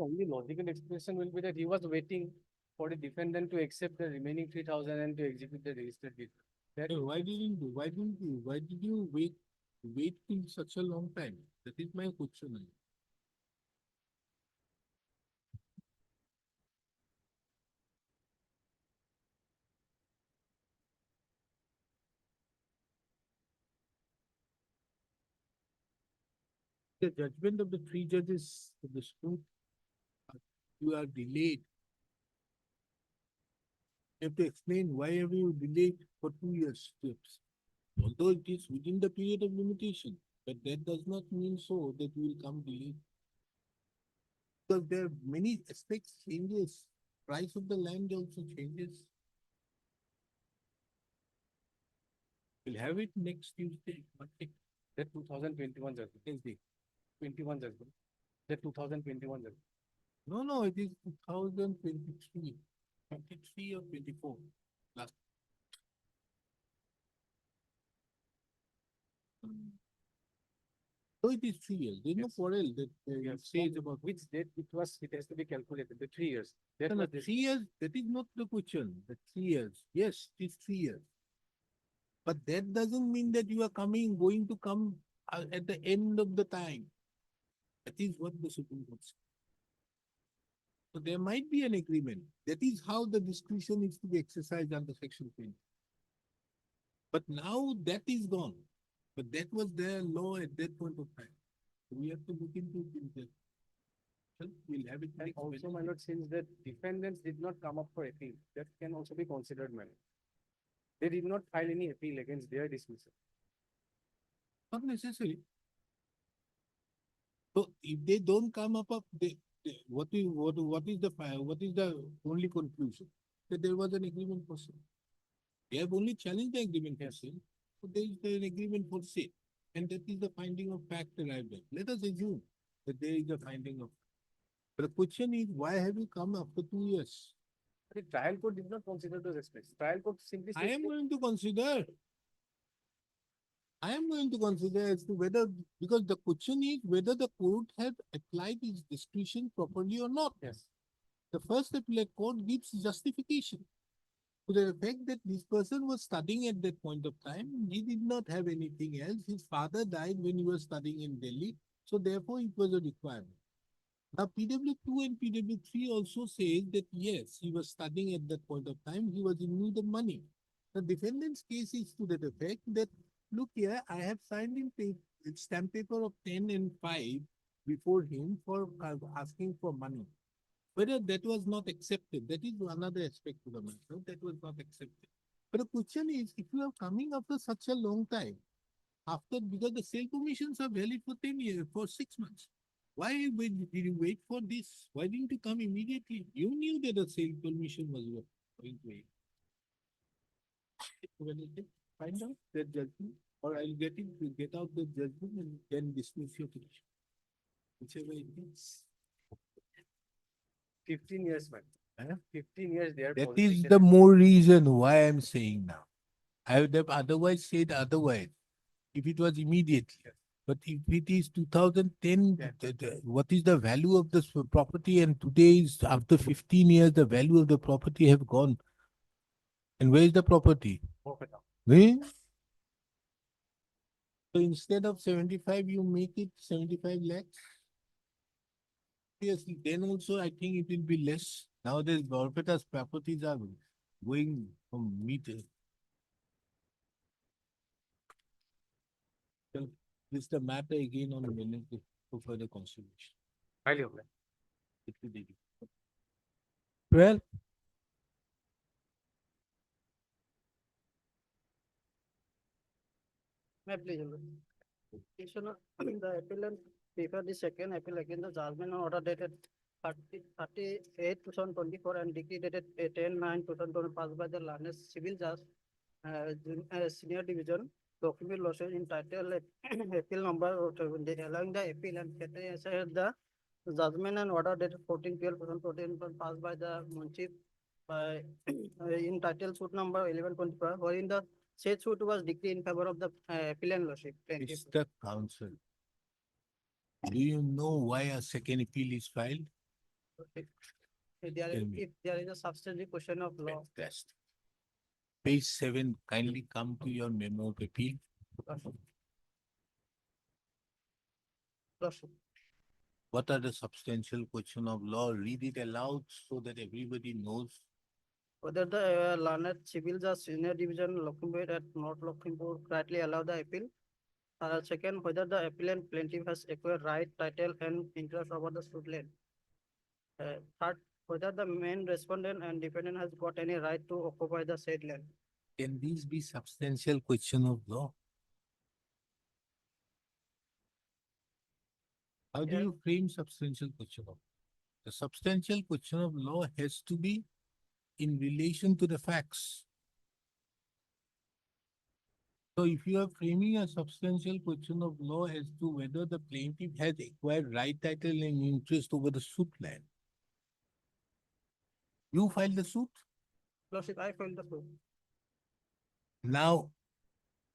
only logical explanation will be that he was waiting for the defendant to accept the remaining 3,000 and to execute the registered deed. That Hey, why did you wait till such a long time? That is my question. The judgment of the three judges of the school, you are delayed. You have to explain why have you delayed for 2 years steps. Although it is within the period of limitation, but that does not mean so that you will come delayed. Because there are many aspects changes, price of the land also changes. We'll have it next Tuesday, Monday. that 2021 judgment, Tuesday. 21 judgment, that 2021 judgment. No, it is 2023, 23 or 24. Last. So it is 3 years. There's no Yes. quarrel that Yes, says from about. which date it was, it has to be calculated, the 3 years. That No, no, was the- 3 years, that is not the question, the 3 years. Yes, it is 3 years. But that doesn't mean that you are going to come at the end of the time. That is what the Supreme Court said. So there might be an agreement. That is how the discretion is to be exercised under Section 20. But now that is gone. But that was their law at that point of time. So we have to look into it. We'll have it And next also, my Wednesday. lord, since the defendants did not come up for appeal, that can also be considered, my lord. They did not file any appeal against their dismissal. Not necessary. So if they don't come up, what is the only conclusion? That there was an agreement for sale. They have only challenged the agreement for sale. So there is an agreement for sale. And that is the finding of fact arrived at. Let us assume that there is a finding of. But the question is, why have you come after 2 years? The trial court did not consider those aspects. Trial court simply I said. am going to consider. I am going to consider as to whether, because the question is whether the court has applied its discretion properly or not. Yes. The first appellate court gives justification to the effect that this person was studying at that point of time. He did not have anything else. His father died when he was studying in Delhi. So therefore it was a requirement. Now PW2 and PW3 also says that yes, he was studying at that point of time. He was in need of money. The defendant's case is to that effect that, look here, I have signed in stamp paper of 10 and 5 before him for asking for money. Whether that was not accepted, that is another aspect to the matter, that was not accepted. But the question is, if you are coming after such a long time, because the sale commissions are valid for 10 years, for 6 months. Why did you wait for this? Why didn't you come immediately? You knew that the sale commission was going to end. Find out the judgment, or I'll get out the judgment and then dismiss your petition. Whichever it is. 15 years, man. Huh? 15 years they are. That positive. is the more reason why I'm saying now. I would have otherwise said otherwise, if it was immediately. But if it is 2010, what is the value of this property? And today is after 15 years, the value of the property have gone. And where is the property? Eh? So instead of 75, you make it 75 lakhs. Yes, then also I think it will be less. Nowadays, Borpeta's properties are going from meters. So this is the matter again on Wednesday for further consideration. Highly obliged. It will be. Well, May I please, Your Lord? Petitioner, the appellant prefer the second appeal against the judgment and order dated 38/2024 and decree dated 10/9/2020 passed by the learned civil judge, senior division, document lawsuit entitled appeal number allowing the appeal and the judgment and order dated 14/12/2014 passed by the Munchief by entitled suit number 11/24, wherein the said suit was decreed in favor of the appellant lordship. Plaintiff. Mr. Counsel, do you know why a second appeal is filed? If there Tell is, me. if there is a substantive question of law, Fantastic. Page 7, kindly come to your memo of appeal. Lordship, What are the substantial question of law? Read it aloud so that everybody knows. whether the learned civil judge senior division Lakhimpur at North Lakhimpur correctly allow the appeal. Second, whether the appellant plaintiff has acquired right, title, and interest over the suit land. Third, whether the main respondent and defendant has got any right to occupy the said land. Can these be substantial question of law? How do Yeah. you frame substantial question of? The substantial question of law has to be in relation to the facts. So if you are framing a substantial question of law as to whether the plaintiff has acquired right, title, and interest over the suit land, you filed the suit. Lordship, I filed the suit. Now,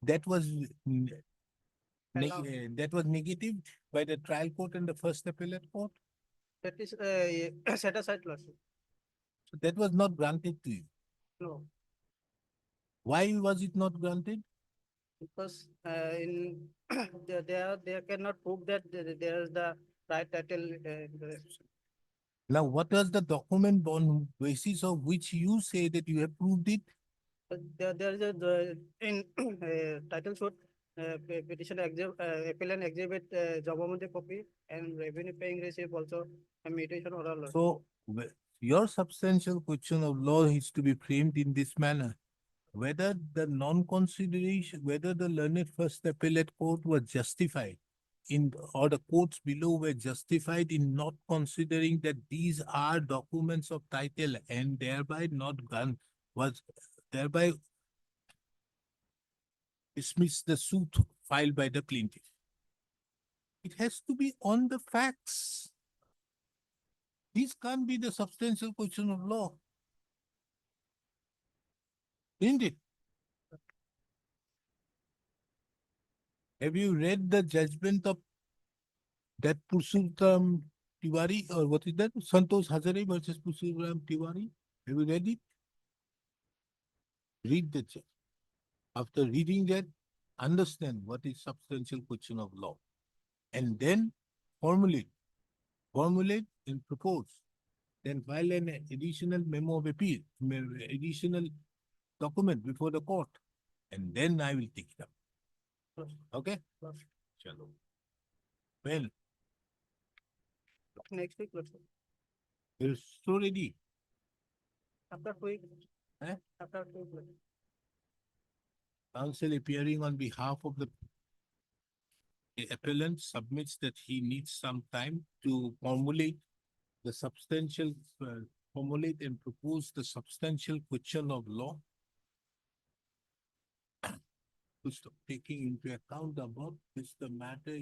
that was Allow- that was negative by the trial court and the first appellate court. That is set aside, Lordship. So that was not granted to you. No, Why was it not granted? because in they cannot prove that there is the right title. Now, what was the document on basis of which you say that you have proved it? There is in title suit, petition appellant exhibit Jabamati copy and revenue paying receipt also a mediation oral. Lordship. So your substantial question of law is to be framed in this manner. Whether the non-consideration, whether the learned first appellate court was justified in, or the courts below were justified in not considering that these are documents of title and thereby not gone, was thereby dismiss the suit filed by the plaintiff. It has to be on the facts. This can't be the substantial question of law. Isn't it? Have you read the judgment of that Purushottam Tiwari, or what is that? Santosh Hazare versus Purushottam Tiwari? Have you read it? Read the judgment. After reading that, understand what is substantial question of law. And then formulate and propose. Then file an additional memo of appeal, additional document before the court. And then I will take it up. Okay? Chalo. Well, Next week, Lordship. it's so ready. After 2 weeks. Eh? After 2 weeks. Lordship. Counsel appearing on behalf of the appellant submits that he needs some time to formulate the substantial, formulate and propose the substantial question of law. Taking into account about this, the matter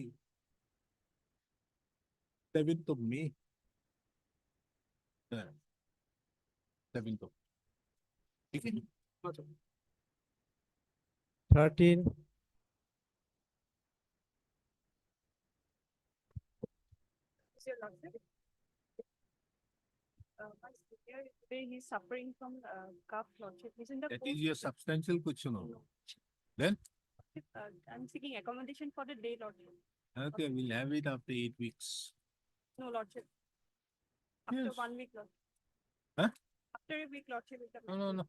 7th of May. 7th of. Okay. Lordship. 13, Your Lordship. My senior today he's suffering from cough, Lordship. He's in the That court. is your substantial question of law. Then, I'm seeking accommodation for the day, Lordship. okay, we'll have it after 8 weeks. No, Lordship. After Yes. 1 week, Lordship. Huh? After a week, Lordship. we can- No.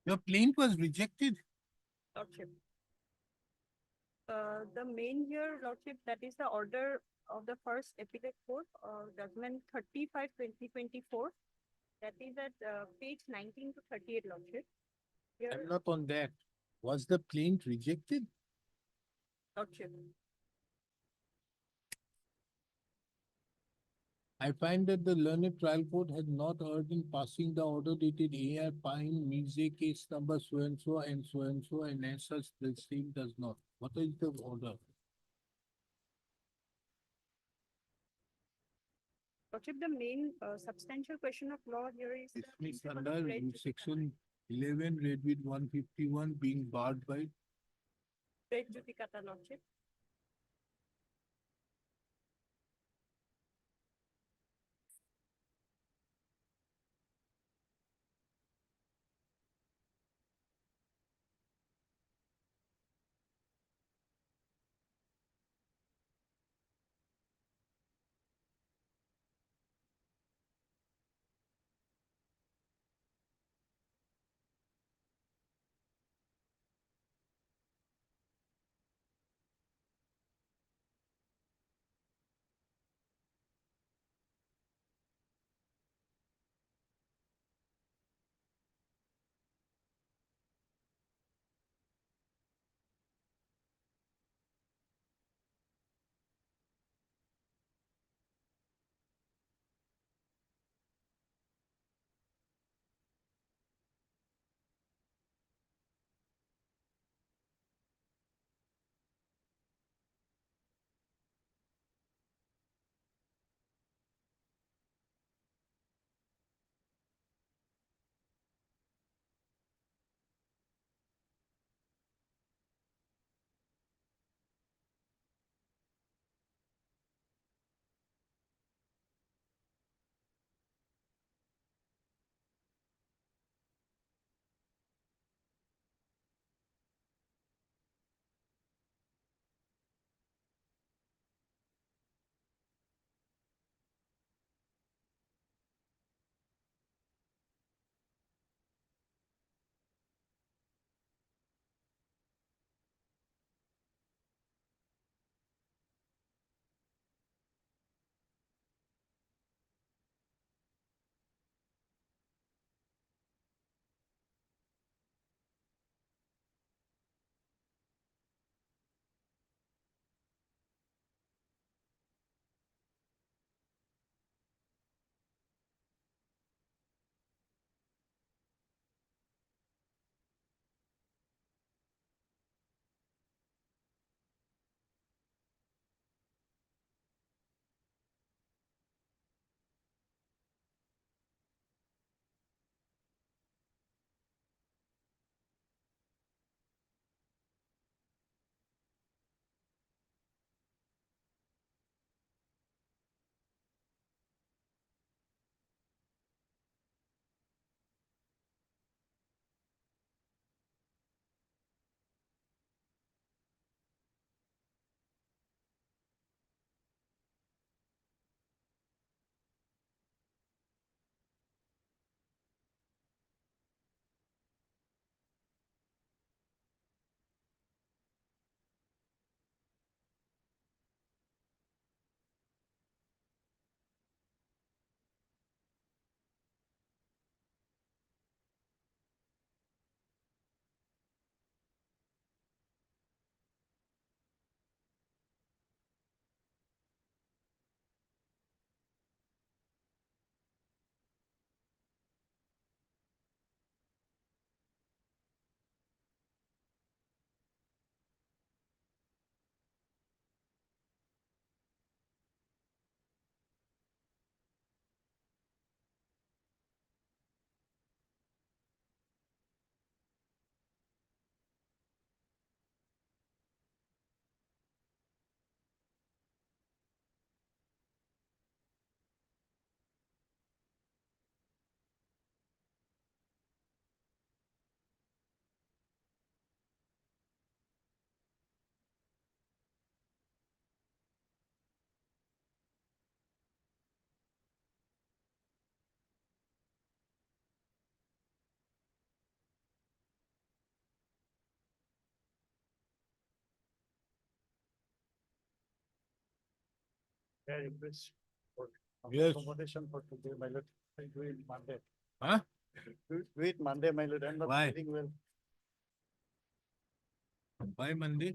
Your plaint was rejected. Lordship. The main here, Lordship, that is the order of the first appellate court, judgment 35/2024. That is at page 19 to 38, Lordship. Your I'm not on that. Was the plaint rejected? Lordship. I find that the learned trial court had not heard in passing the order dated A.R. Pine, Mize case number so and so and so and so, and as such, the same does not. What is the order? Lordship, the main substantial question of law here is the Dismissed principle of under res judicata. section 11, read with 151 being barred by Res judicata, Lordship. Yes. Accommodation for today, my lord. I'll do it Monday. Huh? Do it Monday, my lord. I'm not Why? feeling well. By Monday,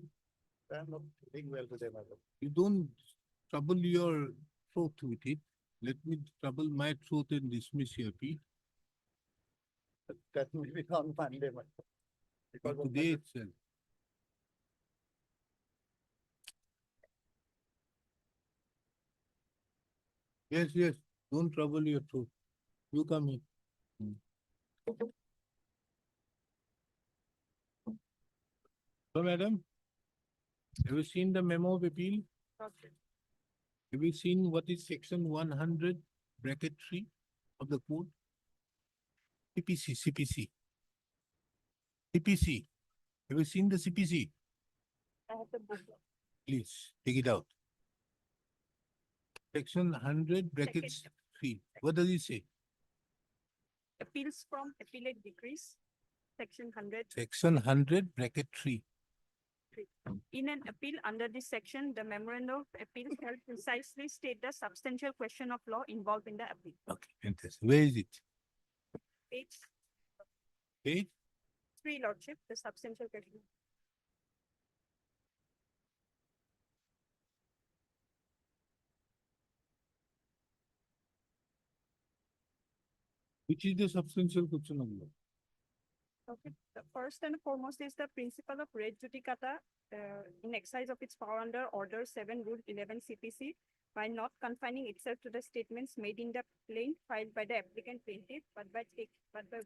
I'm not feeling well today, my lord. you don't trouble your throat with it. Let me trouble my throat and dismiss your plea. That will be on Monday, my lord. But Because of today my- itself. Yes, yes, don't trouble your throat. You come here. So, madam, have you seen the memo of appeal? Okay. Have you seen what is section 100 bracket 3 of the code? CPC, CPC. CPC. Have you seen the CPC? I have the book. Please, take it out. Section 100 brackets 3. What does it say? Appeals from appellate decrees, section 100. Section 100 bracket 3. In an appeal under this section, the memorandum of appeal shall precisely state the substantial question of law involved in the appeal. Okay, fantastic. Where is it? Page Page? 3, Lordship, the substantial question. Which is the substantial question of law? Okay, the first and foremost is the principle of res judicata in exercise of its power under Order 7, Rule 11 CPC, by not confining itself to the statements made in the plaint filed by the applicant plaintiff, but by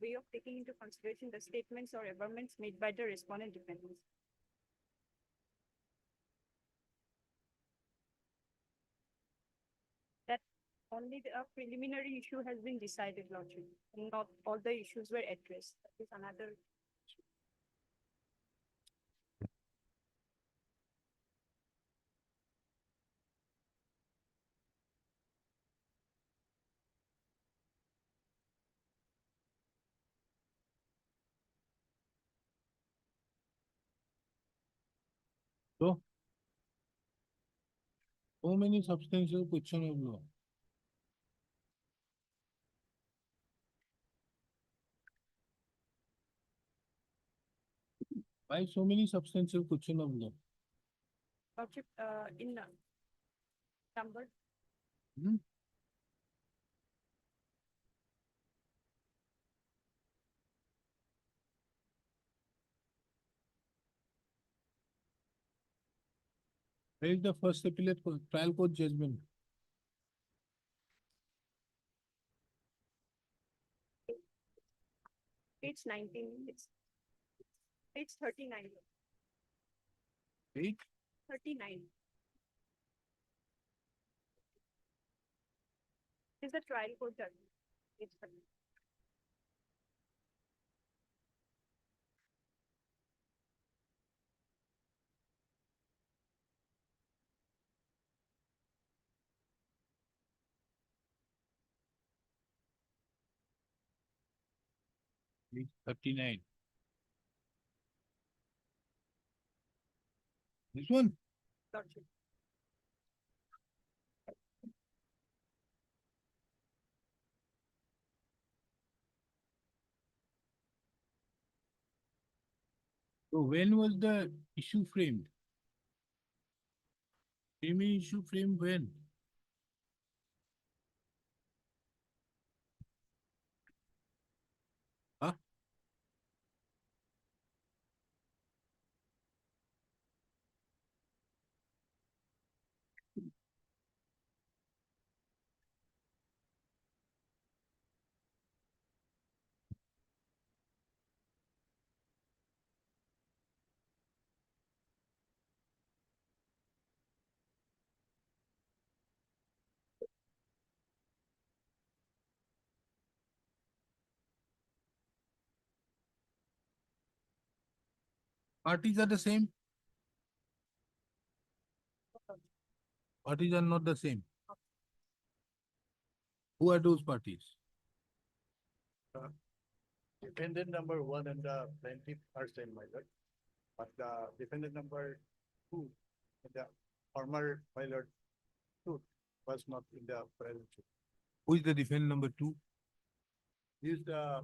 way of taking into consideration the statements or averments made by the respondent defendants. That only the preliminary issue has been decided, Lordship, and not all the issues were addressed. That is another. So many substantial question of law. Why so many substantial question of law? Lordship, in number. Hmm? Where is the first appellate trial court judgment? Page 19, it's page 39. Page 39. Is the trial court judgment. Page 39. Page 39. This one? Lordship. So when was the issue framed? Issue framed when? Huh? Parties are the same? Parties are not the same. Who are those parties? Defendant number 1 and the plaintiff are same, my lord. But the defendant number 2, and the former, my lord, 2 was not in the present. Who is the defendant number 2? Is the,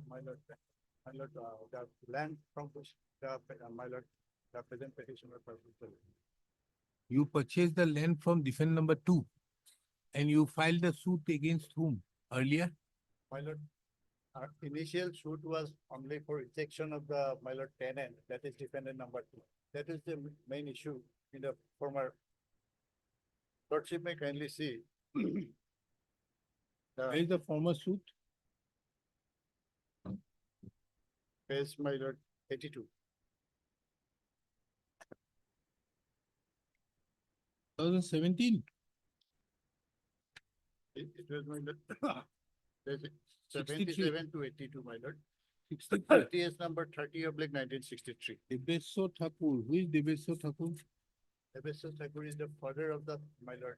the land from which the, the present petitioner purchased. You purchased the land from defendant number 2 and you filed the suit against whom earlier? My lord, our initial suit was only for rejection of the, my lord, tenant, that is defendant number 2. That is the main issue in the former. Lordship may kindly see. Where is the former suit? Page, my lord, 82. 2017. It was my lord. There's 63. 77 to 82, my lord. 63. TS number 30/1963. Debeso Thakur. Who is Debeso Thakur? Eviction Thakur is the father of the, my lord,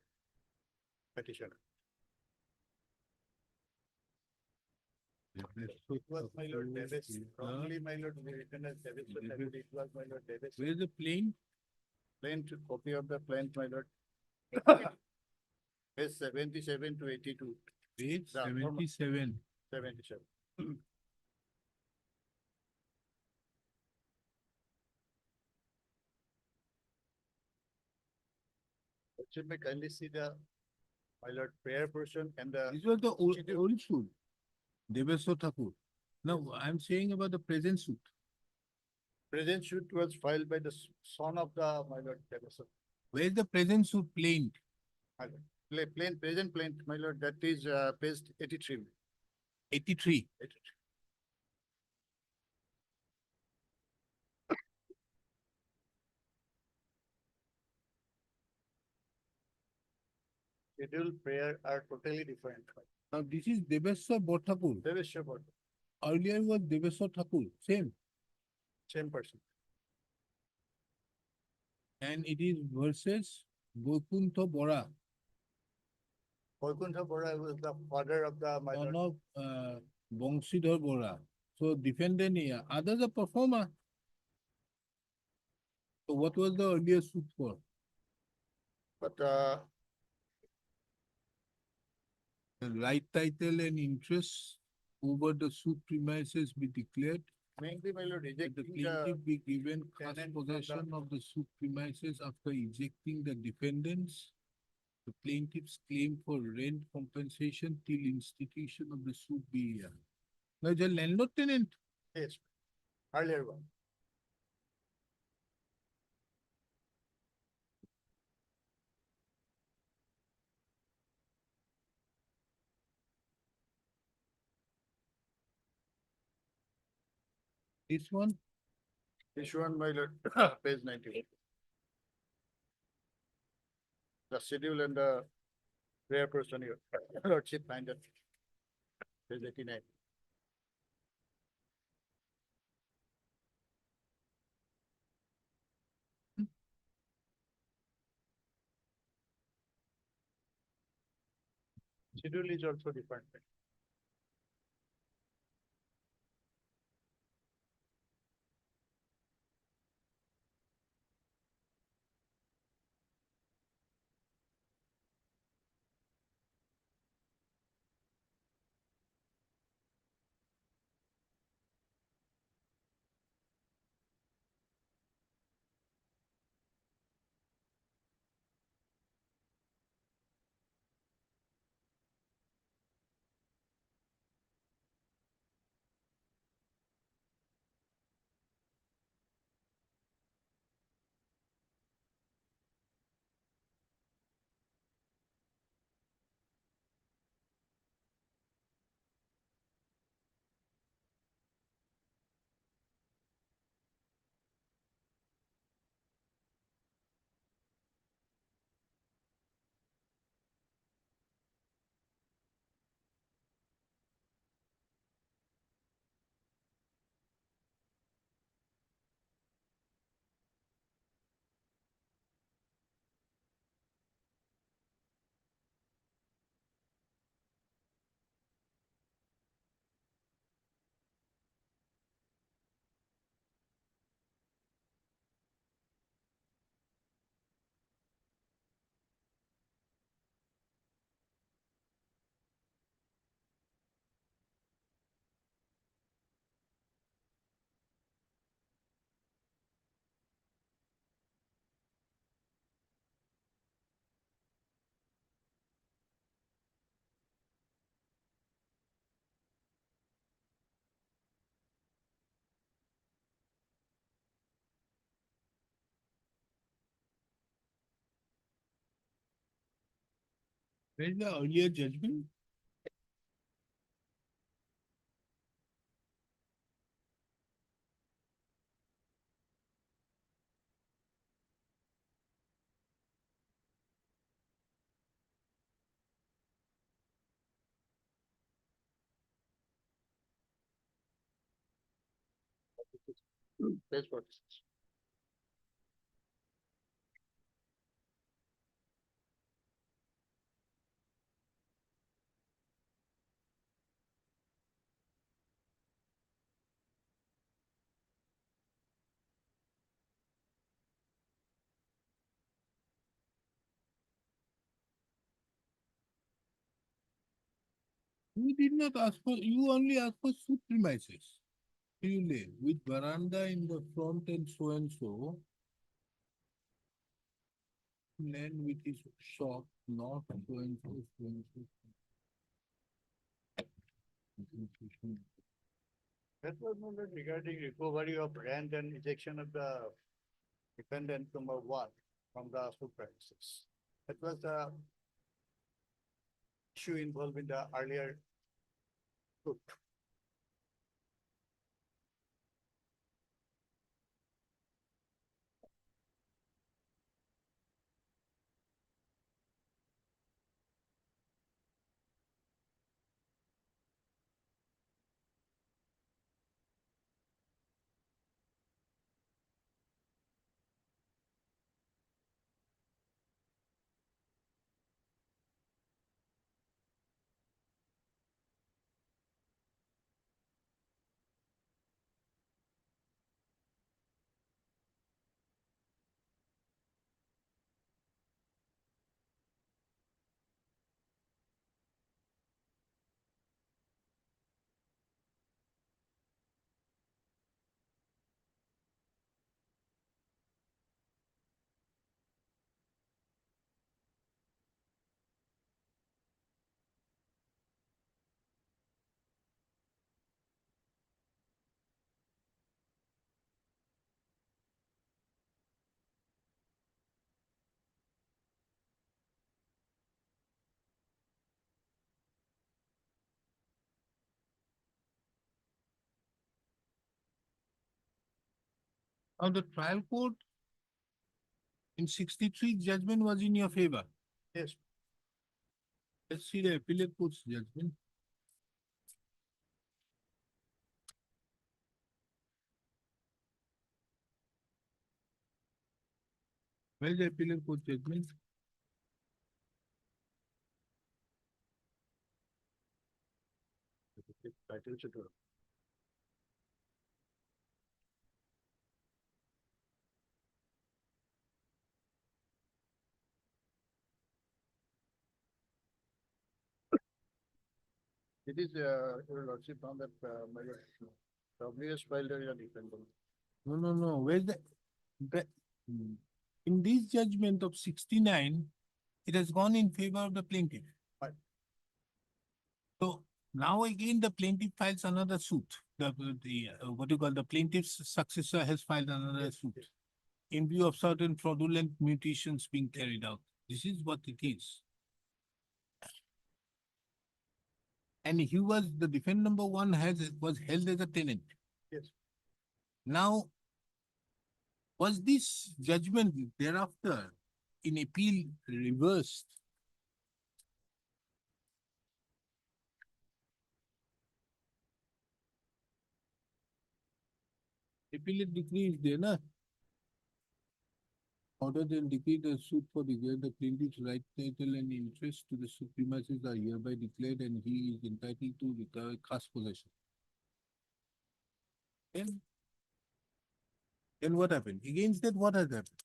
petitioner. It was my lord Davis, wrongly my lord, we written as Davis, but it was my lord Davis. Where is the plain? Plain to copy of the plan, my lord. Page 77 to 82, Page The former- 77. 77. Should we kindly see the, my lord, prayer person and the. This was the old Schedule. suit. Debeso Thakur. Now, I'm saying about the present suit. Present suit was filed by the son of the, my lord, Davis. Where is the present suit plain? My lord. Plain, present plain, my lord, that is, page 83. 83. 83. Schedule prayer are totally different. Now, this is Debeso Thakur. Davis Shepherd, Earlier was Debeso Thakur. Same. same person. And it is versus Gokuntho Bora, Vaikuntha Bora was the father of the, my son lord, of Bongshidhar Bora. So defendant here, others are performer. So what was the earlier suit for? but, The right title and interest over the suit premises be declared. mainly, my lord, That the rejecting the, plaintiff be given first tenant from the- possession of the suit premises after ejecting the defendants. The plaintiff's claim for rent compensation till institution of the suit be here. Now, the landlord tenant, yes, earlier one. this one, This one, my lord, page 91. The schedule and the prayer person here, lordship find it. Page 89. Schedule is also different. Where is the earlier judgment? Page 46. You did not ask for, you only asked for suit premises. You lay with veranda in the front and so. Land which is shop, not so. That was not regarding recovery of rent and ejection of the dependent number one from the food premises. That was the issue involved in the earlier suit. Now the trial court in 63 judgment was in your favor. Yes. Let's see the appellate court's judgment. Where is the appellate court judgment? Title should have- It is, your lordship on that, my WS filed a defendant. No. Where's in this judgment of 69, it has gone in favor of the plaintiff. Right. So now again, the plaintiff files another suit. What you call the plaintiff's successor has filed another suit in view of certain fraudulent mutations being carried out. This is what it is. And he was, the defendant number one was held as a tenant. Yes. Now, was this judgment thereafter in appeal reversed? Appellate decree is there, na? Order and decree the suit for the plaintiff's right, title and interest to the supremacies are hereby declared and he is entitled to recover cast possession. Then what happened? Against that, what has happened?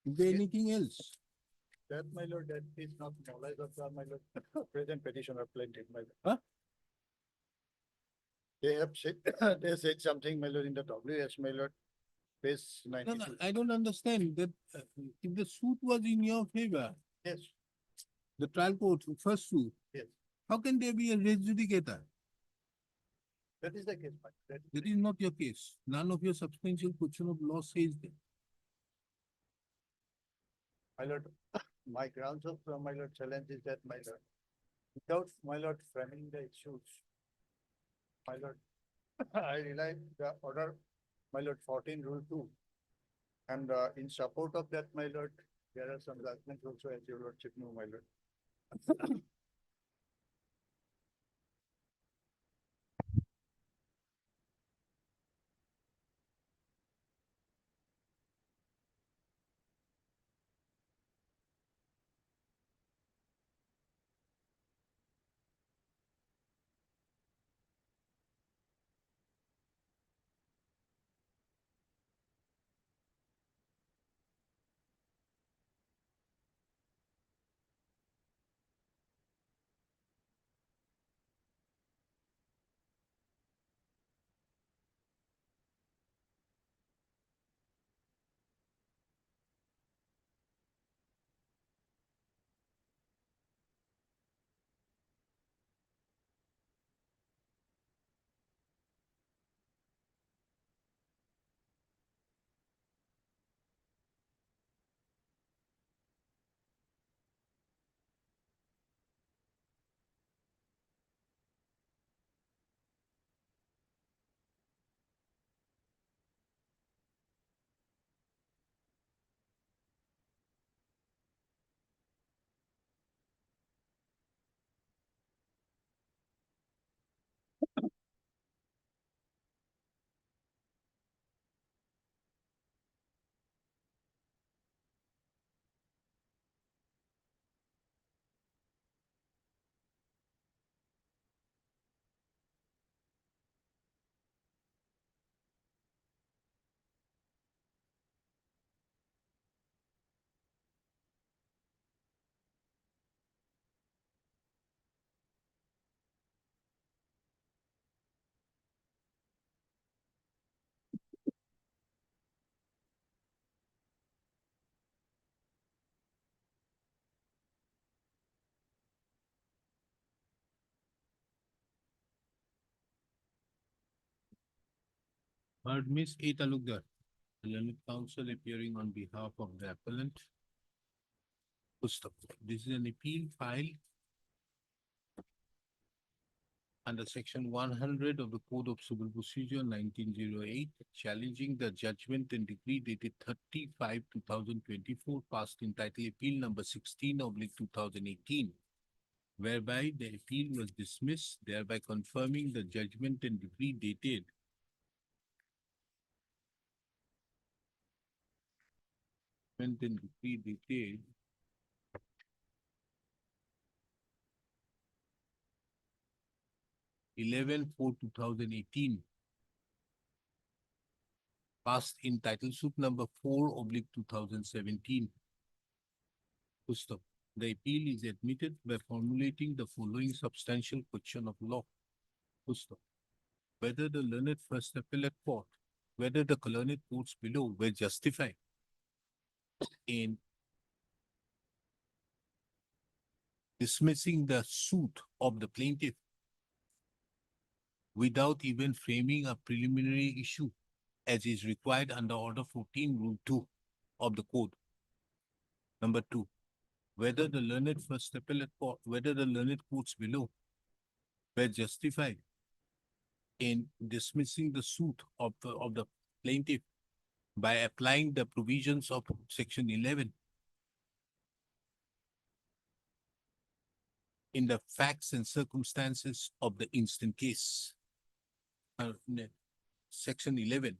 Is there anything else? That, my lord, that is not knowledge of the, my lord, present petitioner plaintiff, my lord. Huh? They have said, they said something, my lord, in the WS, my lord, page No, 92. I don't understand that if the suit was in your favor, Yes, the trial court, first suit. Yes. How can there be a res judicata? that is the case, my lord. That is not your case. None of your substantial question of law says that. My lord, My grounds of my lord challenge is that my lord, without my lord framing the issues, my lord, I rely the order, my lord 14 rule 2. And in support of that, my lord, there are some judgments also, as your lordship know, my lord. Heard Miss A. Talukdar, the learned counsel appearing on behalf of the appellant. Pustak. This is an appeal filed under section 100 of the Code of Civil Procedure 1908, challenging the judgment and decree dated 30/5/2024, passed in title appeal number 16/2018, whereby the appeal was dismissed, thereby confirming the judgment and decree dated dated 11/4/2018, passed in title suit number 4/2017. Pustak. The appeal is admitted by formulating the following substantial question of law. Pustak. Whether the learned first appellate court, whether the learned courts below were justified in dismissing the suit of the plaintiff without even framing a preliminary issue as is required under Order 14, Rule 2 of the Code. Number 2, whether the learned first appellate court, whether the learned courts below were justified in dismissing the suit of the plaintiff by applying the provisions of Section 11 in the facts and circumstances of the instant case. Section 11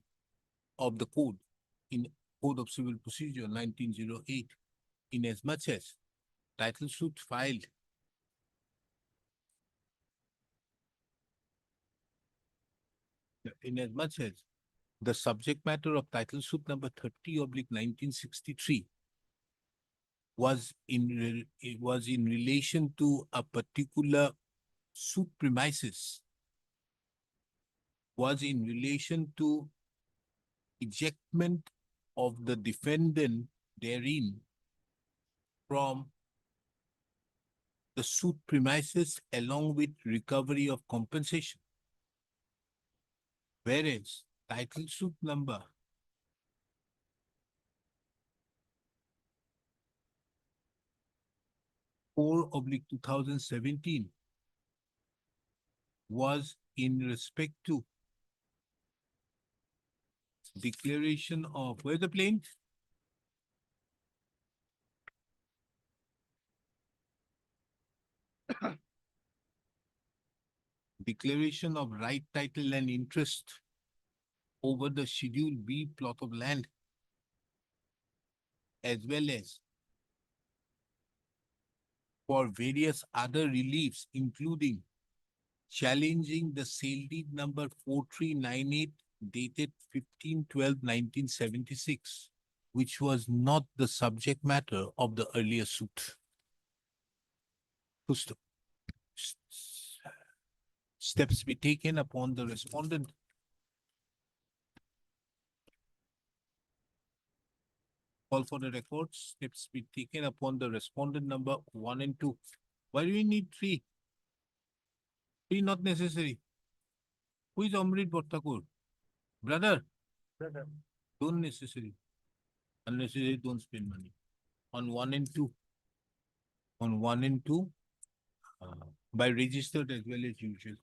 of the Code in Code of Civil Procedure 1908, inasmuch as title suit filed inasmuch as the subject matter of title suit number 30/1963 was in relation to a particular suit premises, was in relation to ejectment of the defendant therein from the suit premises along with recovery of compensation. Whereas title suit number . . . . . . . . . . . . . . . . . . . . . . . . . . . . . . . . . . . . . . . . . . . . . . . . . . . . . . . . . . 4/2017 was in respect to declaration of, where's the plaint? Declaration of right, title and interest over the Schedule B plot of land, as well as for various other reliefs, including challenging the sale deed number 4398 dated 15/12/1976, which was not the subject matter of the earlier suit. Who's the- Steps be taken upon the respondent call for the records, steps be taken upon the respondent number 1 and 2. Why do we need 3? 3 not necessary. Who is Amrit Bhattakur? Brother, Brother. don't necessary. Unnecessary, don't spend money. On 1 and 2. On 1 and 2, by registered as well as usual.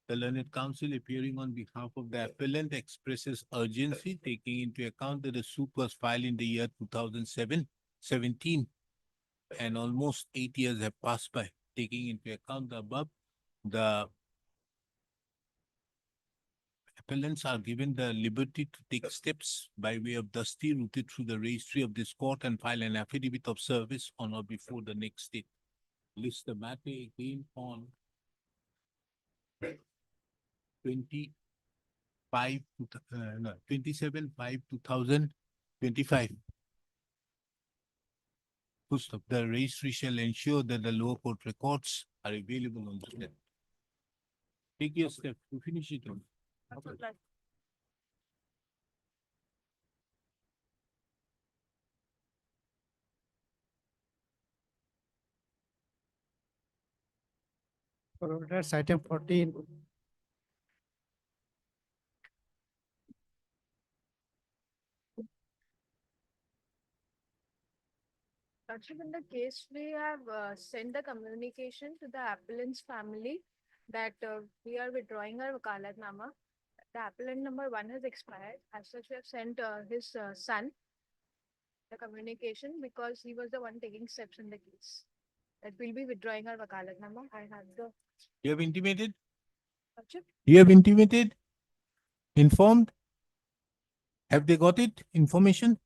The learned counsel appearing on behalf of the appellant expresses urgency, taking into account that the suit was filed in the year 2017, and almost 8 years have passed by. Taking into account the above, the appellants are given the liberty to take steps by way of dusty routed through the registry of this court and file an affidavit of service on or before the next date. List the matter again on 27/5/2025. Full stop. The registry shall ensure that the lower court records are available on the net. Take your step to finish it. For orders, item 14. Lordship, in the case, we have sent the communication to the appellant's family that we are withdrawing our wakalatnama. The appellant number 1 has expired. As such, we have sent his son the communication because he was the one taking steps in the case. That we'll be withdrawing our wakalatnama. I have the You have intimated? Lordship. You have intimated? Informed? Have they got it? Information?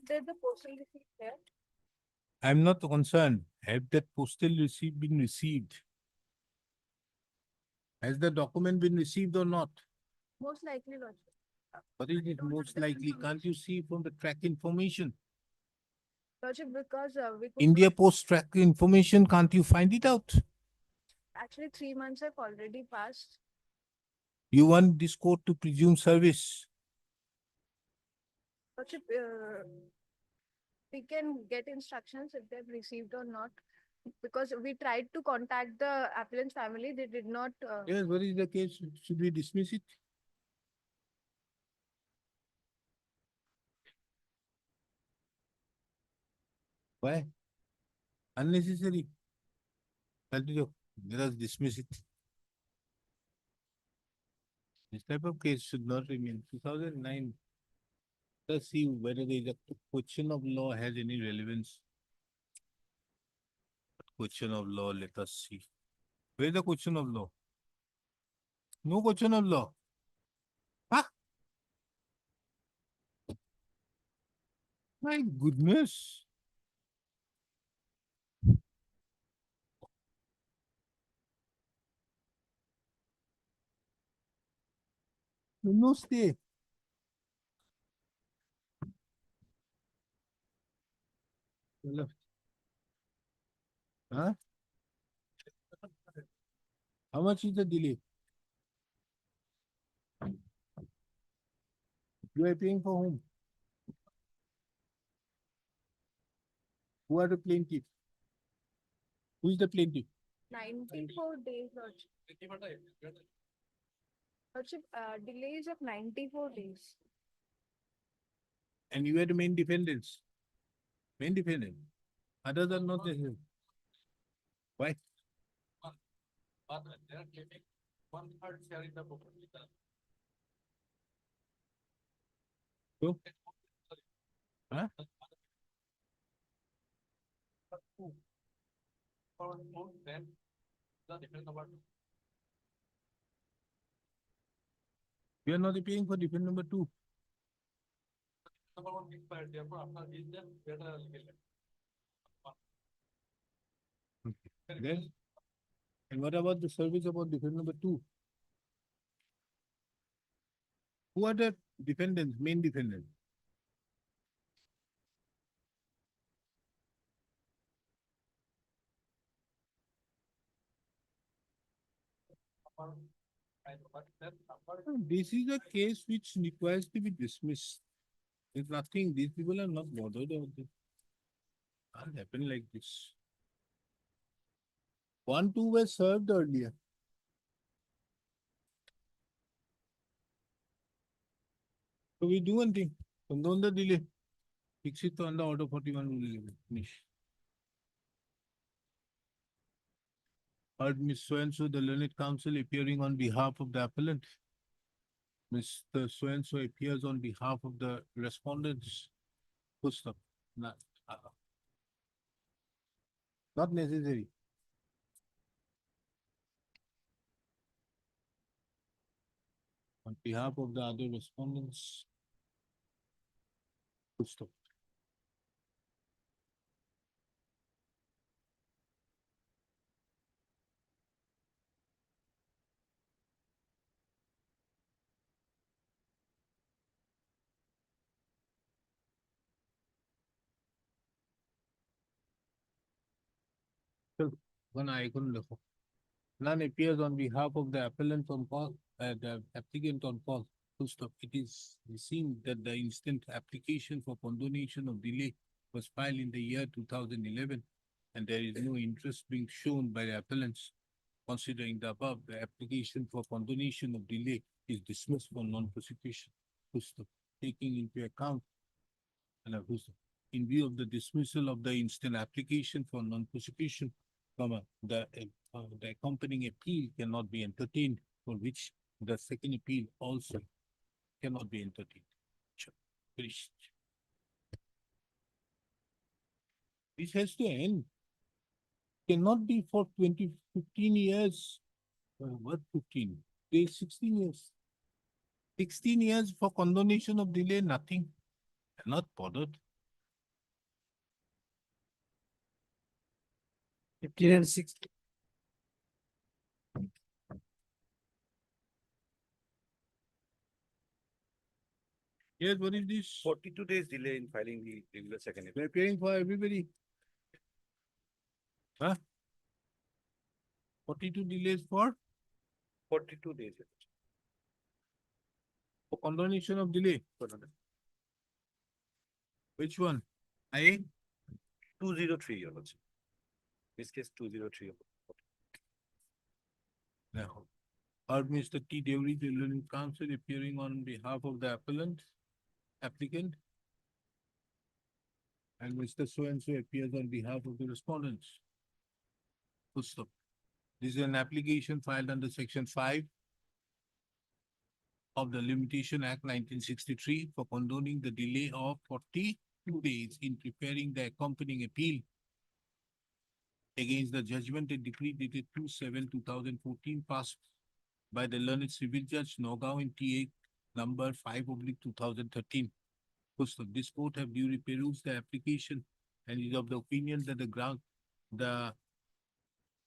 There's the postal receipt there. I'm not concerned. Have that postal receipt been received? Has the document been received or not? Most likely, Lordship. What is it most likely? Can't you see from the track information? Lordship, because we could India Post track information, can't you find it out? actually 3 months have already passed. You want this court to presume service. Lordship, we can get instructions if they've received or not. Because we tried to contact the appellant's family, they did not. Yes, what is the case? Should we dismiss it? Why? Unnecessary. Continue. Let us dismiss it. This type of case should not remain. 2009. Let's see whether there is a question of law has any relevance. Question of law, let us see. Where is the question of law? No question of law. Huh? My goodness. No stay. Huh? How much is the delay? You are paying for whom? Who are the plaintiff? Who is the plaintiff? 94 days, Lordship. Lordship, delays of 94 days. And you are the main defendants. Main defendant. Others are not there. Why? But they are getting 1/3 share in the property. So? Huh? For more than the different number. We are not paying for different number two. Number one expired, therefore after this, then better legal. Then, and what about the service about different number two? Who are the defendants, main defendants? This is a case which requires to be dismissed. There's nothing, these people are not bothered about it. Can't happen like this. 1, 2 were served earlier. So we do one thing, condone the delay. Fix it under order 41 rule, finish. Heard Miss So-and-so, the learned counsel appearing on behalf of the appellant. Mr. So-and-so appears on behalf of the respondents. Full stop. Not necessary. On behalf of the other respondents. Full stop. One icon देखो. None appears on behalf of the appellant on call, the applicant on call. Full stop. It is seen that the instant application for condonation of delay was filed in the year 2011, and there is no interest being shown by the appellants. Considering the above, the application for condonation of delay is dismissed for non-prosecution. Full stop. Taking into account and full stop. In view of the dismissal of the instant application for non-prosecution, the accompanying appeal cannot be entertained, for which the second appeal also cannot be entertained. Finished. This has to end. Cannot be for 15 years. What 15? 16 years. 16 years for condonation of delay, nothing. Not bothered. 15 and 16. Yes, what is this? 42 days delay in filing the regular second. They're paying for everybody. Huh? 42 delays for 42 days. condonation of delay. Which one? I 203, Your Lordship. This case 203. now. Heard Mr. T. Deori, the learning counsel, appearing on behalf of the applicant. And Mr. So-and-so appears on behalf of the respondents. Full stop. This is an application filed under section 5 of the Limitation Act 1963 for condoning the delay of 42 days in preparing the accompanying appeal against the judgment and decree dated 2/7/2014 passed by the learned civil judge Nogao in TA number 5/2013. First, this court have duly perused the application and is of the opinion that the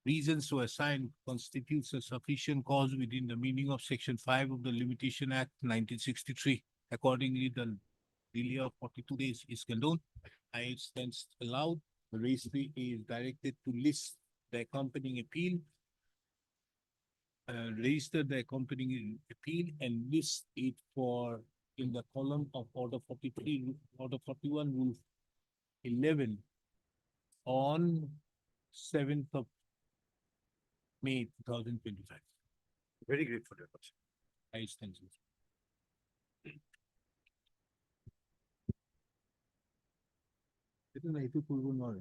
reasons to assign constitutes a sufficient cause within the meaning of section 5 of the Limitation Act 1963. Accordingly, the delay of 42 days is condoned. I stands allowed. The registry is directed to list the accompanying appeal, register the accompanying appeal and list it for in the column of order 43, order 41, rule 11 on 7th of May 2025. Very grateful, Your Lordship. I stand. It is not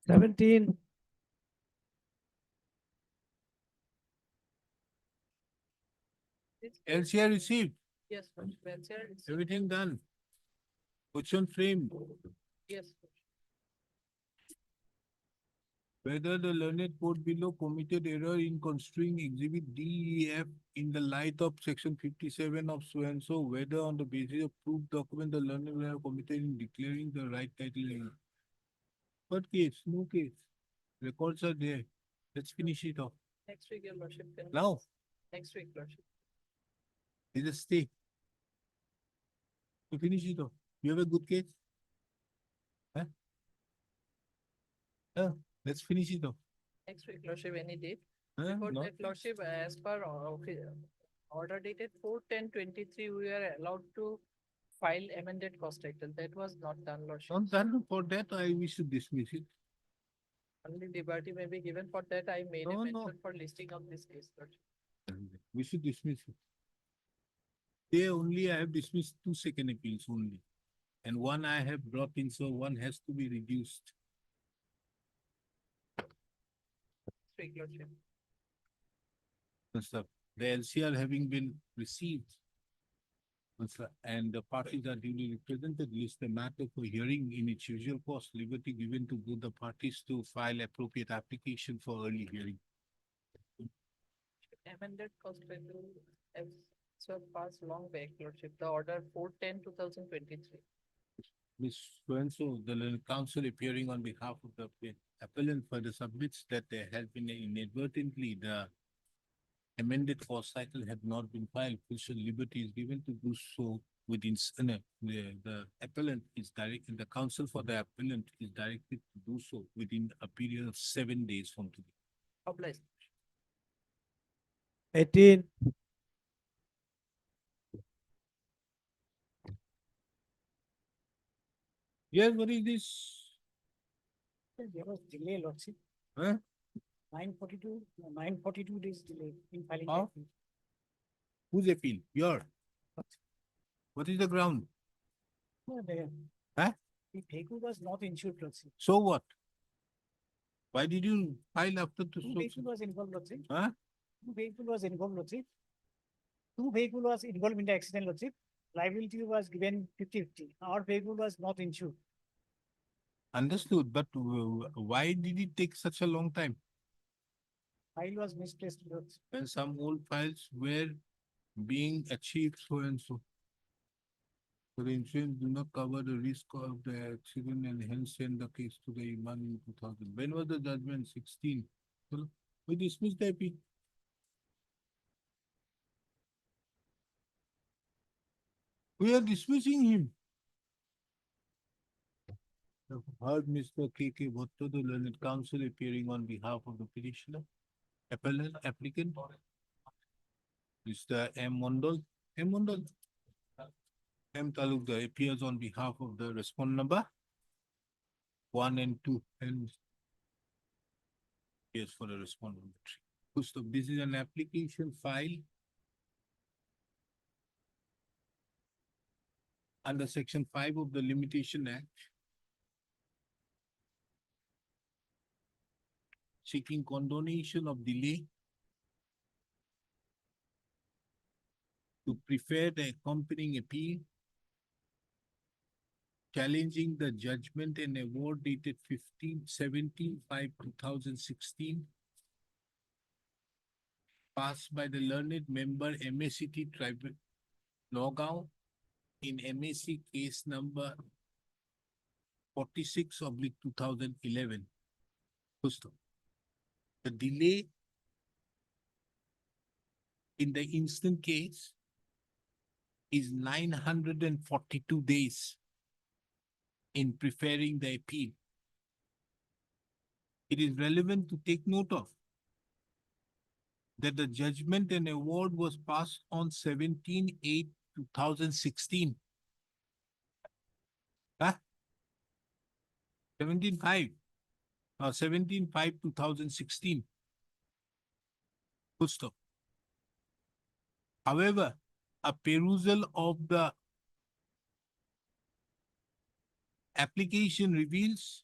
17. LCR received, Yes, Lordship, LCR is- everything done. Question framed. yes. Whether the learned court below committed error in construing exhibit D, E, F in the light of section 57 of so and so, whether on the basis of proof document the learned will have committed in declaring the right title. What case? No case. Records are there. Let's finish it off. Next week, Your Lordship. can- Now, Next week, Lordship. let us stay. To finish it off. You have a good case? Huh? Let's finish it off. Next week, Lordship, any date? Huh? Before Not- that, Lordship, as per order dated 4/10/23, we are allowed to file amended cost title. That was not done, Lordship. Not done for that, we should dismiss it. Only liberty may be given for that. I made a No, no. mention for listing of this case, Lordship. We should dismiss it. There only I have dismissed 2 second appeals only. And one I have brought in, so one has to be reduced. Next week, Lordship. Sir, the LCR having been received. Sir, and the parties are duly represented, list the matter for hearing in its usual course, liberty given to both the parties to file appropriate application for early hearing. Amended cost title has so passed long back, Lordship. The order 4/10/2023. Ms. So-and-so, the learned counsel appearing on behalf of the appellant further submits that there has been inadvertently the amended course title had not been filed, official liberty is given to do so within, the appellant is directed, the counsel for the appellant is directed to do so within a period of 7 days from today. Obliged. 18. Yes, what is this? There was delay, Lordship. Huh? 942 days delay in filing. How? the appeal. Whose appeal? Your? What is the ground? No, Huh? the vehicle was not insured, Lordship. So what? Why did you file after the? Two vehicle was involved, Lordship. Huh? Two vehicle was involved, Lordship. Two vehicle was involved in the accident, Lordship. Liability was given 50/50. Our vehicle was not insured. Understood, but why did it take such a long time? File was misplaced, Lordship. When some old files were being achieved so and so. So the insurance do not cover the risk of the accident and hence send the case to the Iman in 2000. When was the judgment? 16. So we dismissed the appeal. We are dismissing him. I've heard Mr. K.K. Bhatto, the learned counsel appearing on behalf of the petitioner, applicant. Mr. M. Mondal, M. Talukdar appears on behalf of the respondent number 1 and 2 and yes for the respondent number 3. So this is an application file under section 5 of the Limitation Act, seeking condonation of delay to prefer the accompanying appeal, challenging the judgment and award dated 15/17/2016, passed by the learned member MACT Tribal Nagaon in MAC case number 46/2011. The delay in the instant case is 942 days in preferring the appeal. It is relevant to take note of that the judgment and award was passed on 17/8/2016. 17/5. 17/5/2016. Full stop. However, a perusal of the application reveals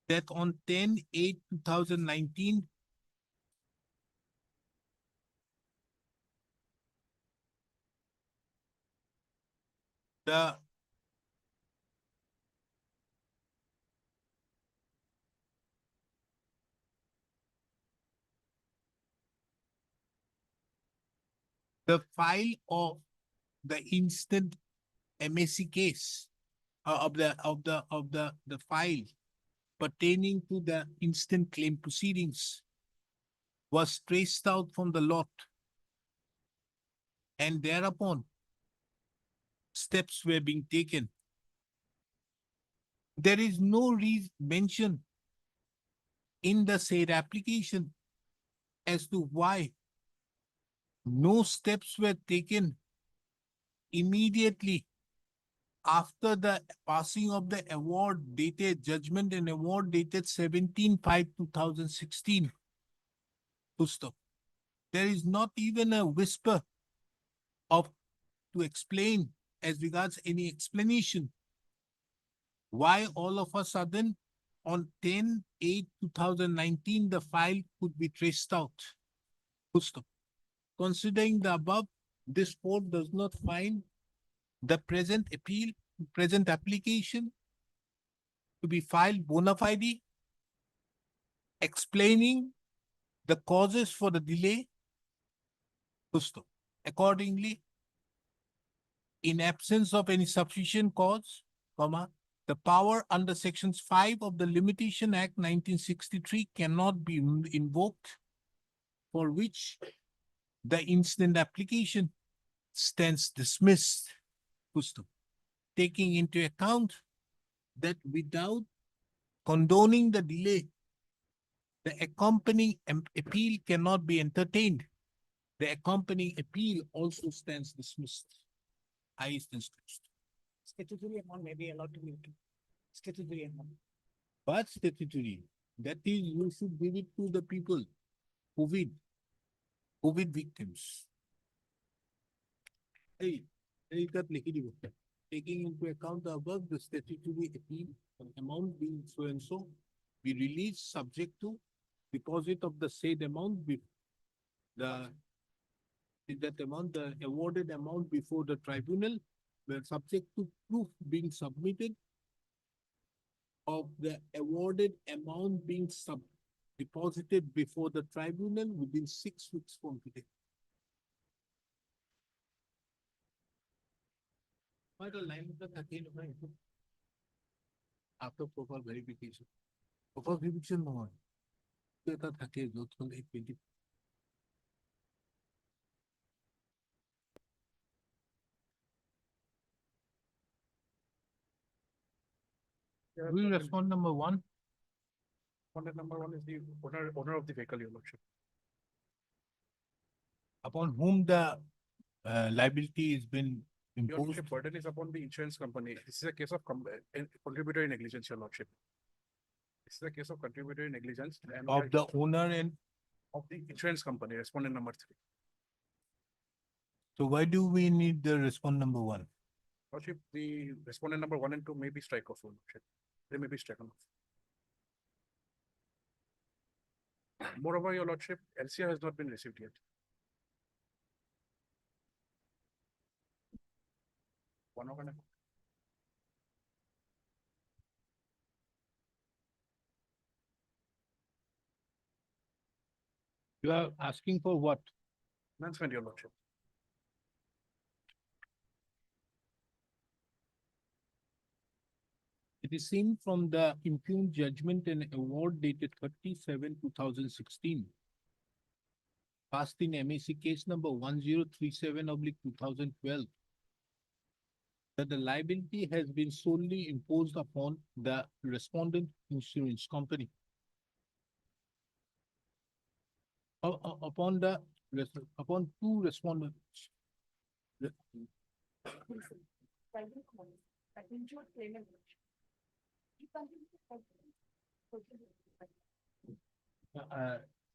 that on 10/8/2019, the file of the instant MAC case of the file pertaining to the instant claim proceedings was traced out from the lot, and thereupon steps were being taken. There is no mention in the said application as to why no steps were taken immediately after the passing of the award dated judgment and award dated 17/5/2016. Full stop. There is not even a whisper of to explain as regards any explanation why all of a sudden on 10/8/2019 the file could be traced out. Full stop. Considering the above, this court does not find the present application to be filed bona fide, explaining the causes for the delay. Full stop. Accordingly, in absence of any sufficient cause, comma, the power under sections 5 of the Limitation Act 1963 cannot be invoked, for which the instant application stands dismissed. Full stop. Taking into account that without condoning the delay, the accompanying appeal cannot be entertained. The accompanying appeal also stands dismissed. I stands closed. Statutory amount may be allowed to be, statutory amount. But statutory, that is, you should give it to the people, COVID victims. Hey, taking into account the above, the statutory appeal amount being so and so, be released subject to deposit of the said amount the awarded amount before the tribunal, were subject to proof being submitted of the awarded amount being deposited before the tribunal within 6 weeks from today. After proper verification. Proper verification নহয়। এটা থাকে য'ত হ'লে 20 Will respond number 1. Respondent number 1 is the owner of the vehicle, Your Lordship. Upon whom the liability has been Your imposed. Lordship, burden is upon the insurance company. This is a case of contributory negligence, Your Lordship. This is a case of contributory negligence and Of the owner and of the insurance company, respondent number 3. so why do we need the respond number 1? Lordship, the respondent number 1 and 2 may be strike off, Your Lordship. They may be stricken off. Moreover, Your Lordship, LCR has not been received yet. One of an. You are asking for what? Announcement, Your Lordship. It is seen from the impugned judgment and award dated 30/7/2016. Passed in MAC case number 1037/2012. That the liability has been solely imposed upon the respondent insurance company. Upon two respondents.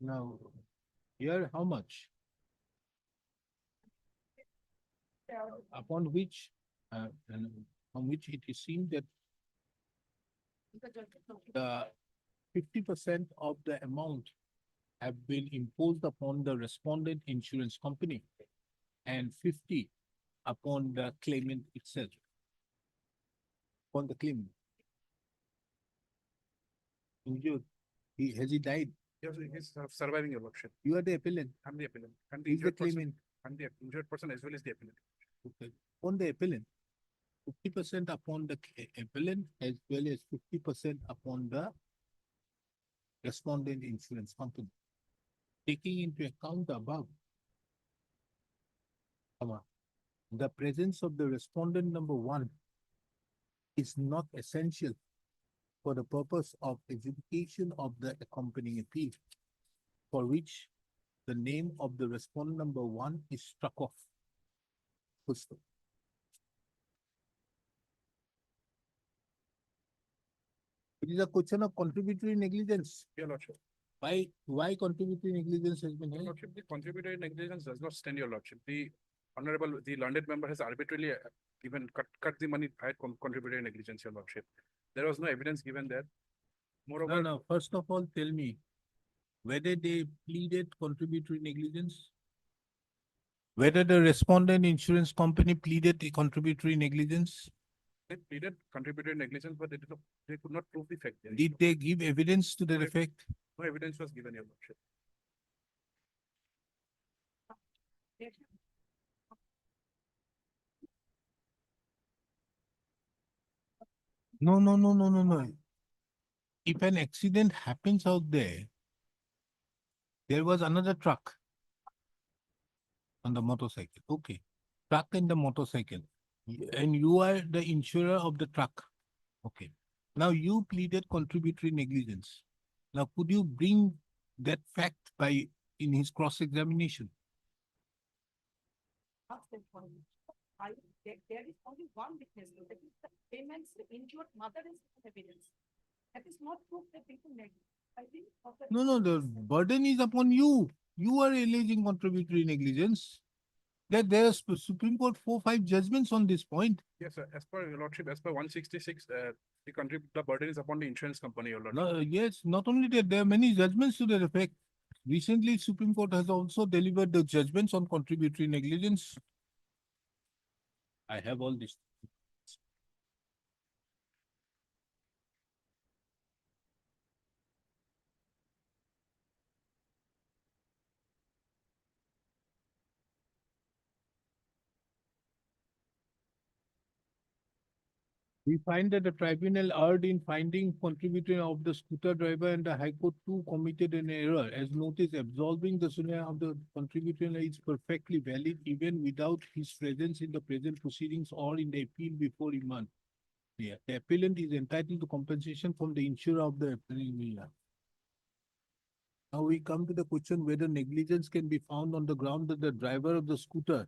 Now, here how much? Upon which it is seen that the 50% of the amount have been imposed upon the respondent insurance company and 50 upon the claimant itself. Upon the claimant. Injured, has he died? Yes, he's surviving, your lordship. You are the appellant. I'm the appellant. I'm the He's the injured person. claimant. I'm the injured person as well as the appellant. Okay. On the appellant, 50% upon the appellant as well as 50% upon the respondent insurance company. Taking into account the above, the presence of the respondent number one is not essential for the purpose of adjudication of the accompanying appeal, for which the name of the respondent number one is struck off. Full stop. It is a question of contributory negligence. Your lordship. Why contributory negligence has been Your held? lordship, the contributory negligence does not stand, your lordship. The honorable, the learned member has arbitrarily even cut the money by contributory negligence, your lordship. There was no evidence given there. Moreover. No, first of all, tell me whether they pleaded contributory negligence? Whether the respondent insurance company pleaded the contributory negligence? They pleaded contributory negligence, but they could not prove the fact. There is Did they give evidence to that effect? no evidence was given, your lordship. No. If an accident happens out there was another truck on the motorcycle. Okay. Truck and the motorcycle. And you are the insurer of the truck. Okay. Now you pleaded contributory negligence. Now could you bring that fact in his cross-examination? There is only one witness, that is the claimant's injured mother is evidence. That is not proof that people negligence. I think. No, the burden is upon you. You are alleging contributory negligence. That there's Supreme Court 4-5 judgments on this point. Yes, sir. As per your lordship, as per 166, the burden is upon the insurance company, your lordship. No, yes, not only that, there are many judgments to that effect. Recently, Supreme Court has also delivered the judgments on contributory negligence. I have all this. We find that the tribunal erred in finding contributing of the scooter driver and the High Court too committed an error. As noticed, absolving the senior of the contributor is perfectly valid even without his presence in the present proceedings or in the appeal before remand. Yeah, the appellant is entitled to compensation from the insurer of the appellant. Now we come to the question whether negligence can be found on the ground that the driver of the scooter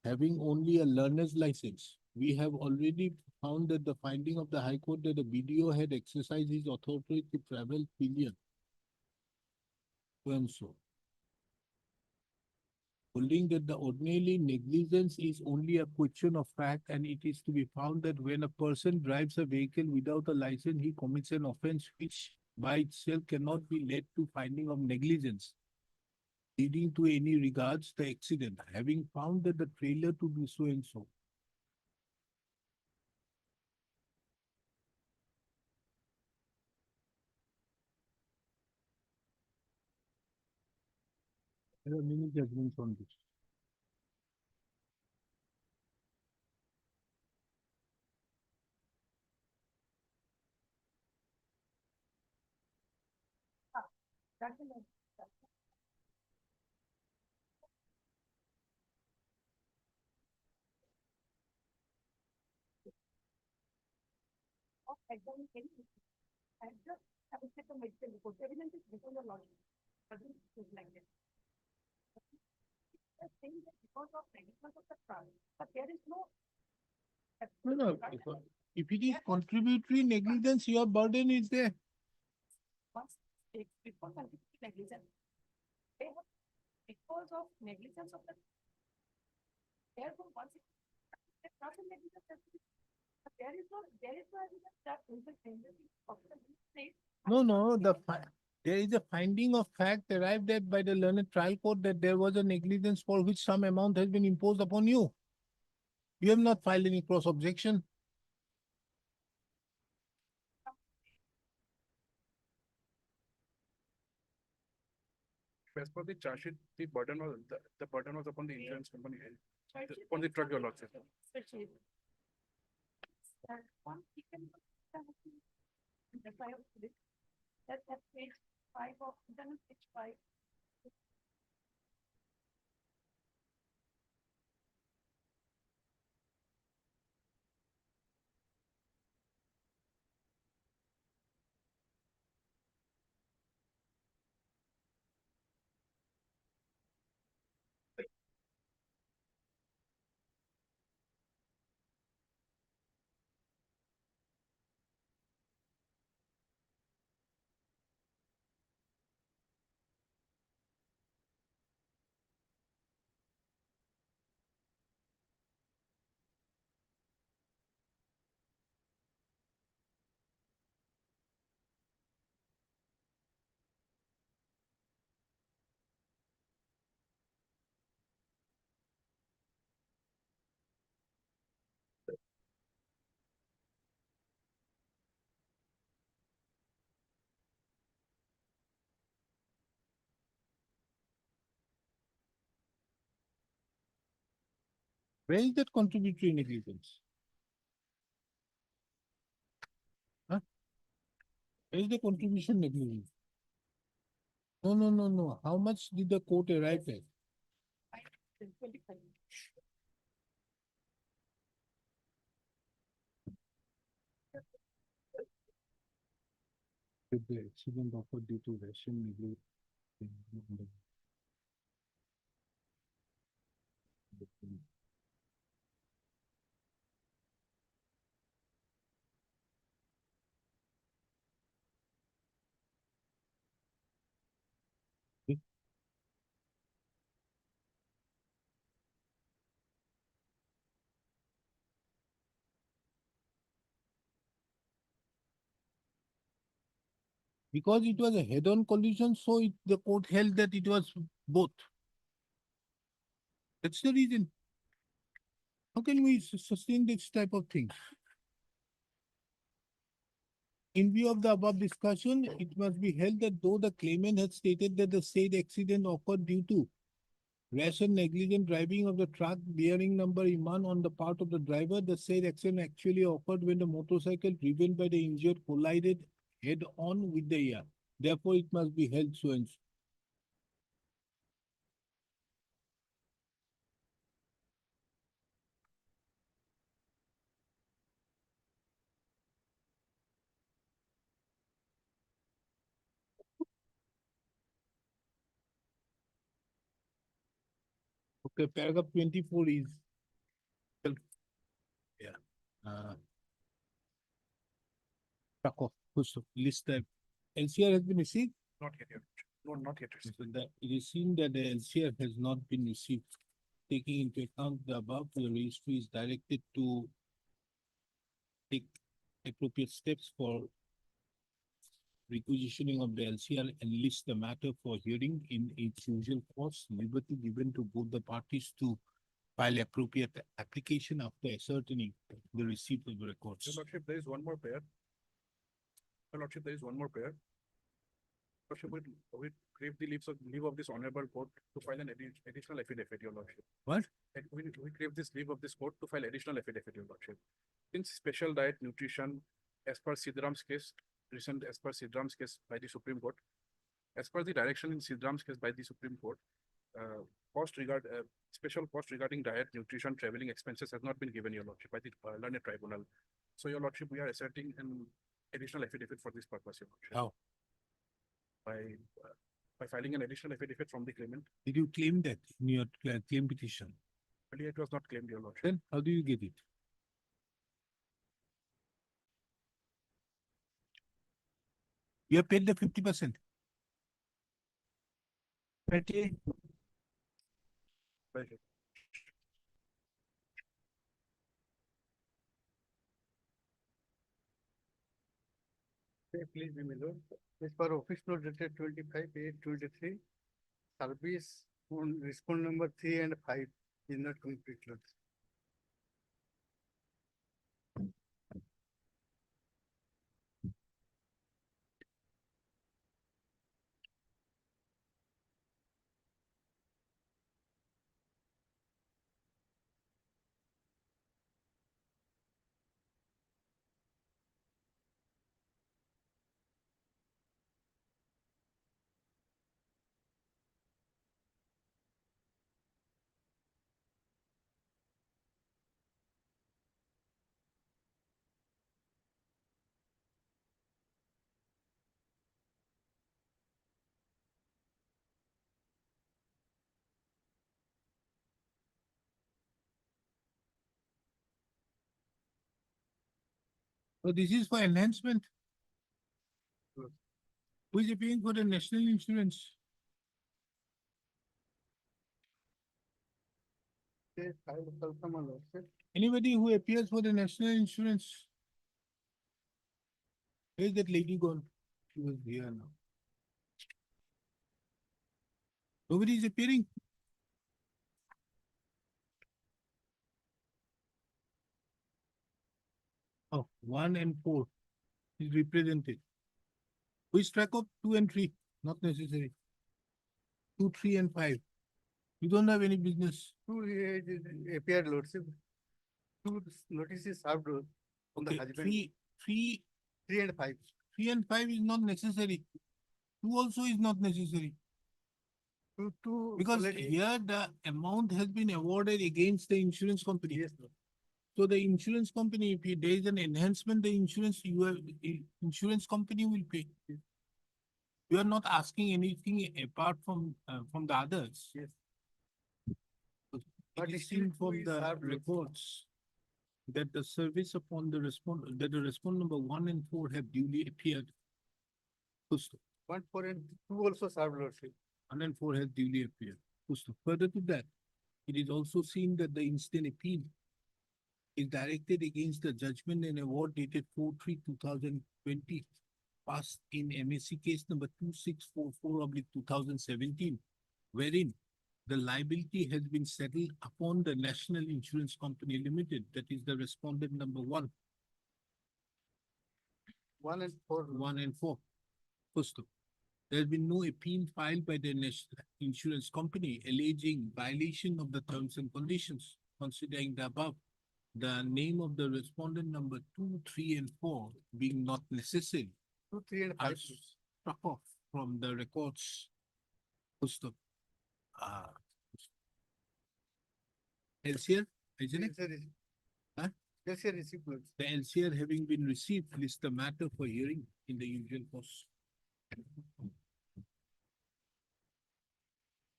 having only a learner's license. We have already found that the finding of the High Court that the BDO had exercised his authority to travel pillion. So and so. Holding that the ordinarily negligence is only a question of fact, and it is to be found that when a person drives a vehicle without a license, he commits an offense which by itself cannot be led to finding of negligence, leading to any regards the accident, having found that the trailer to be so and so. There are many judgments on this. And just I would say the medical report, evidence is before your logic. Doesn't look like this. Just saying that because of negligence of the trial, but there is no. No. If it is contributory negligence, your burden is there. Once before contributory negligence, they have because of negligence of the. Therefore, once it is not a negligence, but there is no evidence that in the tendency of the state No, there is a finding of fact arrived at by the learned trial court that there was a negligence for which some amount has been imposed upon you. You have not filed any cross objection. As per the charge sheet, the burden was upon the insurance company, upon the truck, your lordship. That's at page 5 of, page 5. Where is that contributory negligence? Huh? Where is the contribution negligence? No. How much did the court arrive at? 25. With the accident occurred due to ration negligence. Because it was a head-on collision, so the court held that it was both. That's the reason. How can we sustain this type of thing? In view of the above discussion, it must be held that though the claimant had stated that the said accident occurred due to rash and negligent driving of the truck bearing number Iman on the part of the driver, the said accident actually occurred when the motorcycle driven by the injured collided head-on with the ear. Therefore, it must be held so and so. Okay, paragraph 24 is. Yeah. List that LCR has been received. Not yet, no, not yet. So that it is seen that the LCR has not been received. Taking into account the above, the registry is directed to take appropriate steps for requisitioning of the LCR and list the matter for hearing in its usual course, liberty given to both the parties to file appropriate application after ascertaining the receipt of the records. Your lordship, there is one more pair. Your lordship, there is one more pair. Lordship, we crave the leave of this honorable court to file an additional affidavit, your lordship. What? And we crave this leave of this court to file additional affidavit, your lordship. In special diet nutrition, as per Sidram's case, recent as per Sidram's case by the Supreme Court, as per the direction in Sidram's case by the Supreme Court, special cost regarding diet, nutrition, traveling expenses has not been given, your lordship, by the learned tribunal. So, your lordship, we are asserting an additional affidavit for this purpose, your lordship. How? By filing an additional affidavit from the claimant. Did you claim that in your claim petition? Earlier, it was not claimed, your lordship. Then how do you get it? You have paid the 50%. 20. Right. Please be my lord. As per office note dated 25/8/23, service on respond number 3 and 5 is not complete, lord. So this is for enhancement. Who is paying for the national insurance? Okay, I will welcome my lordship. Anybody who appears for the national insurance? Where is that lady gone? She was here now. Nobody is appearing. Oh, 1 and 4 is represented. Which track of 2 and 3? Not necessary. 2, 3 and 5. You don't have any business. Two appeared, lordship. Two notices served on the Okay, husband. 3 3 and 5. 3 and 5 is not necessary. 2 also is not necessary. Two Because already. here the amount has been awarded against the insurance company. Yes, lord. So the insurance company, if there is an enhancement, the insurance company will pay. You are not asking anything apart from the others. Yes. But it is seen from the reports that the service upon the that the respond number 1 and 4 have duly appeared. 1, 4 and 2 also served, lordship. 1 and 4 has duly appeared. Further to that, it is also seen that the instant appeal is directed against the judgment and award dated 4/3/2020 passed in MSC case number 2644/2017, wherein the liability has been settled upon the National Insurance Company Limited, that is the respondent number 1. 1 and 4. 1 and 4. First, there has been no appeal filed by the National Insurance Company alleging violation of the terms and conditions. Considering the above, the name of the respondent number 2, 3, and 4 being not necessary 2, 3 and are 5. struck off from the records. First, LCR, isn't it? Yes, sir. Huh? Yes, sir, received, lord. The LCR having been received, list the matter for hearing in the usual course.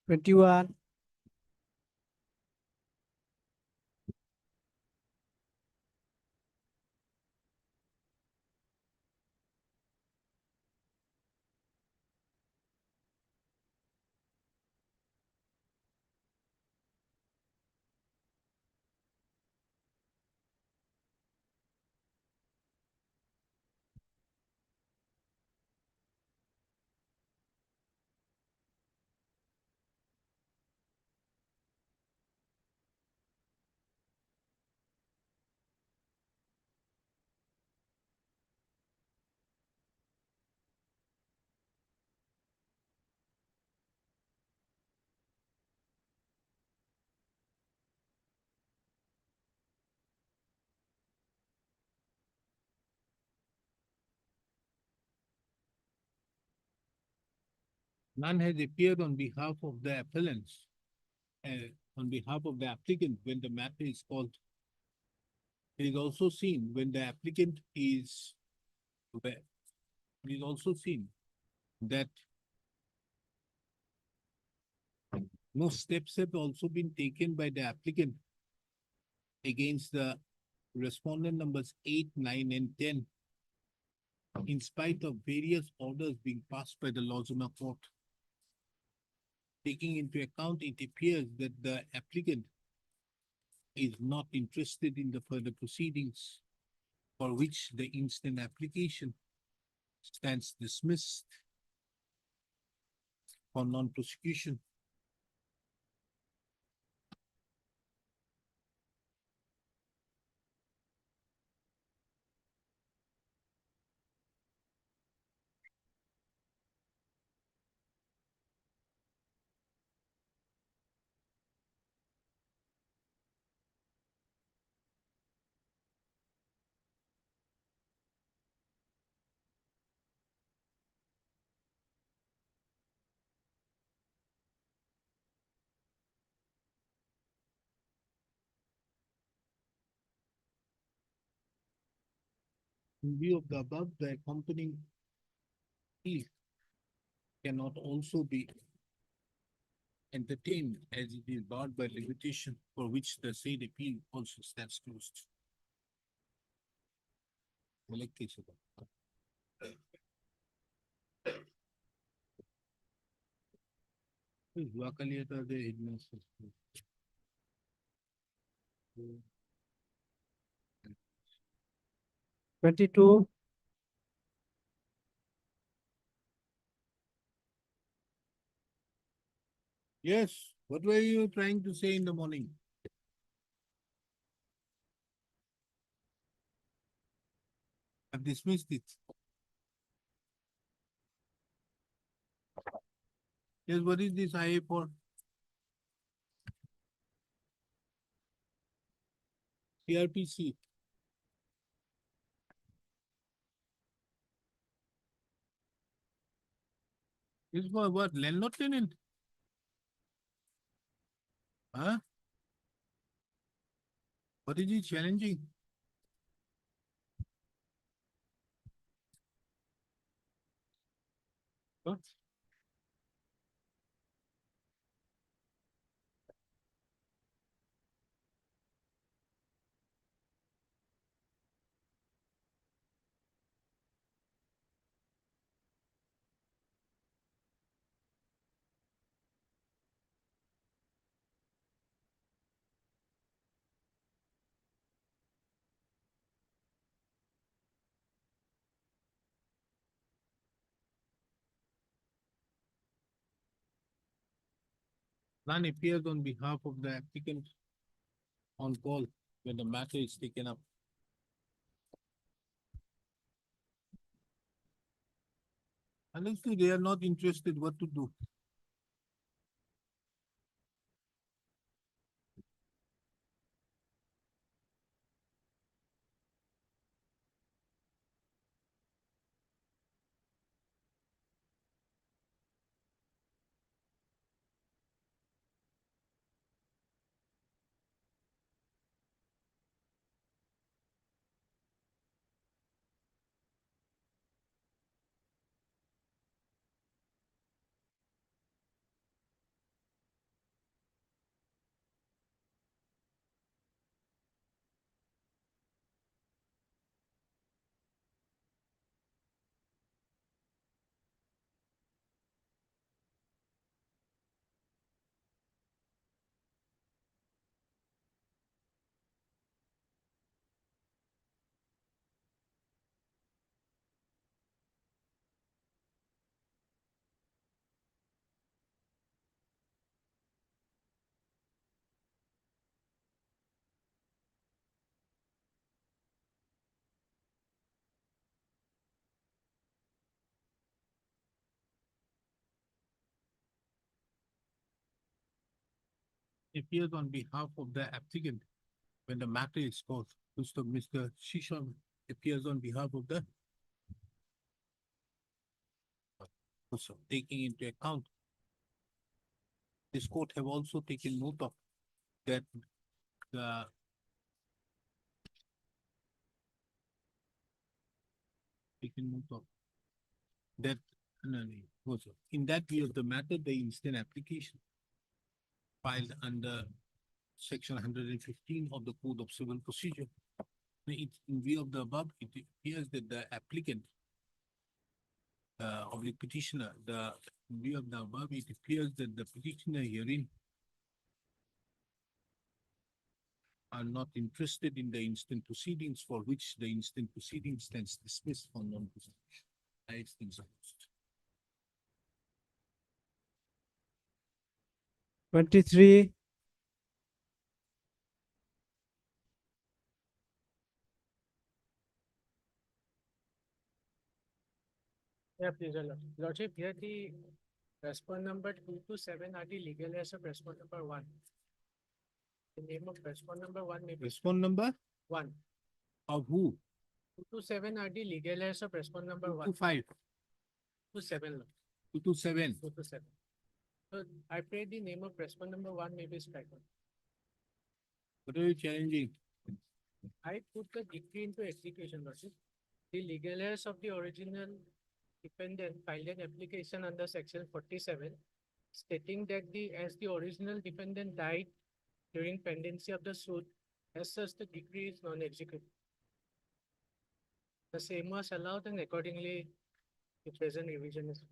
21, None has appeared on behalf of the appellants, on behalf of the applicant when the matter is called. It is also seen when the applicant is aware. It is also seen that no steps have also been taken by the applicant against the respondent numbers 8, 9, and 10, in spite of various orders being passed by the Lozuma court. Taking into account, it appears that the applicant is not interested in the further proceedings for which the instant application stands dismissed for non-prosecution. In view of the above, the accompanying plea cannot also be entertained as it is barred by limitation for which the said appeal also stands closed. যোৱাকালি এটা যে headmaster 22, Yes, what were you trying to say in the morning? I've dismissed it. Yes, what is this IA for? CRPC. This for what? Landlord tenant? Huh? What is it challenging? What? None appears on behalf of the applicant on call when the matter is taken up. Honestly, they are not interested what to do. Appears on behalf of the applicant when the matter is called. Mr. Shisham appears on behalf of the also taking into account. This court have also taken note of that the taken note of that also in that view of the matter, the instant application filed under section 115 of the Code of Civil Procedure. In view of the above, it appears that the applicant of the petitioner, in view of the above, it appears that the petitioner herein are not interested in the instant proceedings for which the instant proceedings stands dismissed for non-prosecution. It's exhausted. 23, Yeah, please, Your Lordship, here the respond number 227 are the legal heirs of respond number 1. The name of respond number 1 may be Respond number 1. of who? 227 are the legal heirs of respond number 1. 225, 27, Lord. 227. 227. So I pray the name of respond number 1 may be stricken. What are you challenging? I put the decree into execution, Lordship. The legal heirs of the original defendant filed an application under section 47 stating that as the original defendant died during pendency of the suit, as such the decree is non-executive. The same was allowed and accordingly the present revision is.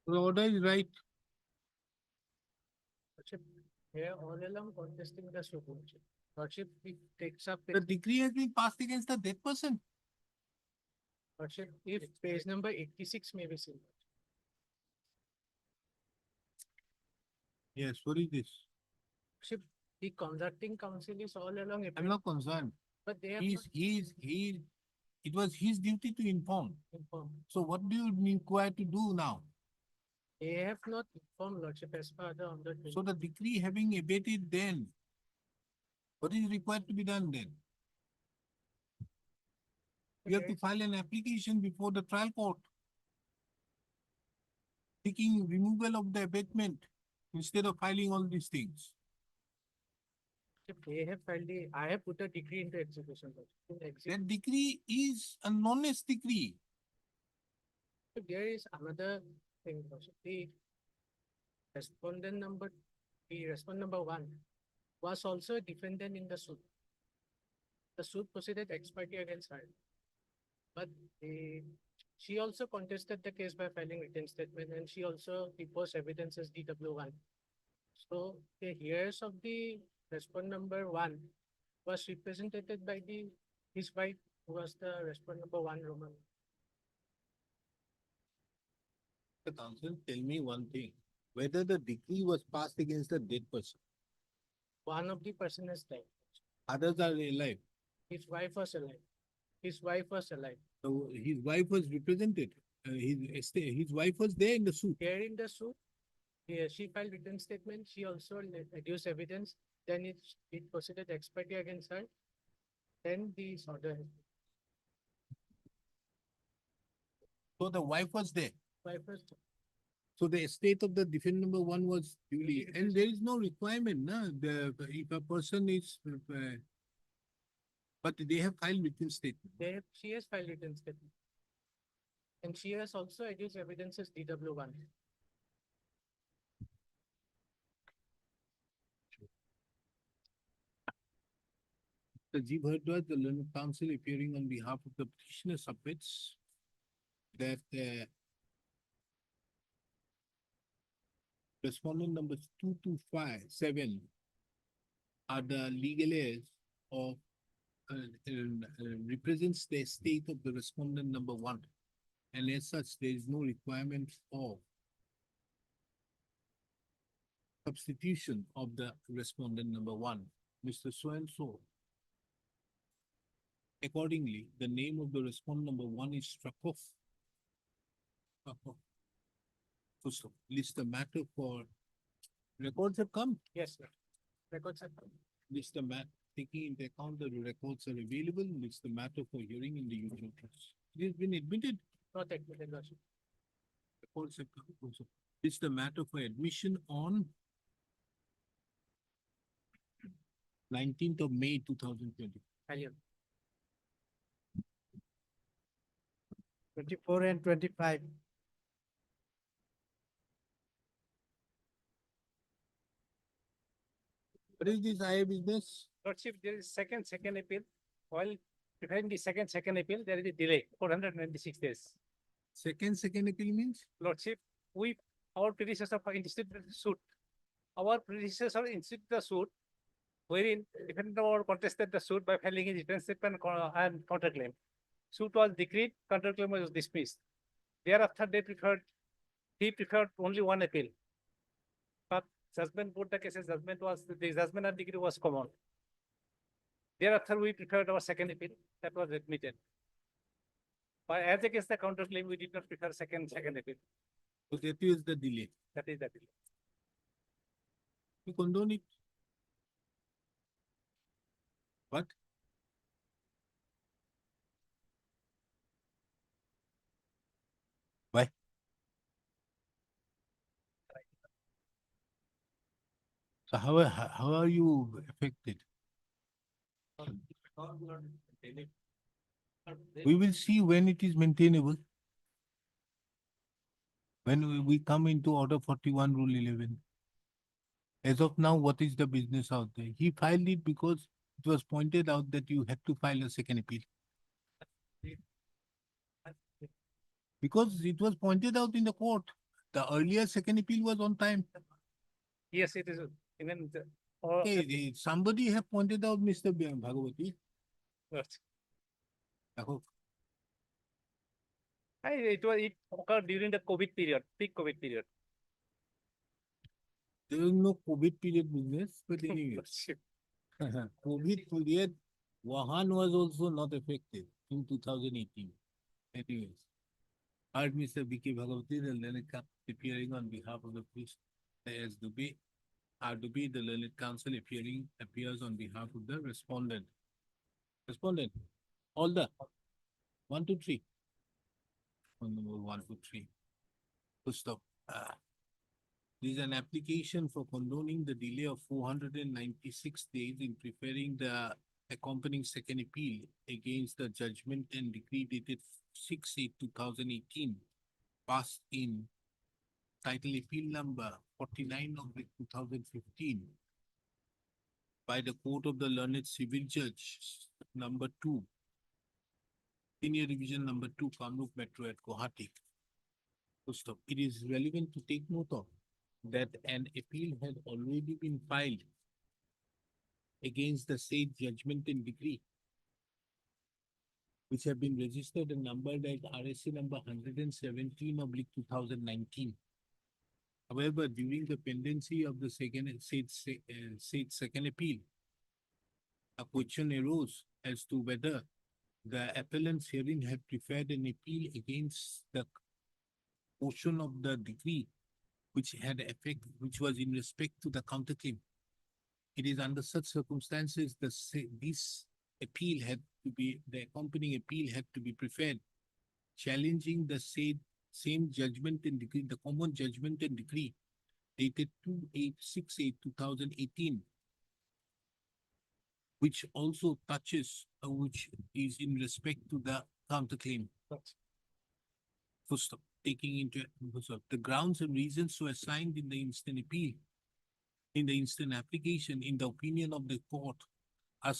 The order is right. Lordship, here all along contesting the suit. Lordship, it takes up. The decree has been passed against the dead person. Lordship, if page number 86 may be seen. Yes, what is this? Lordship, the conducting counsel is all along. I'm not concerned. But they have It was his duty to inform. not informed. So what do you require to do now? They have not informed Lordship as per the on the. So the decree having abated then, what is required to be done then? You have to file an application before the trial court, seeking removal of the abatement instead of filing all these things. They have filed I have put a decree into execution. Lordship. That decree is a non-est decree. There is another thing, Lordship. The respondent number 1 was also a defendant in the suit. The suit proceeded ex parte against her. But she also contested the case by filing written statement and she also deposed evidence as DW1. So the heirs of the respondent number 1 was represented by his wife, who was the respondent number 1 Roman. The council, tell me one thing, whether the decree was passed against the dead person, One of the person has died. others are alive. His wife was alive. His wife was alive. So his wife was represented. His wife was there in the suit. Here in the suit, she filed written statement. She also adduced evidence. Then it proceeded ex parte against her. Then the order. So the wife was there. Wife was. So the estate of the defendant number 1 was duly, and there is no requirement, no, if a person is, but they have filed written statement. She has filed written statement. And she has also adduced evidence as DW1. The G. Bhardwaj, the learned counsel appearing on behalf of the petitioner submits that respondent numbers 2257 are the legal heirs of represents the estate of the respondent number 1. And as such, there is no requirement for substitution of the respondent number 1, Mr. So-and-so. Accordingly, the name of the respondent number 1 is struck off. So list the matter for records have come. Yes, sir. Records have come. List the taking into account that the records are available, list the matter for hearing in the usual case. It has been admitted. Not admitted, Lordship. Records have come also. List the matter for admission on 19th of May 2020. Alien. 24 and 25. What is this IA business? Lordship, there is second appeal. While preparing the second appeal, there is a delay, 496 days. Second appeal means? Lordship, our predecessor instituted the suit. Our predecessor instituted the suit wherein defendant contested the suit by filing his defense statement and counterclaim. Suit was decreed, counterclaim was dismissed. Thereafter, he preferred only one appeal. But judgment, both the cases, the judgment and decree was common. Thereafter, we preferred our second appeal, that was admitted. But as against the counterclaim, we did not prefer second appeal. So that is the delay. That is the delay. You condone it. What? Why? So how are you affected? We will see when it is maintainable. When we come into Order 41, Rule 11. As of now, what is the business out there? He filed it because it was pointed out that you had to file a second appeal. Because it was pointed out in the court. The earlier second appeal was on time. Yes, it is. Even the, Okay, somebody have pointed out, Mr. Bhagavati. It occurred during the COVID period, peak COVID period. There was no COVID period business, but anyway. COVID period, Wuhan was also not affected in 2018. Anyways, heard Mr. B.K. Bhagavati, the learned appearing on behalf of the priest, as Dubey, R.Dubey, the learned counsel appears on behalf of the respondent. Respondent, all the 1, 2, 3. Number 1, 2, 3. Full stop. This is an application for condoning the delay of 496 days in preparing the accompanying second appeal against the judgment and decree dated 6/8/2018, passed in title appeal number 49 of 2015 by the Court of the Learned Civil Judge number 2, Senior Division number 2, Kamrup Metro at Guwahati. Full stop. It is relevant to take note of that an appeal had already been filed against the said judgment and decree, which have been registered and numbered at RSC number 117 of 2019. However, during the pendency of the said second appeal, a question arose as to whether the appellants herein had preferred an appeal against the portion of the decree which had effect, which was in respect to the counterclaim. It is under such circumstances that this appeal had to be, the accompanying appeal had to be preferred, challenging the same judgment and decree, the common judgment and decree dated 28/6/2018, which also touches, which is in respect to the counterclaim. First, taking into the grounds and reasons so assigned in the instant appeal, in the instant application, in the opinion of the court, are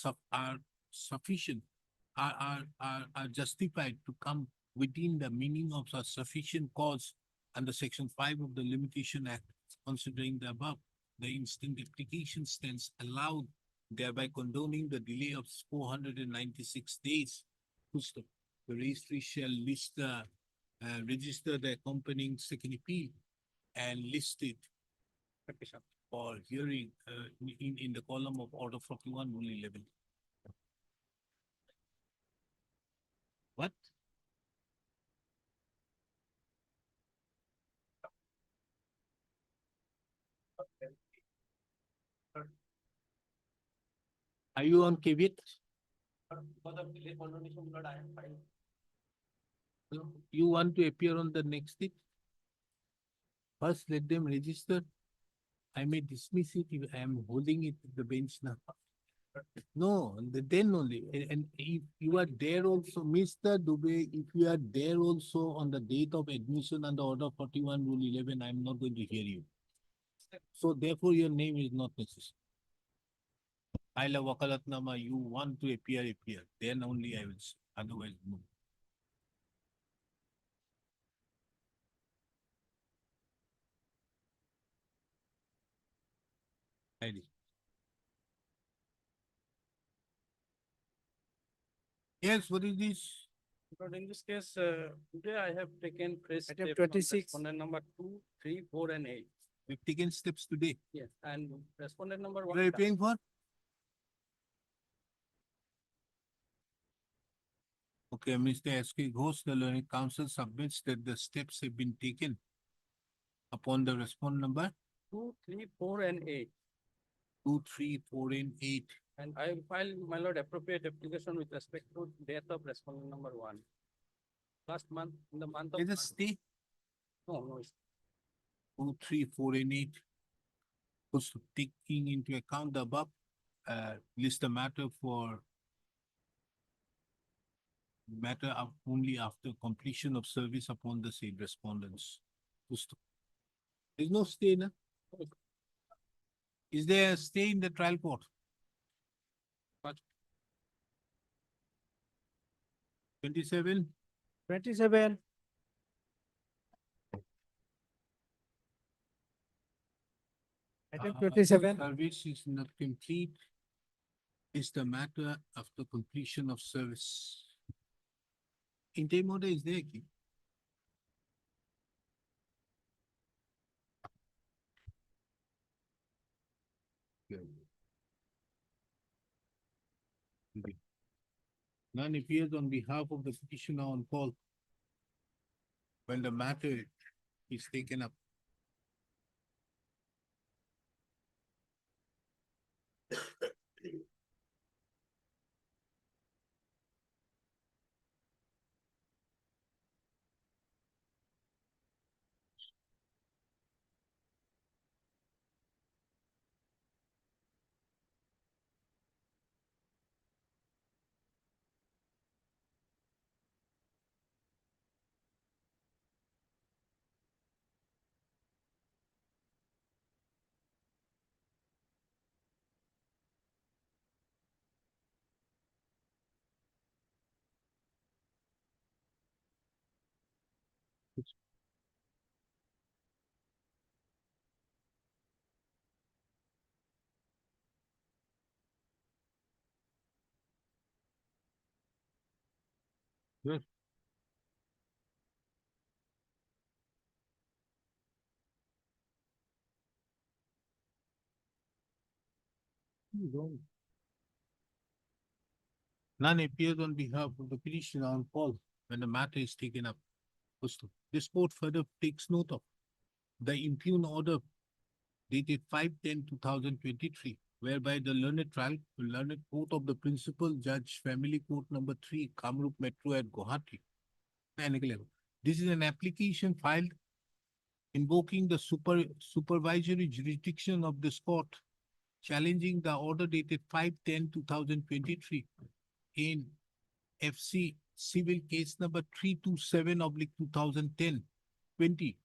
sufficient, are justified to come within the meaning of a sufficient cause under Section 5 of the Limitation Act. Considering the above, the instant application stands allowed, thereby condoning the delay of 496 days. The registry shall list the register the accompanying second appeal and list it for hearing in the column of Order 41, Rule 11. What? Are you on caveat? You want to appear on the next date? First, let them register. I may dismiss it if I am holding it at the bench now. No, then only. And if you are there also, Mr. Dubey, if you are there also on the date of admission under Order 41, Rule 11, I am not going to hear you. So therefore, your name is not necessary. file a wakalatnama, you want to appear, then only I will, otherwise no. ID. Yes, what is this? But in this case, today I have taken first Item step from 26. respondent number 2, 3, 4, and 8. We've taken steps today. Yes, and respondent number What 1. are you paying for? Okay, Mr. S.K. Ghosh, the learning council submits that the steps have been taken upon the respond number 2, 3, 4, and 8. 2, 3, 4, and 8. And I will file, my lord, appropriate application with respect to death of respondent number 1. Last month, in the month of. Let us March. stay No, no, it's 2, 3, 4, and 8. Also taking into account the above, list the matter of only after completion of service upon the said respondents. There's no stay, na? Is there a stay in the trial court? 27? 27. Item 27. Service is not complete. Is the matter after completion of service. Interim order is there, Ki? Okay. None appears on behalf of the petitioner on call when the matter is taken up. Good. None appears on behalf of the petitioner on call when the matter is taken up. This court further takes note of the impugned order dated 5/10/2023, whereby the learned court of the Principal Judge Family Court number 3, Kamrup Metro at Guwahati. This is an application filed invoking the supervisory jurisdiction of this court, challenging the order dated 5/10/2023 in FC Civil Case number 327/2010-20,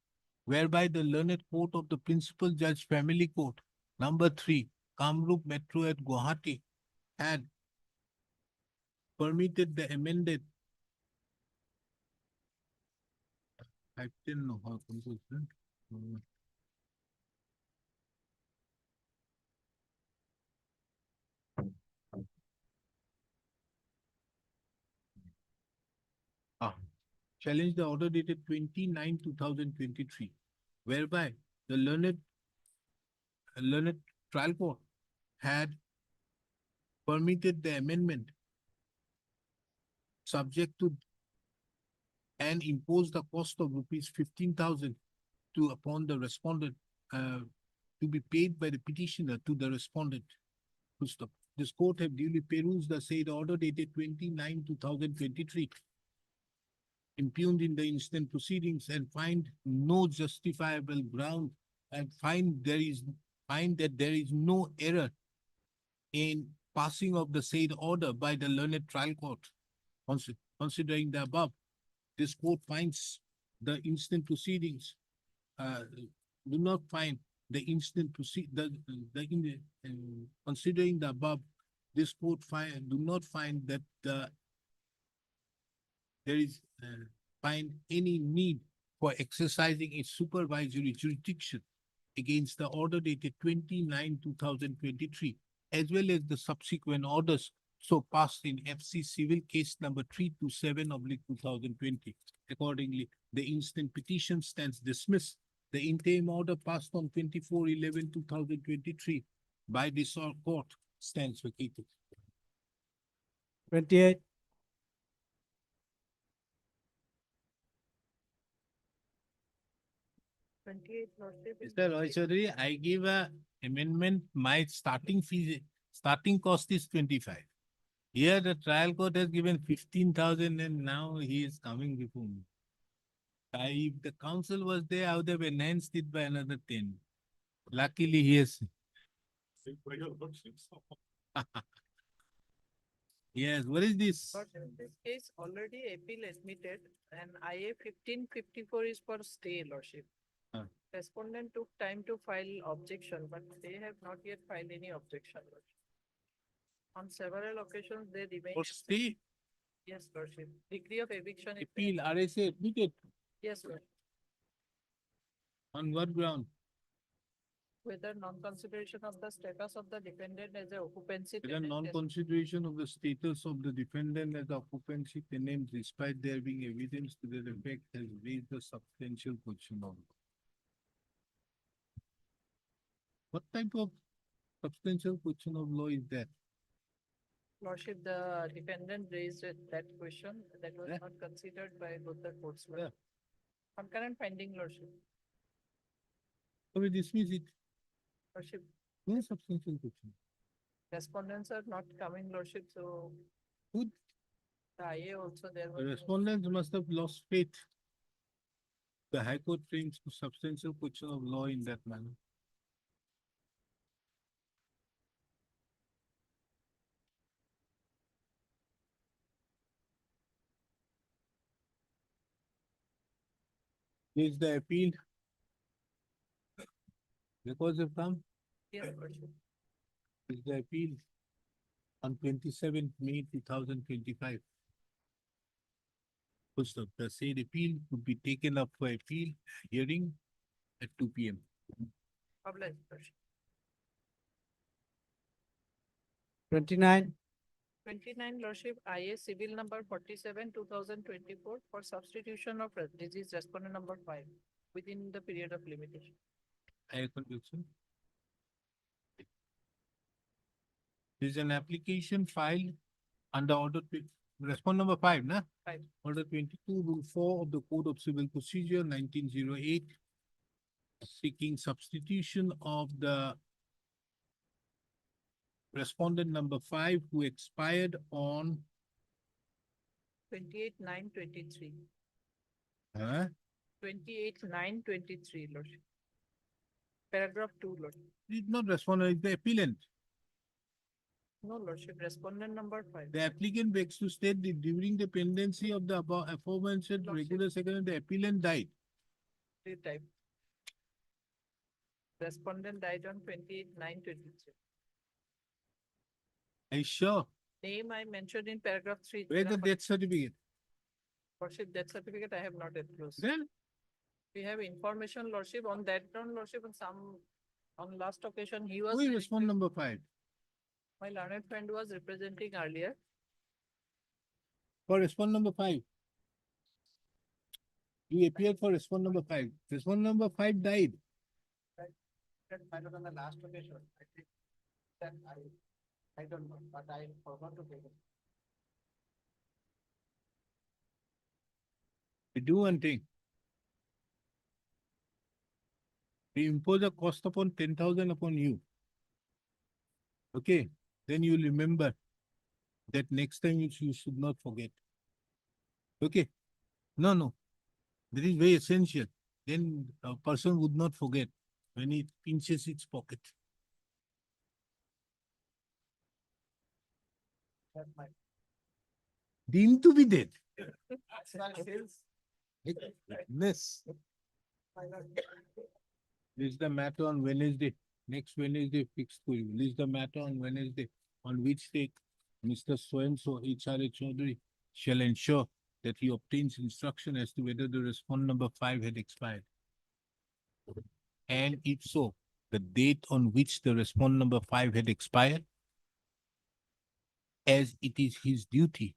whereby the learned court of the Principal Judge Family Court number 3, Kamrup Metro at Guwahati had permitted the amended. I didn't know how to challenge the order dated 29/2023, whereby the learned trial court had permitted the amendment subject to and imposed the cost of rupees 15,000 upon the respondent to be paid by the petitioner to the respondent. This court have duly perused the said order dated 29/2023, impugned in the instant proceedings, and find no justifiable ground and find that there is no error in passing of the said order by the learned trial court. Considering the above, this court finds the instant proceedings do not find the instant considering the above, this court do not find that there is find any need for exercising its supervisory jurisdiction against the order dated 29/2023, as well as the subsequent orders so passed in FC Civil Case number 327/2020. Accordingly, the instant petition stands dismissed. The interim order passed on 24/11/2023 by this court stands vacated. 28, 28 Lordship. Mr. Roy Chaudhary, I give a amendment, my starting fee, starting cost is 25. Here the trial court has given 15,000 and now he is coming before me. If the council was there, I would have enhanced it by another 10. Luckily, he has. Yes, what is this? But in this case, already appeal admitted and IA 1554 is for stay, Lordship. Respondent took time to file objection, but they have not yet filed any objection, Lordship. On several occasions, they remain. For stay, Yes, Lordship. Degree of eviction. is there. appeal, RSA admitted. Yes, Lord. On what ground? Whether non-consideration of the status of the defendant as a occupancy. Whether tenant is- non-consideration of the status of the defendant as occupancy tenant despite there being evidence to that effect has raised a substantial question of. What type of substantial question of law is that? Lordship, the defendant raised that question that was Yeah. not considered by both the courts. Lordship. Yeah. Concurrent finding, Lordship. So we dismiss it. Lordship, No substantial question. respondents are not coming, Lordship, so. Good. The IA also there The was. no- respondents must have lost faith. The High Court frames a substantial question of law in that manner. Is the appeal? Because of come, Yes, Lordship. is the appeal on 27th May 2025. First of the said appeal would be taken up for appeal hearing at 2 p.m. Obliged, Lordship. 29, 29 Lordship, IA civil number 47, 2024 for substitution of disease respondent number 5 within the period of limitation. I conviction. There is an application filed under order respond number 5, na? 5. Order 22, Rule 4 of the Code of Civil Procedure 1908, seeking substitution of the respondent number 5 who expired on 28/9/23. 28/9/23, Lordship. Paragraph 2, Lordship. Did not respond, it's the appellant. No, Lordship, respondent number 5. The applicant begs to state that during the pendency of the above aforementioned Lordship. regular second, the appellant died. Type. Respondent died on 28/9/23. Are you sure? Name I mentioned in paragraph 3. Where's the death certificate? Lordship, death certificate I have not enclosed. Then, We have information, Lordship, on that ground, Lordship, on last occasion, he was. who is respondent number 5? My learned friend was representing earlier. For respondent number 5. You appeared for respondent number 5. Respondent number 5 died. That matter on the last occasion, I think that I don't know, but I forgot to take it. We do one thing. We impose a cost upon 10,000 upon you. Okay, then you'll remember that next time you should not forget. Okay, no, that is very essential. Then a person would not forget when he pinches its pocket. That might. Deemed to be dead. Since This is the matter on Wednesday. Next Wednesday fixed for you. This is the matter on Wednesday. on which date Mr. So-and-so H.R.A. Chaudhary shall ensure that he obtains instruction as to whether the respondent number 5 had expired. And if so, the date on which the respondent number 5 had expired, as it is his duty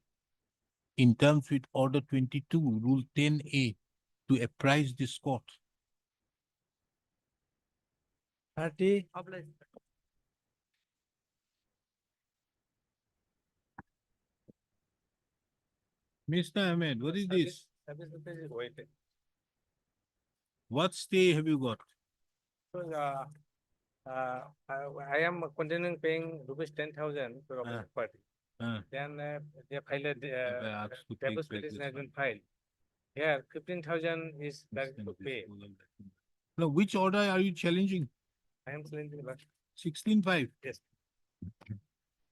in terms with Order 22, Rule 10A, to apprise this court. 30, Mr. Ahmed, what is this? Service notice is waiting. What stay have you got? So, I am continuing paying rupees 10,000 to opposite party. Then they filed a asked to take Tables back petition this has one. been filed. Here, 15,000 is that to pay. Now, which order are you challenging? I am challenging the last. 16.5. Yes.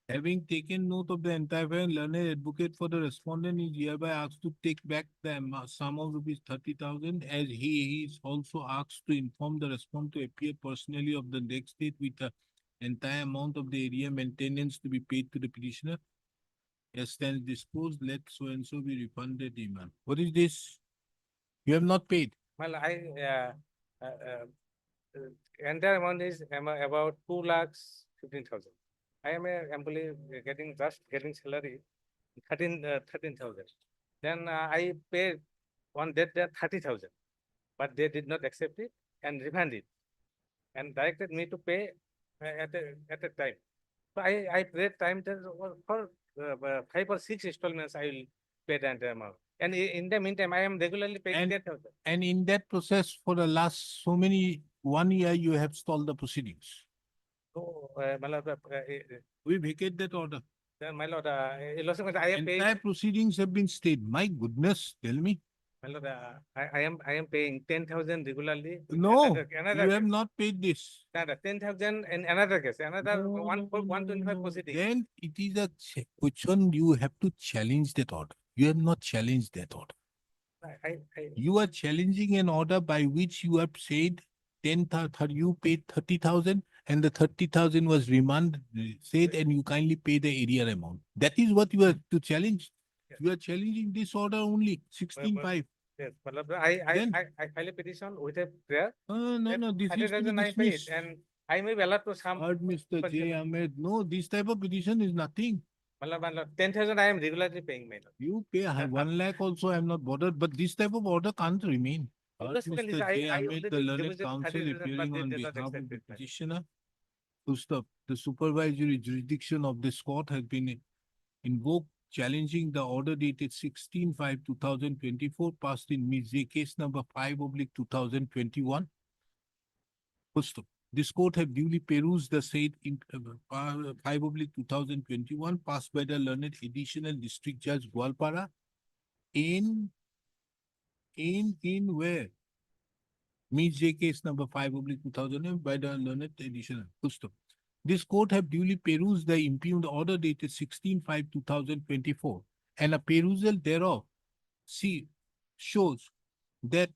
Having taken note of the entire affair, learned advocate for the respondent is hereby asked to take back the sum of rupees 30,000, as he is also asked to inform the respondent to appear personally of the next date with the entire amount of the area maintenance to be paid to the petitioner. As stands disposed, let so and so be refunded the amount. What is this? You have not paid. Well, entire amount is about 2,15,000. I am a employee getting salary 13,000. Then I paid on that 30,000, but they did not accept it and refunded and directed me to pay at a time. So I paid time for 5 or 6 installments. I will pay the entire amount. And in the meantime, I am regularly paying 10,000. And in that process, for the last 1 year, you have stalled the proceedings. So, We vacate that order. my lord, I am paying. Entire proceedings have been stayed. My goodness, tell me. My lord, I am paying 10,000 regularly. No, Another you have case. not paid this. 10,000 in another case, another No, 125 no. proceedings. Then it is a question you have to challenge that order. You have not challenged that order. You are challenging an order by which you have said you paid 30,000 and the 30,000 was said and you kindly pay the area amount. That is what you are to challenge. Yes. You are challenging this order only, 16.5. Yes, but Then- I file a petition with a prayer. No, this is to be 30,000 I paid dismissed. and I may be allowed to some. Heard Mr. J. Ahmed, no, this type of petition is nothing. My lord, 10,000 I am regularly paying, my lord. You pay 1 lakh also, I am not bothered, but this type of order can't remain. Heard Because second is Mr. J. I Ahmed, only the there learned was a counsel 30,000, but appearing they on did not behalf of accept the it, my lord. petitioner. Full stop. The supervisory jurisdiction of this court has been invoked challenging the order dated 16/5/2024 passed in Ms. J case number 5/2021. Full stop. This court have duly perused the said 5/2021 passed by the learned additional district judge Gwalpara in where? Ms. J case number 5/2000 by the learned additional. Full stop. This court have duly perused the impugned order dated 16/5/2024 and a perusal thereof shows that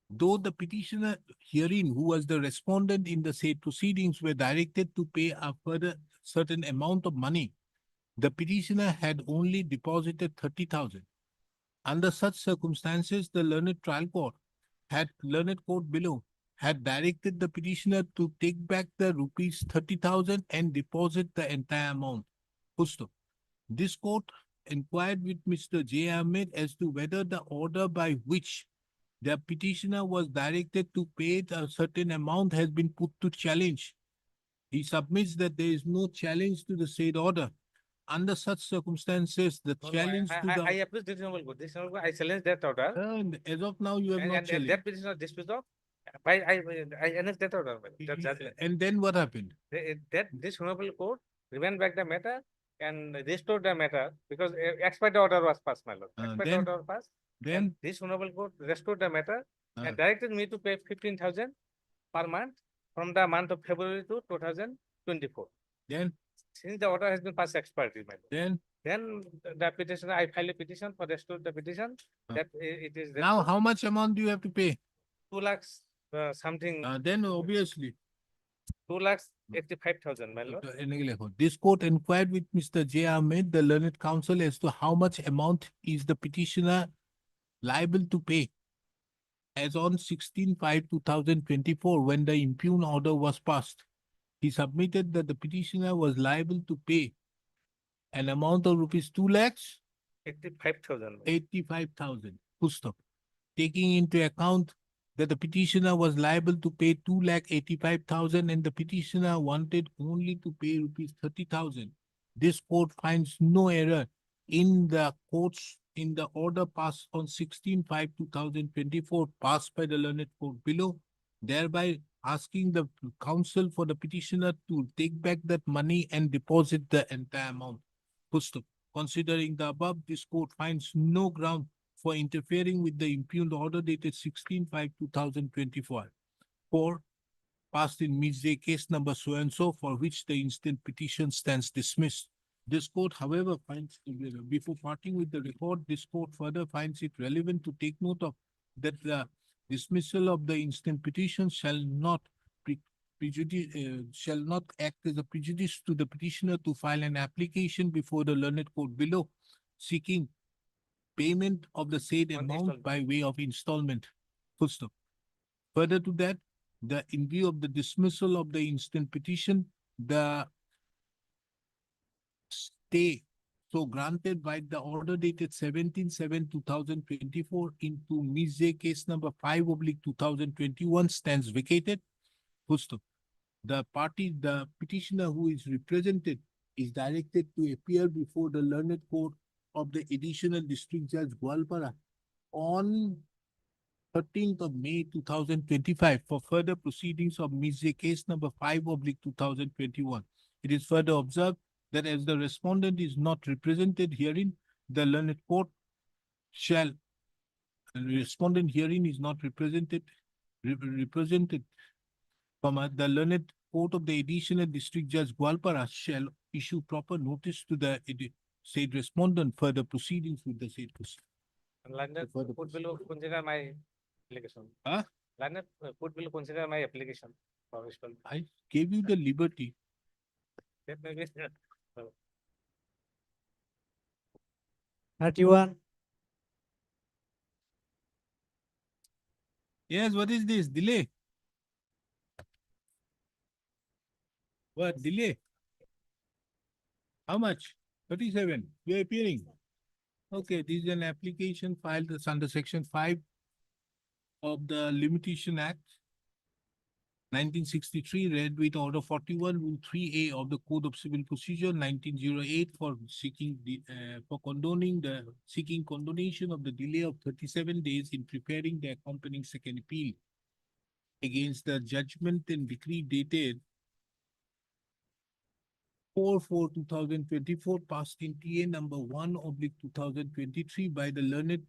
though the petitioner herein, who was the respondent in the said proceedings, were directed to pay a further certain amount of money, the petitioner had only deposited 30,000. Under such circumstances, the learned court below had directed the petitioner to take back the rupees 30,000 and deposit the entire amount. Full stop. This court inquired with Mr. J. Ahmed as to whether the order by which the petitioner was directed to pay a certain amount has been put to challenge. He submits that there is no challenge to the said order. Under such circumstances, the No, challenge to I the approve this honorable court. This honorable court, I challenge that order. as of now you have not And challenged. that petition was disposed of. I annexed that order, my lord, that judgment. And then what happened? This honorable court remand back the matter and restored the matter because expired order was passed, my lord. Expired then- order was passed. Then And this honorable court restored the matter uh, and directed me to pay 15,000 per month from the month of February to 2024. then Since the order has been passed expiry, my lord. then The petition, I filed a petition for restore the petition that it is. now how much amount do you have to pay? 2 lakhs something. Then obviously 2,85,000, my lord. This court inquired with Mr. J. Ahmed, the learned counsel, as to how much amount is the petitioner liable to pay. As on 16/5/2024, when the impugned order was passed, he submitted that the petitioner was liable to pay an amount of rupees 2 lakhs 85,000. 85,000. Full stop. Taking into account that the petitioner was liable to pay 2,85,000 and the petitioner wanted only to pay rupees 30,000. This court finds no error in the order passed on 16/5/2024 passed by the learned court below, thereby asking the counsel for the petitioner to take back that money and deposit the entire amount. Full stop. Considering the above, this court finds no ground for interfering with the impugned order dated 16/5/2024. 4. Passed in midday case number so and so, for which the instant petition stands dismissed. This court, however, finds, before parting with the record, this court further finds it relevant to take note of that the dismissal of the instant petition shall not act as a prejudice to the petitioner to file an application before the learned court below, seeking payment of the said amount by way of installment. Full stop. Further to that, in view of the dismissal of the instant petition, the stay so granted by the order dated 17/7/2024 into midday case number 5/2021 stands vacated. Full stop. The petitioner who is represented is directed to appear before the learned court of the Additional District Judge Gwalpara on 13th of May 2025 for further proceedings of midday case number 5/2021. It is further observed that as the respondent is not represented herein, the learned court shall, the respondent herein is not represented, the learned court of the Additional District Judge Gwalpara shall issue proper notice to the said respondent further proceedings with the said person. Learned court will consider my application. Huh? Learned court will consider my application. I gave you the liberty. That may be. 31. Yes, what is this? Delay? What? Delay? How much? 37. You are appearing. Okay, this is an application filed that's under Section 5 of the Limitation Act 1963, read with Order 41, Rule 3A of the Code of Civil Procedure 1908 for seeking seeking condonation of the delay of 37 days in preparing the accompanying second appeal against the judgment and decree dated 4/4/2024 passed in TA number 1/2023 by the learned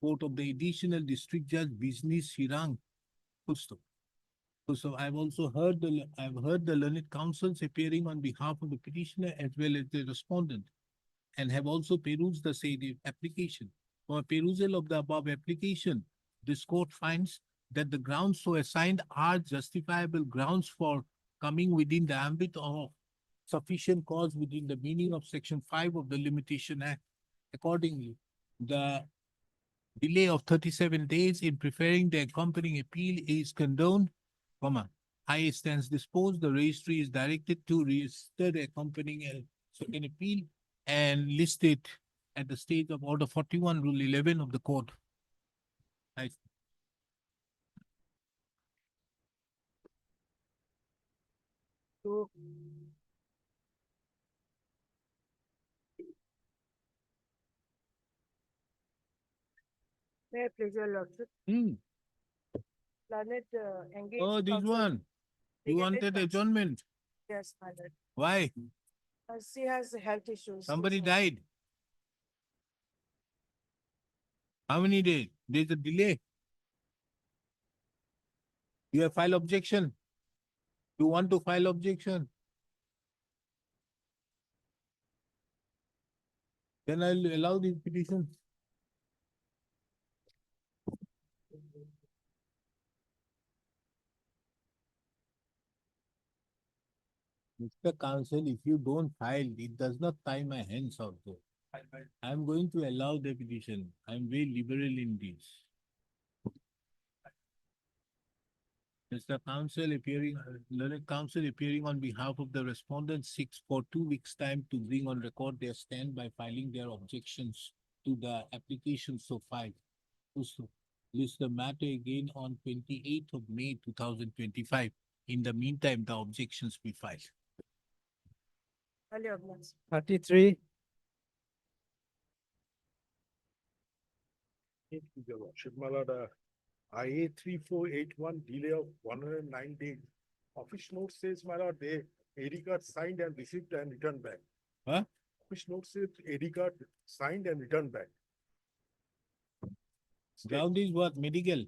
court of the Additional District Judge Business Hirang. Full stop. So I've also heard the learned counsels appearing on behalf of the petitioner as well as the respondent, and have also perused the said application. For perusal of the above application, this court finds that the grounds so assigned are justifiable grounds for coming within the ambit of sufficient cause within the meaning of Section 5 of the Limitation Act. Accordingly, the delay of 37 days in preparing the accompanying appeal is condoned, I stands disposed, the registry is directed to register the accompanying second appeal and list it at the stage of Order 41, Rule 11 of the Code. May I please your lordship? Learned engaged. Oh, this counsel one. You began wanted it- adjournment. Yes, my lord. Why? She has health issues. Somebody so- died. How many days? There's a delay. You have filed objection. You want to file objection? Then I'll allow the petition. Mr. Counsel, if you don't file, it does not tie my hands also. I'm going to allow the petition. I'm very liberal in this. Mr. Counsel appearing, learned counsel appearing on behalf of the respondent seeks for 2 weeks' time to bring on record their stand by filing their objections to the application so filed. To list the matter again on 28th of May 2025. In the meantime, the objections be filed. File your ordinance. 33, Your Lordship, my lord, IA 3481 delay of 109 days. Office note says, my lord, the AD card signed and received and returned back. Huh? Office note says AD card signed and returned back. Ground is what? Medical?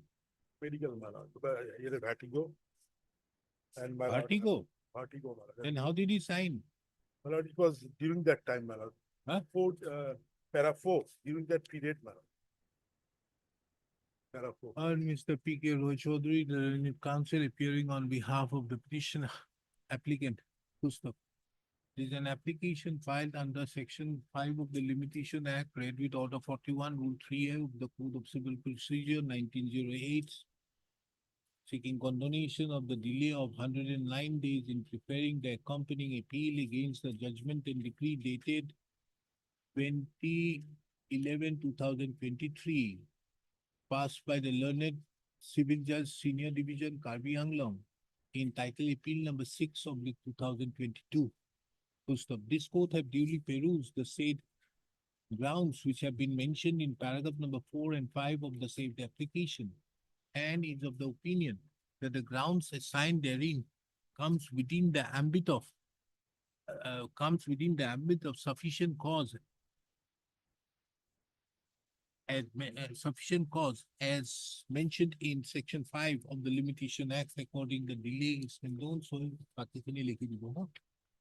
Medical, my lord, here vertigo. And my lord. Vertigo? Vertigo, my lord. Then how did he sign? My lord, it was during that time, my lord. Huh? Para 4, during that period, my lord. Para 4. And Mr. P.K. Roy Chaudhary, the learned counsel appearing on behalf of the petitioner applicant. Pustap. There is an application filed under Section 5 of the Limitation Act, read with Order 41, Rule 3A of the Code of Civil Procedure 1908, seeking condonation of the delay of 109 days in preparing the accompanying appeal against the judgment and decree dated 20/11/2023, passed by the learned Civil Judge Senior Division Karbi Anglong in title Appeal number 6 of 2022. First of this court have duly perused the said grounds which have been mentioned in paragraph number 4 and 5 of the said application, and is of the opinion that the grounds assigned therein comes within the ambit of sufficient cause as mentioned in Section 5 of the Limitation Act. According the delay is condoned, so Pakistani likhi dibo na.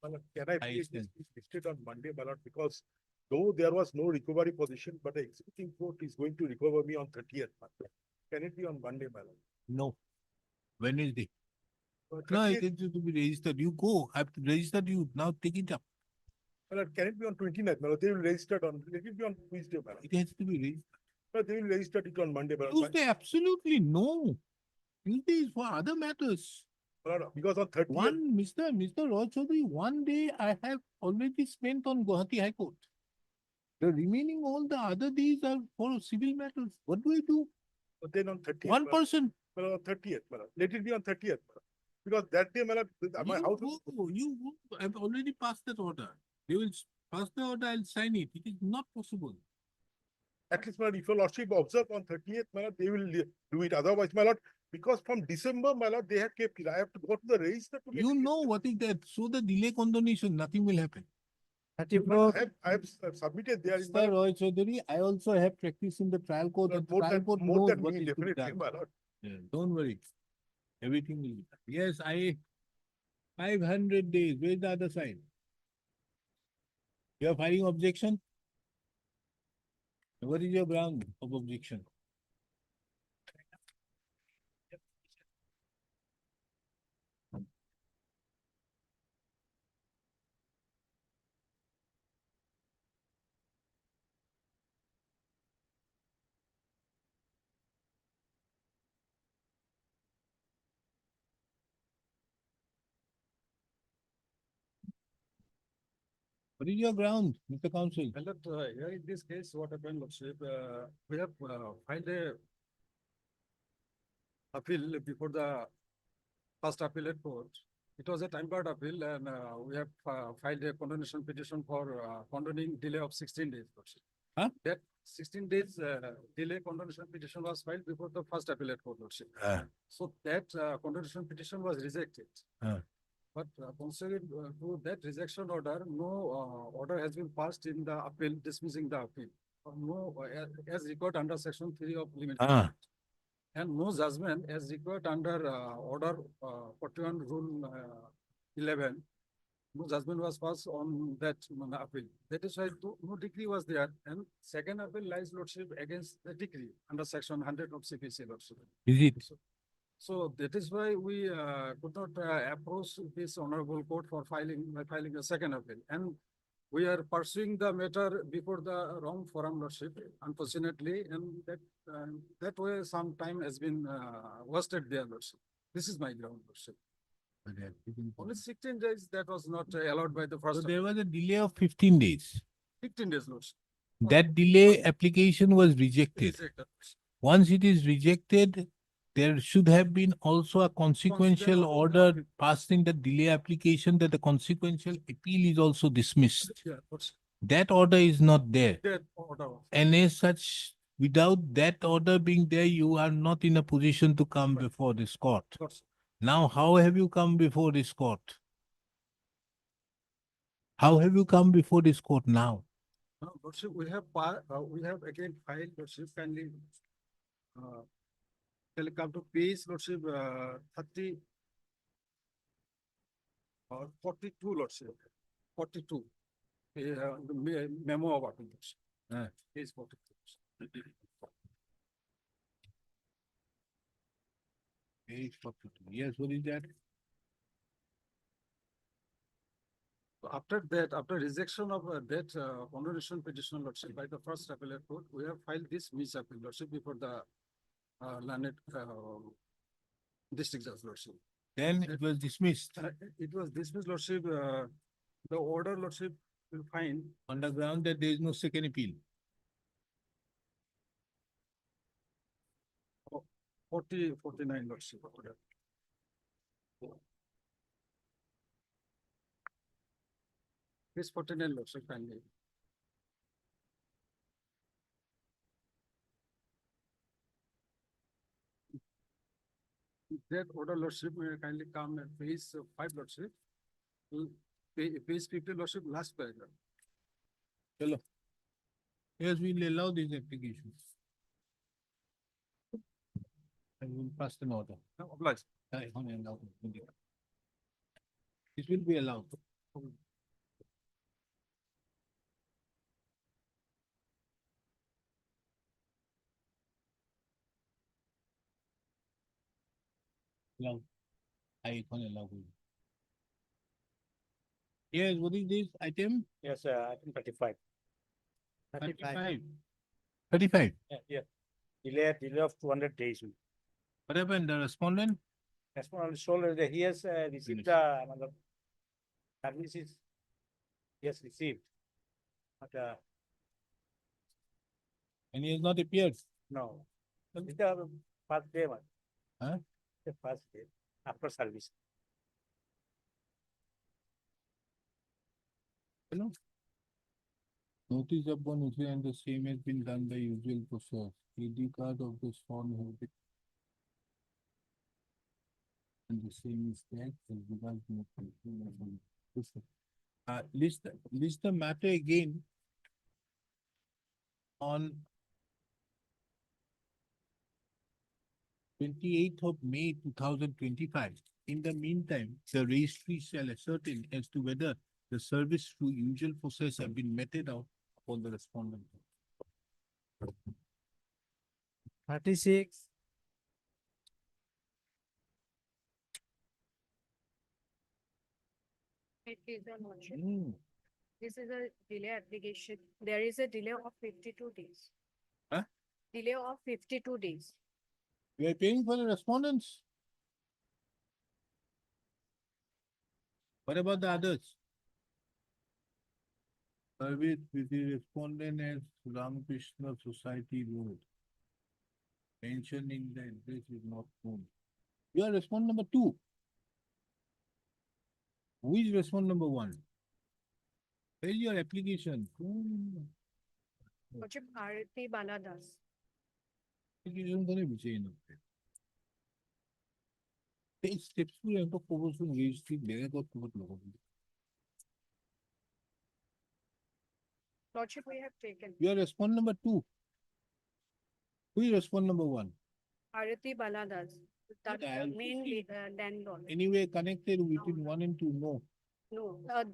My lord, can I I please stand. listed on Monday, my lord, because though there was no recovery position, but the executing court is going to recover me on 30th. my lord. Can it be on Monday, my lord? No. Wednesday. Or No, 30th? it is to be registered. You go. I've registered you. Now take it up. My lord, can it be on 29th? My lord, they will register it on, let it be on Tuesday, my lord. It has to be registered. But they will register it on Monday, my lord. Tuesday, absolutely no. Tuesday is for other matters. My lord, because on 30th, Mr. Roy Chaudhary, one day I have already spent on Guwahati High Court. The remaining all the other days are for civil matters. What do I do? but then on 30th. One my lord. person. My lord, on 30th, my lord. Let it be on 30th. my lord. Because that day, my lord, my You house. go. I've already passed that order. They will pass the order, I'll sign it. It is not possible. At least, my lord, if your lordship observe on 30th, my lord, they will do it. Otherwise, my lord, because from December, my lord, they have kept it. I have to go to the register to get You it. know what is that? So the delay condonation, nothing will happen. My 34, lord, I have submitted there. in my Mr. lord, Roy Chaudhary, I also have practice in the trial court, and more trial than, court more knows than what me, is to be definitely, done. my lord. Yeah, don't worry. Everything will be done. Yes, 500 days. Where's the other side? You are filing objection? What is your ground of objection? What is your ground, Mr. Counsel? Well, here in this case, what happened, Lordship, we have filed a appeal before the first appellate court. It was a time barred appeal, and we have filed a condemnation petition for condoning delay of 16 days, Lordship. Huh? That 16 days delay condemnation petition was filed before the first appellate court, Lordship. So that condemnation petition was rejected. But considering to that rejection order, no order has been passed in the appeal dismissing the appeal. No, as required under Section 3 of Limitation Act. And no judgment as required under Order 41 Rule 11. No judgment was passed on that appeal. That is why no decree was there. And second appeal lies, Lordship, against the decree under Section 100 of CPC, Lordship. Is it? So that is why we could not approach this honorable court for filing a second appeal. And we are pursuing the matter before the wrong forum, Lordship, unfortunately, and that way some time has been wasted there, Lordship. This is my ground, Lordship. Only 16 days, that was not allowed by the So first. there was a delay of 15 days. 15 days, Lordship. That delay application was rejected. Rejected. Once it is rejected, there should have been also a consequential order passed in the delay application that the consequential appeal is also dismissed. Yeah, Lordship. That order is not there. That order. And as such, without that order being there, you are not in a position to come before this court. Lordship. Now, how have you come before this court? How have you come before this court now? No, Lordship, we have again filed, Lordship, kindly shall I come to page, Lordship, 30 or 42, Lordship, 42. The memo of appeal, Lordship. Page 42. Page 42. Yes, what is that? After that, after rejection of that condemnation petition, Lordship, by the first appellate court, we have filed this miss appeal, Lordship, before the learned district judge, Lordship. Then it was dismissed It was dismissed, Lordship. The order, Lordship, will find on the ground that there is no second appeal. 49, Lordship. Order. Page 49, Lordship, kindly. That order, Lordship, may kindly come at page 5, Lordship. Page 50, Lordship, last paragraph. Hello. Yes, we will allow these applications. And we will pass an order. No, obliged. This will be allowed. Allow. I can allow. Yes, what is this item? Yes, item 35. 35. 35. Yeah. Delay of 200 days. What happened? The respondent? Respondent told that he has received another services. He has received. But And he has not appeared. no, it's the first day, man. Huh? The first day after service. Hello. Notice upon issue and the same has been done by usual process. ID card of this form has been. And the same is that as regards no confirmation. List the matter again on 28th of May 2025. In the meantime, the registry shall ascertain as to whether the service through usual process have been meted out upon the respondent. 36. It is a motion. Hmm. This is a delay application. There is a delay of 52 days. Huh? Delay of 52 days. We are paying for the respondents. What about the others? Service with the respondent as Ramakrishna Society Road. Mentioned in the address is not known. You are respondent number 2. Who is respondent number 1? Where is your application? Lordship, Arati Baladas. Application করে বিষয় না। এই steps গুলো একটা প্রবর্তন registry লেগে করতে হতো না। Lordship, we have taken. You are respondent number 2. Who is respondent number 1? Arati Baladas. That I'll main landlord. Anyway connected between 1 and 2, no. No,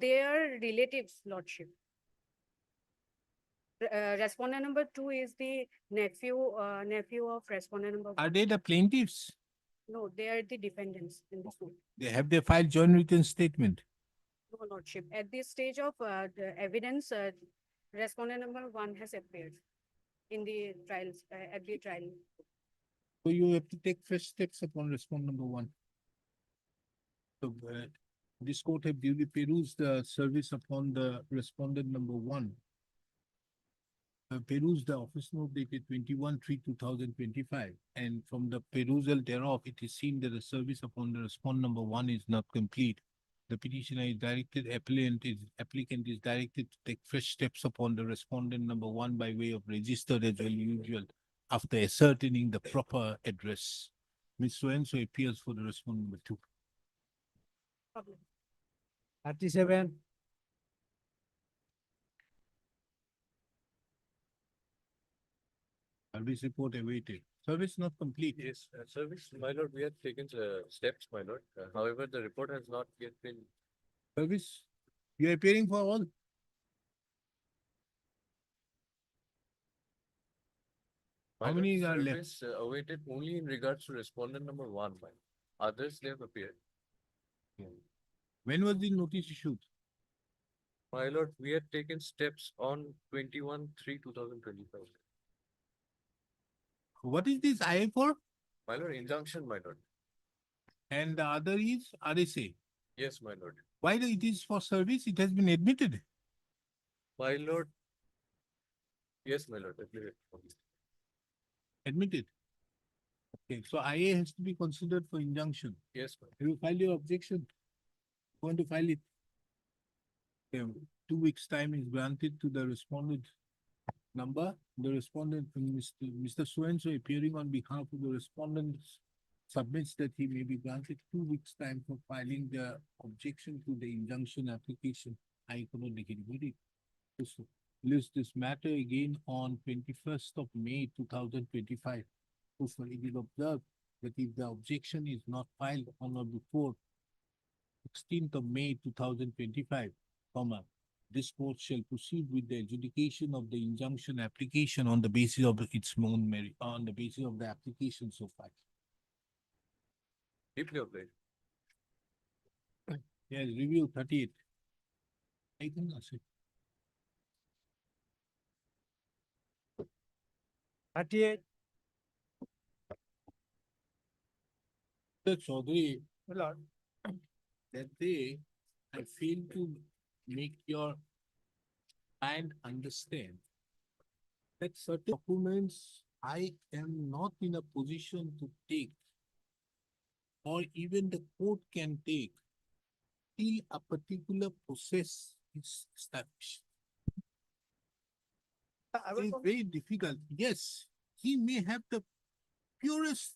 they are relatives, Lordship. Respondent number 2 is the nephew of respondent number 1. Are they the plaintiffs? No, they are the defendants in this one. They have their filed joint written statement. No, Lordship. At this stage of the evidence, respondent number 1 has appeared in the trials, at the trial. So you have to take first steps upon respondent number 1. So this court have duly perused the service upon the respondent number 1. Perused the office note dated 21/3/2025, and from the perusal thereof, it is seen that the service upon the respondent number 1 is not complete. The petitioner is directed, applicant is directed to take fresh steps upon the respondent number 1 by way of registered as well usual after ascertaining the proper address. Ms. So-and-so appears for the respondent number 2. Public. 37, Service report awaited. Service not complete. Yes, service, my lord, we have taken steps, my lord. However, the report has not yet been. Service, you are appearing for all. My How lord, many are left? service, awaited only in regards to respondent number 1, my lord. Others, they have appeared. When was the notice issued? My lord, we had taken steps on 21/3/2025. What is this IA for? My lord, injunction, my lord. And the other is RSA. Yes, my lord. Why it is for service? It has been admitted. My lord. Yes, my lord. Admitted. Admitted. Okay, so IA has to be considered for injunction. Yes, my lord. Have you filed your objection? Going to file it. Okay, 2 weeks' time is granted to the respondent number. The respondent, Mr. So-and-so appearing on behalf of the respondent submits that he may be granted 2 weeks' time for filing the objection to the injunction application. I cannot deliberate it. List this matter again on 21st of May 2025. So it is observed that if the objection is not filed on or before 16th of May 2025, this court shall proceed with the adjudication of the injunction application on the basis of its own merit, on the basis of the application so far. Deeply obliged. Yes, review 38. I can answer. 38, Mr. Chaudhary, my lord. that day, I fail to make your client understand that certain documents I am not in a position to take, or even the court can take, till a particular process is established. It is very difficult. Yes, he may have the purest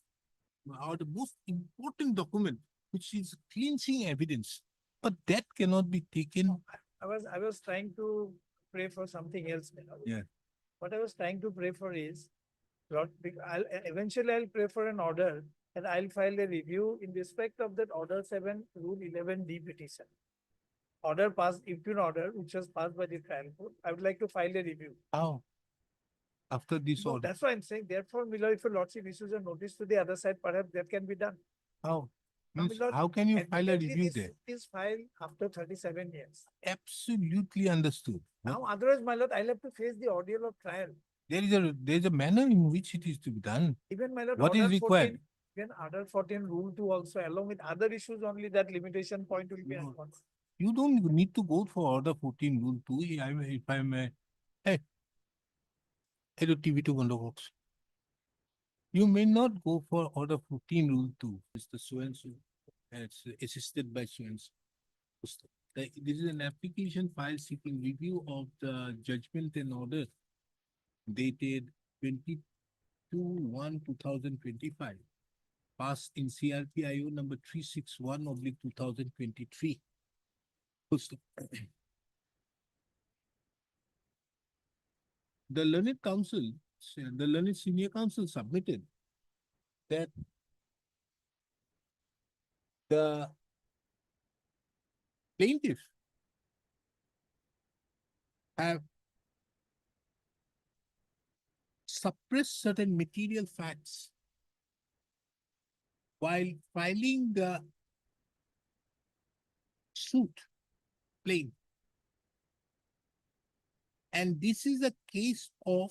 or the most important document, which is cleansing evidence, but that cannot be taken. I was trying to pray for something else. my lord. Yeah. What I was trying to pray for is, Lord, eventually I'll pray for an order and I'll file a review in respect of that order 7, rule 11D petition. Order passed, impugn order, which was passed by the trial court. I would like to file a review. How? After this No, order, that's why I'm saying, therefore, my lord, if your lordship issues a notice to the other side, perhaps that can be done. how? No, my Means lord, how can you file a admittedly, review this there? is filed after 37 years. Absolutely understood. Now, otherwise, my lord, I'll have to face the ordeal of trial. There is a manner in which it is to be done. Even my lord, What is order required? 14, even order 14, rule 2 also, along with other issues, only that limitation point will be No. enforced. You don't need to go for order 14 rule 2. If I'm a, hey, hello TV to Gondobox. You may not go for order 14 rule 2. Mr. So-and-so, it's assisted by so-and-so. This is an application file seeking review of the judgment and order dated 22/1/2025, passed in CRPIO number 361/2023. The learned counsel, the learned senior counsel submitted that the plaintiff have suppressed certain material facts while filing the suit plain. And this is a case of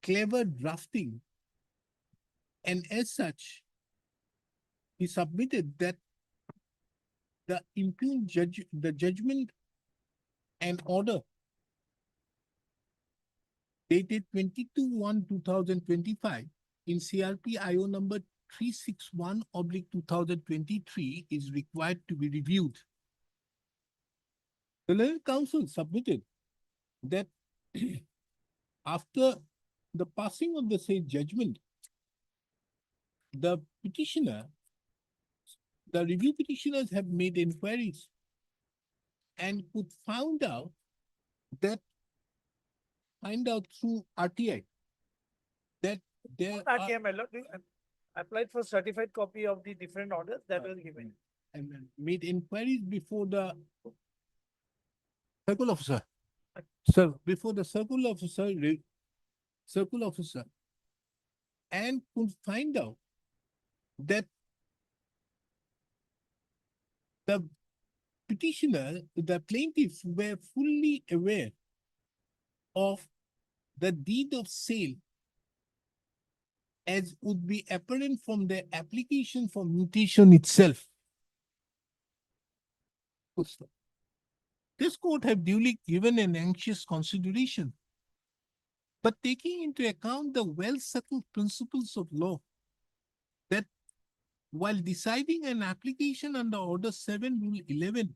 clever drafting. And as such, he submitted that the impugned the judgment and order dated 22/1/2025 in CRP IO number 361/2023 is required to be reviewed. The learned counsel submitted that after the passing of the said judgment, the review petitioners have made inquiries and could find out through RTI that there are, RTI, my lord, I applied for certified copy of the different orders that was given. and made inquiries before the circle officer. So before the circle officer, and could find out that the the plaintiffs were fully aware of the deed of sale as would be apparent from the application for mutation itself. This court have duly given an anxious consideration, but taking into account the well-settled principles of law that while deciding an application under Order 7, Rule 11,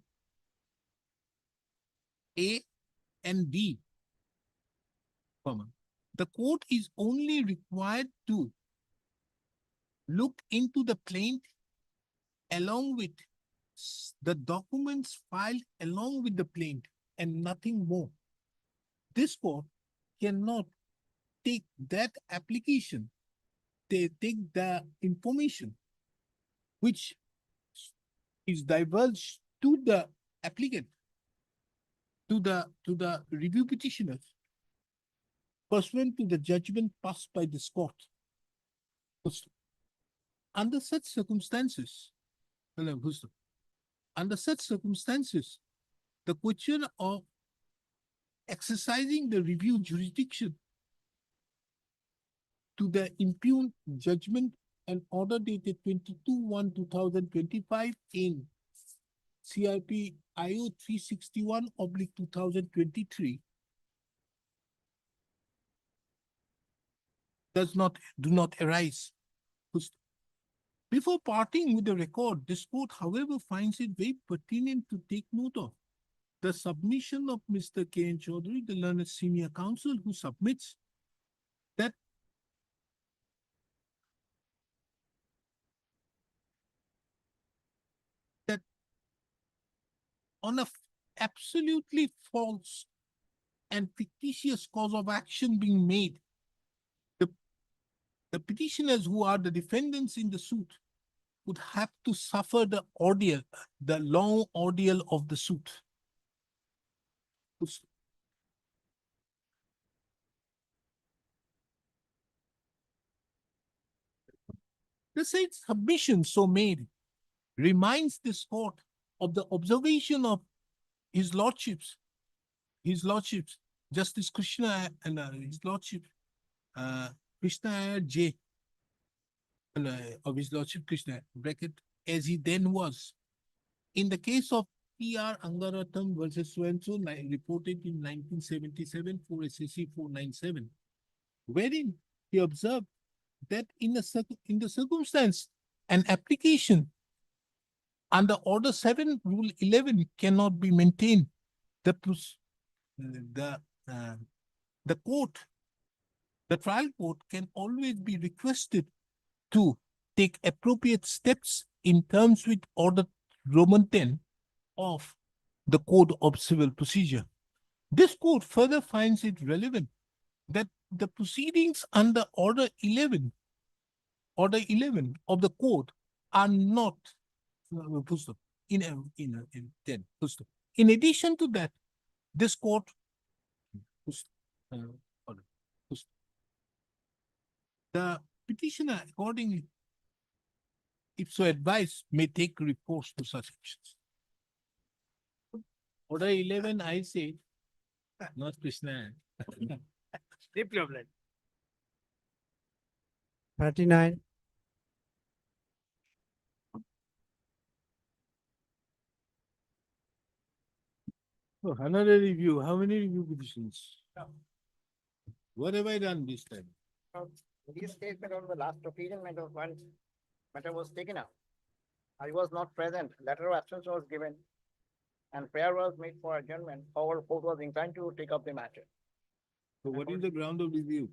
A and D, the court is only required to look into the plaint along with the documents filed along with the plaint and nothing more. This court cannot take that application, they take the information which is divulged to the applicant, to the review petitioners, pursuant to the judgment passed by this court. Under such circumstances, the question of exercising the review jurisdiction to the impugned judgment and order dated 22/1/2025 in CRP IO 361/2023 do not arise. Before parting with the record, this court, however, finds it very pertinent to take note of the submission of Mr. K. N. Chaudhary, the learned senior counsel, who submits that on a absolutely false and fictitious cause of action being made, the petitioners who are the defendants in the suit would have to suffer the ordeal, the long ordeal of the suit. The said submission so made reminds this court of the observation of his lordships, Justice Krishna and his lordship, Krishna J. Of his lordship Krishna, bracket, as he then was. In the case of P.R. Angaratham versus so-and-so, reported in 1977 for SSC 497, wherein he observed that in the circumstance, an application under Order 7, Rule 11 cannot be maintained. The trial court can always be requested to take appropriate steps in terms with Order Roman 10 of the Code of Civil Procedure. This court further finds it relevant that the proceedings under Order 11 of the Code are not in 10. In addition to that, this court the petitioner accordingly if so advised, may take recourse to such actions. Order 11, I say, not Krishna. Deeply obliged. 39, Oh, another review. How many review petitions? What have I done this time? This statement on the last opinion matter one matter was taken up. I was not present. Letter of absence was given. And prayer was made for adjournment. Our court was inclined to take up the matter. So what is the ground of review?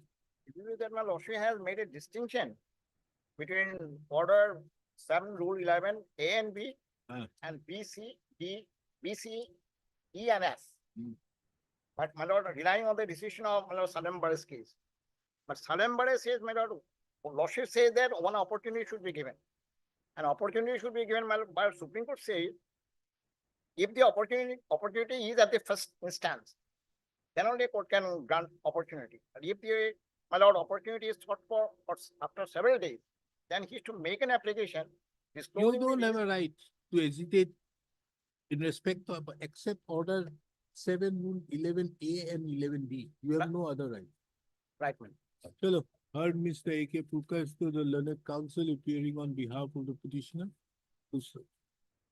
It is that my lordship has made a distinction between order 7 rule 11 A and B Ah. and B, C, D, B, C, E and S. Hmm. But my lord, relying on the decision of my lord Salembare's case. But Salembare says, my lord, lordship says that one opportunity should be given. An opportunity should be given, my lord, by Supreme Court says, if the opportunity is at the first instance, then only court can grant opportunity. But if the, my lord, opportunity is sought for after several days, then he is to make an application. You disclosing the don't have reason. a right to hesitate in respect of except order 7 rule 11A and 11B. You have no other right. Right, man. Chalo, heard Mr. A.K. Pukas to the learned counsel appearing on behalf of the petitioner. This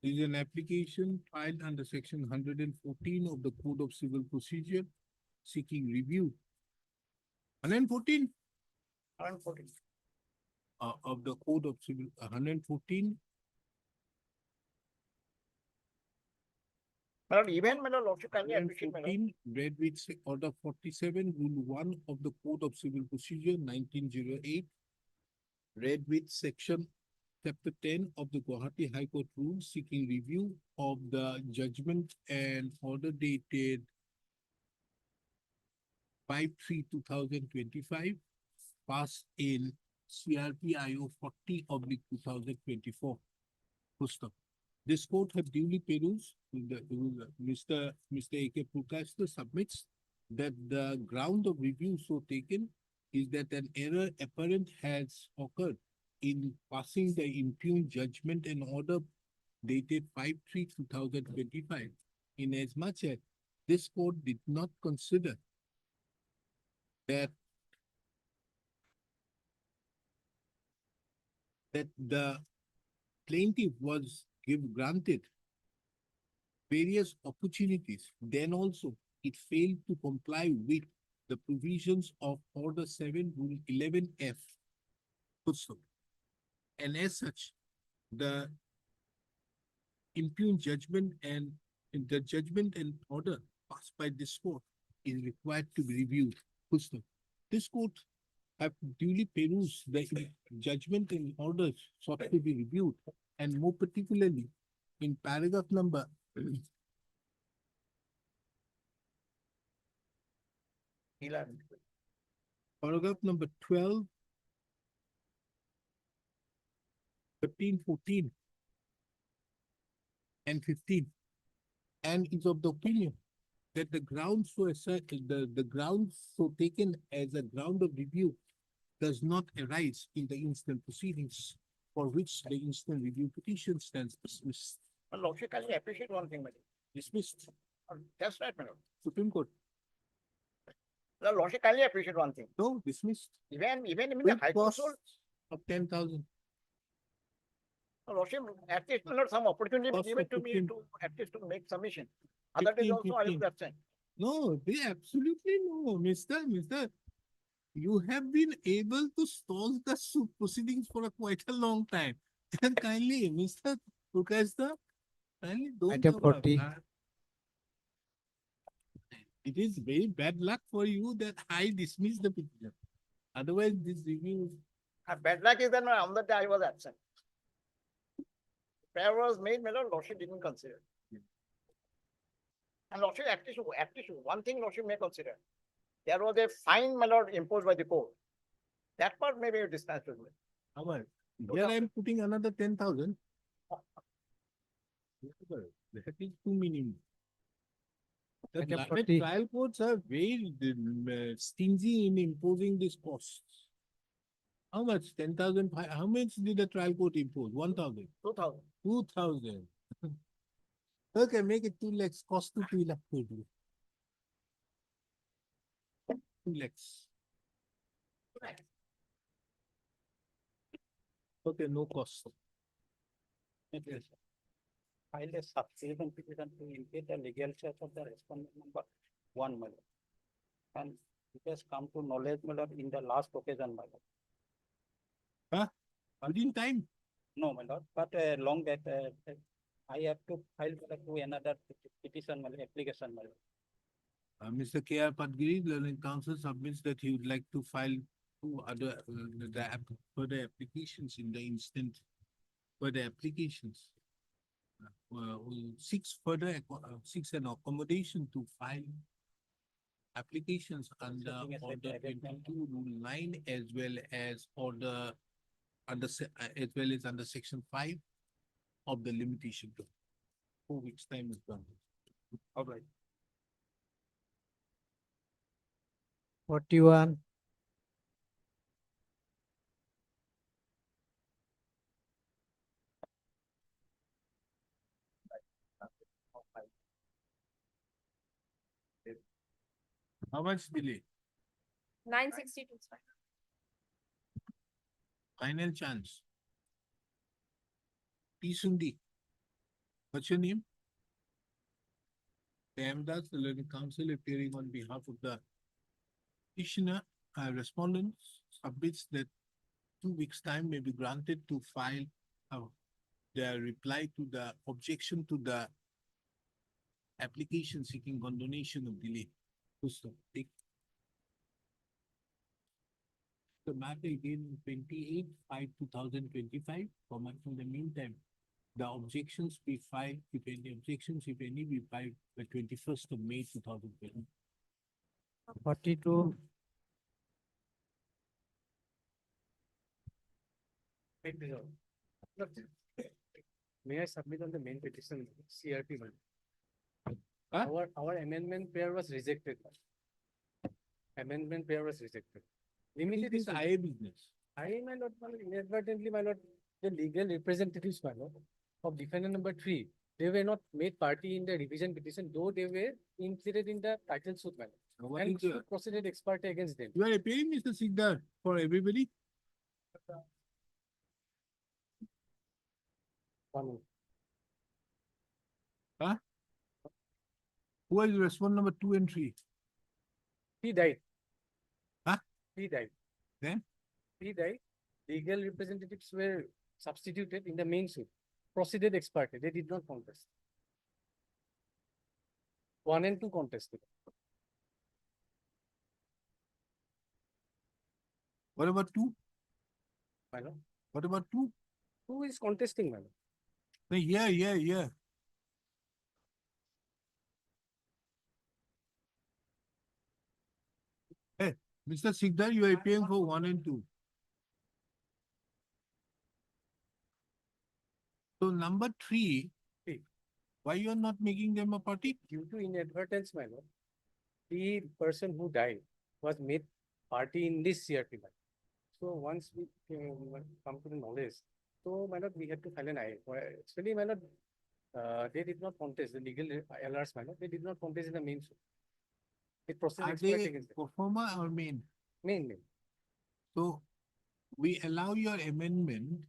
is an application filed under section 114 of the Code of Civil Procedure seeking review. 114 114. Of the Code of Civil, 114. My lord, even my lord, lordship kindly appreciate, my lord. 114, read with order 47, rule 1 of the Code of Civil Procedure 1908. Read with section chapter 10 of the Guwahati High Court rules seeking review of the judgment and order dated 5/3/2025, passed in CRP IO 40/2024. Full stop. This court have duly perused Mr. A.K. Purkashta submits that the ground of review so taken is that an error apparent has occurred in passing the impugned judgment and order dated 5/3/2025, in as much as this court did not consider that the plaintiff was granted various opportunities, then also it failed to comply with the provisions of Order 7, Rule 11F. And as such, the impugned judgment and order passed by this court is required to be reviewed. This court have duly perused the judgment and orders sought to be reviewed, and more particularly in paragraph number 11. Paragraph number 12, 13, 14, and 15, and is of the opinion that the grounds so the grounds so taken as a ground of review does not arise in the instant proceedings for which the instant review petition stands dismissed. My lordship kindly appreciate one thing, my lord. Dismissed. That's right, my lord. Supreme Court. The lordship kindly appreciate one thing. No, dismissed. Even in the With high court, cost of 10,000. my lordship, at least my lord, some opportunity be Cost given of to me 15. to at least to make submission. Other days 15, also I will 15. be absent. No, they absolutely no, Mister. You have been able to stall the proceedings for quite a long time. And kindly, Mr. Purkashta, kindly don't Item give up. 40. It is very bad luck for you that I dismiss the petition. Otherwise, this review. Bad luck is that on that day I was absent. Prayer was made, my lord, lordship didn't consider. And lordship, at least one thing lordship may consider. There was a fine, my lord, imposed by the court. That part may be dispensed with me. How much? Here I am putting another 10,000. That is too minimum. The Item learned 40. trial courts are very stingy in imposing these costs. How much? 10,000, how much did the trial court impose? 1,000? 2,000. 2,000. Okay, make it 2 lakhs, cost to 2 lakh. 2 lakhs. Okay, no cost. Yes. Filed a subsequent petition to impede the legal charge of the respondent number 1, my lord. And it has come to knowledge, my lord, in the last occasion, my lord. Huh? Within time? No, my lord, but long back, I have to file to another petition, my lord, application, my lord. Mr. K.R. Padgiri, learning counsel submits that he would like to file 2 other further applications in the instant further applications. 6 further 6 an accommodation to file applications under Setting aside order the abatement. 22 rule 9 as well as order as well as under section 5 of the limitation to 4 weeks time is done. All right. 41, How much delay? 962. Final chance. P. Sundi. What's your name? Ramdas, the learning counsel appearing on behalf of the petitioner, respondent submits that 2 weeks time may be granted to file their reply to the objection to the application seeking condonation of delay. Take the matter again 28/5/2025. In the meantime, the objections be filed, if any objections, if any, be filed by 21st of May 2020. 42, May I submit on the main petition, CRP one? Our amendment prayer was rejected. Amendment prayer was rejected. It is IA business. I, my lord, inadvertently, my lord, the legal representatives, my lord, of defendant number 3, they were not made party in the revision petition, though they were included in the title suit, my lord. What And is your- proceeded ex parte against them. You are appearing, Mr. Sikdar, for everybody? One minute. Huh? Who is respondent number 2 and 3? He died. Huh? He died. Then? He died. Legal representatives were substituted in the main suit. Proceeded ex parte. They did not contest. 1 and 2 contested. What about 2? My lord. What about 2? 2 is contesting, my lord. Yeah. Hey, Mr. Sikdar, you are appearing for 1 and 2. So number 3, why you are not making them a party? Due to inadvertence, my lord, the person who died was made party in this CRP. My lord. So once we come to the knowledge, so my lord, we had to file an IA. Actually, my lord, they did not contest the legal LRs, my lord. They did not contest in the main suit. It proceeded Are ex parte they against them. performer or main? Main. So we allow your amendment,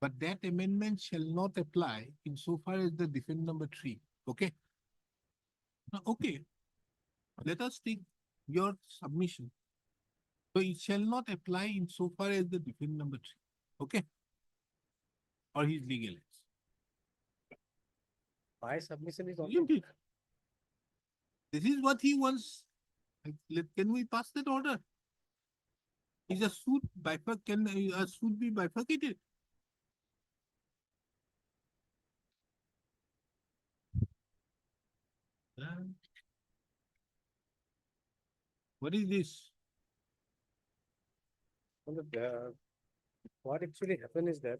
but that amendment shall not apply insofar as the defendant number 3. Okay? Now, okay. Let us take your submission. So it shall not apply insofar as the defendant number 3. Okay? Or his legal heirs. My submission is Isn't only it? This is what he wants. Can we pass that order? Is a suit can a suit be bifurcated? What is this? what actually happened is that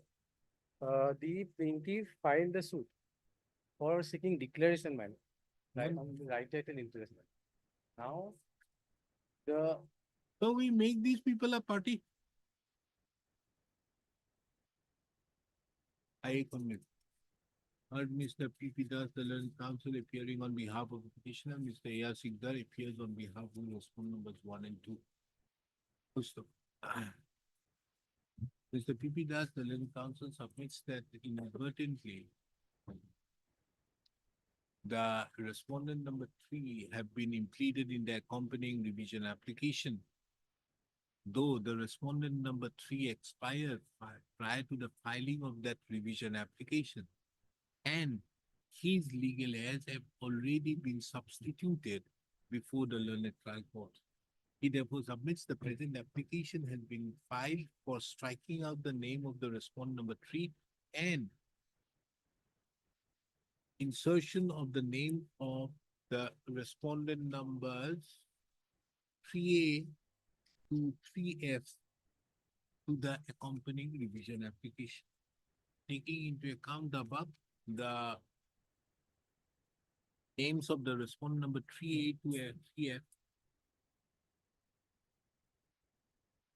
the plaintiff filed the suit for seeking declaration, man, right on the right title interest. Now, So we make these people a party. I commit. Heard Mr. P.P. Das, the learned counsel appearing on behalf of the petitioner, Mr. A.R. Sikdar appears on behalf of respondent numbers 1 and 2. Mr. P.P. Das, the learned counsel submits that inadvertently the respondent number 3 have been included in the accompanying revision application. Though the respondent number 3 expired prior to the filing of that revision application, and his legal heirs have already been substituted before the learned trial court. He therefore submits the present application has been filed for striking out the name of the respondent number 3 and insertion of the name of the respondent numbers 3A to 3F to the accompanying revision application. Taking into account the above, the names of the respondent number 3A to 3F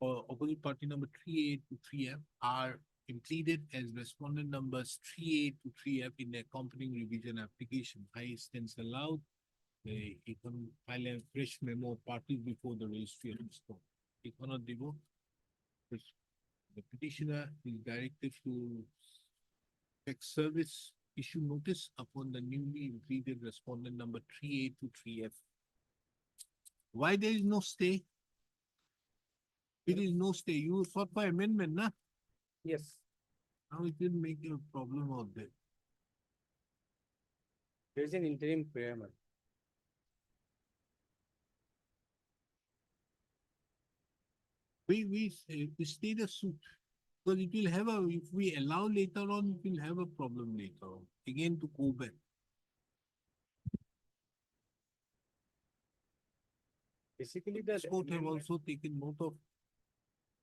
or opposite party number 3A to 3F are included as respondent numbers 3A to 3F in the accompanying revision application. I stands allowed. They can file a fresh memo of parties before the registry of this court. He cannot devote. The petitioner is directed to take service issue notice upon the newly included respondent number 3A to 3F. Why there is no stay? There is no stay. You sought for amendment, na? Yes, Now it will make a problem out there. there is an interim preamble. We stay the suit. Because it will have a, if we allow later on, it will have a problem later on. Again to go back. Basically, This court have also taken note of.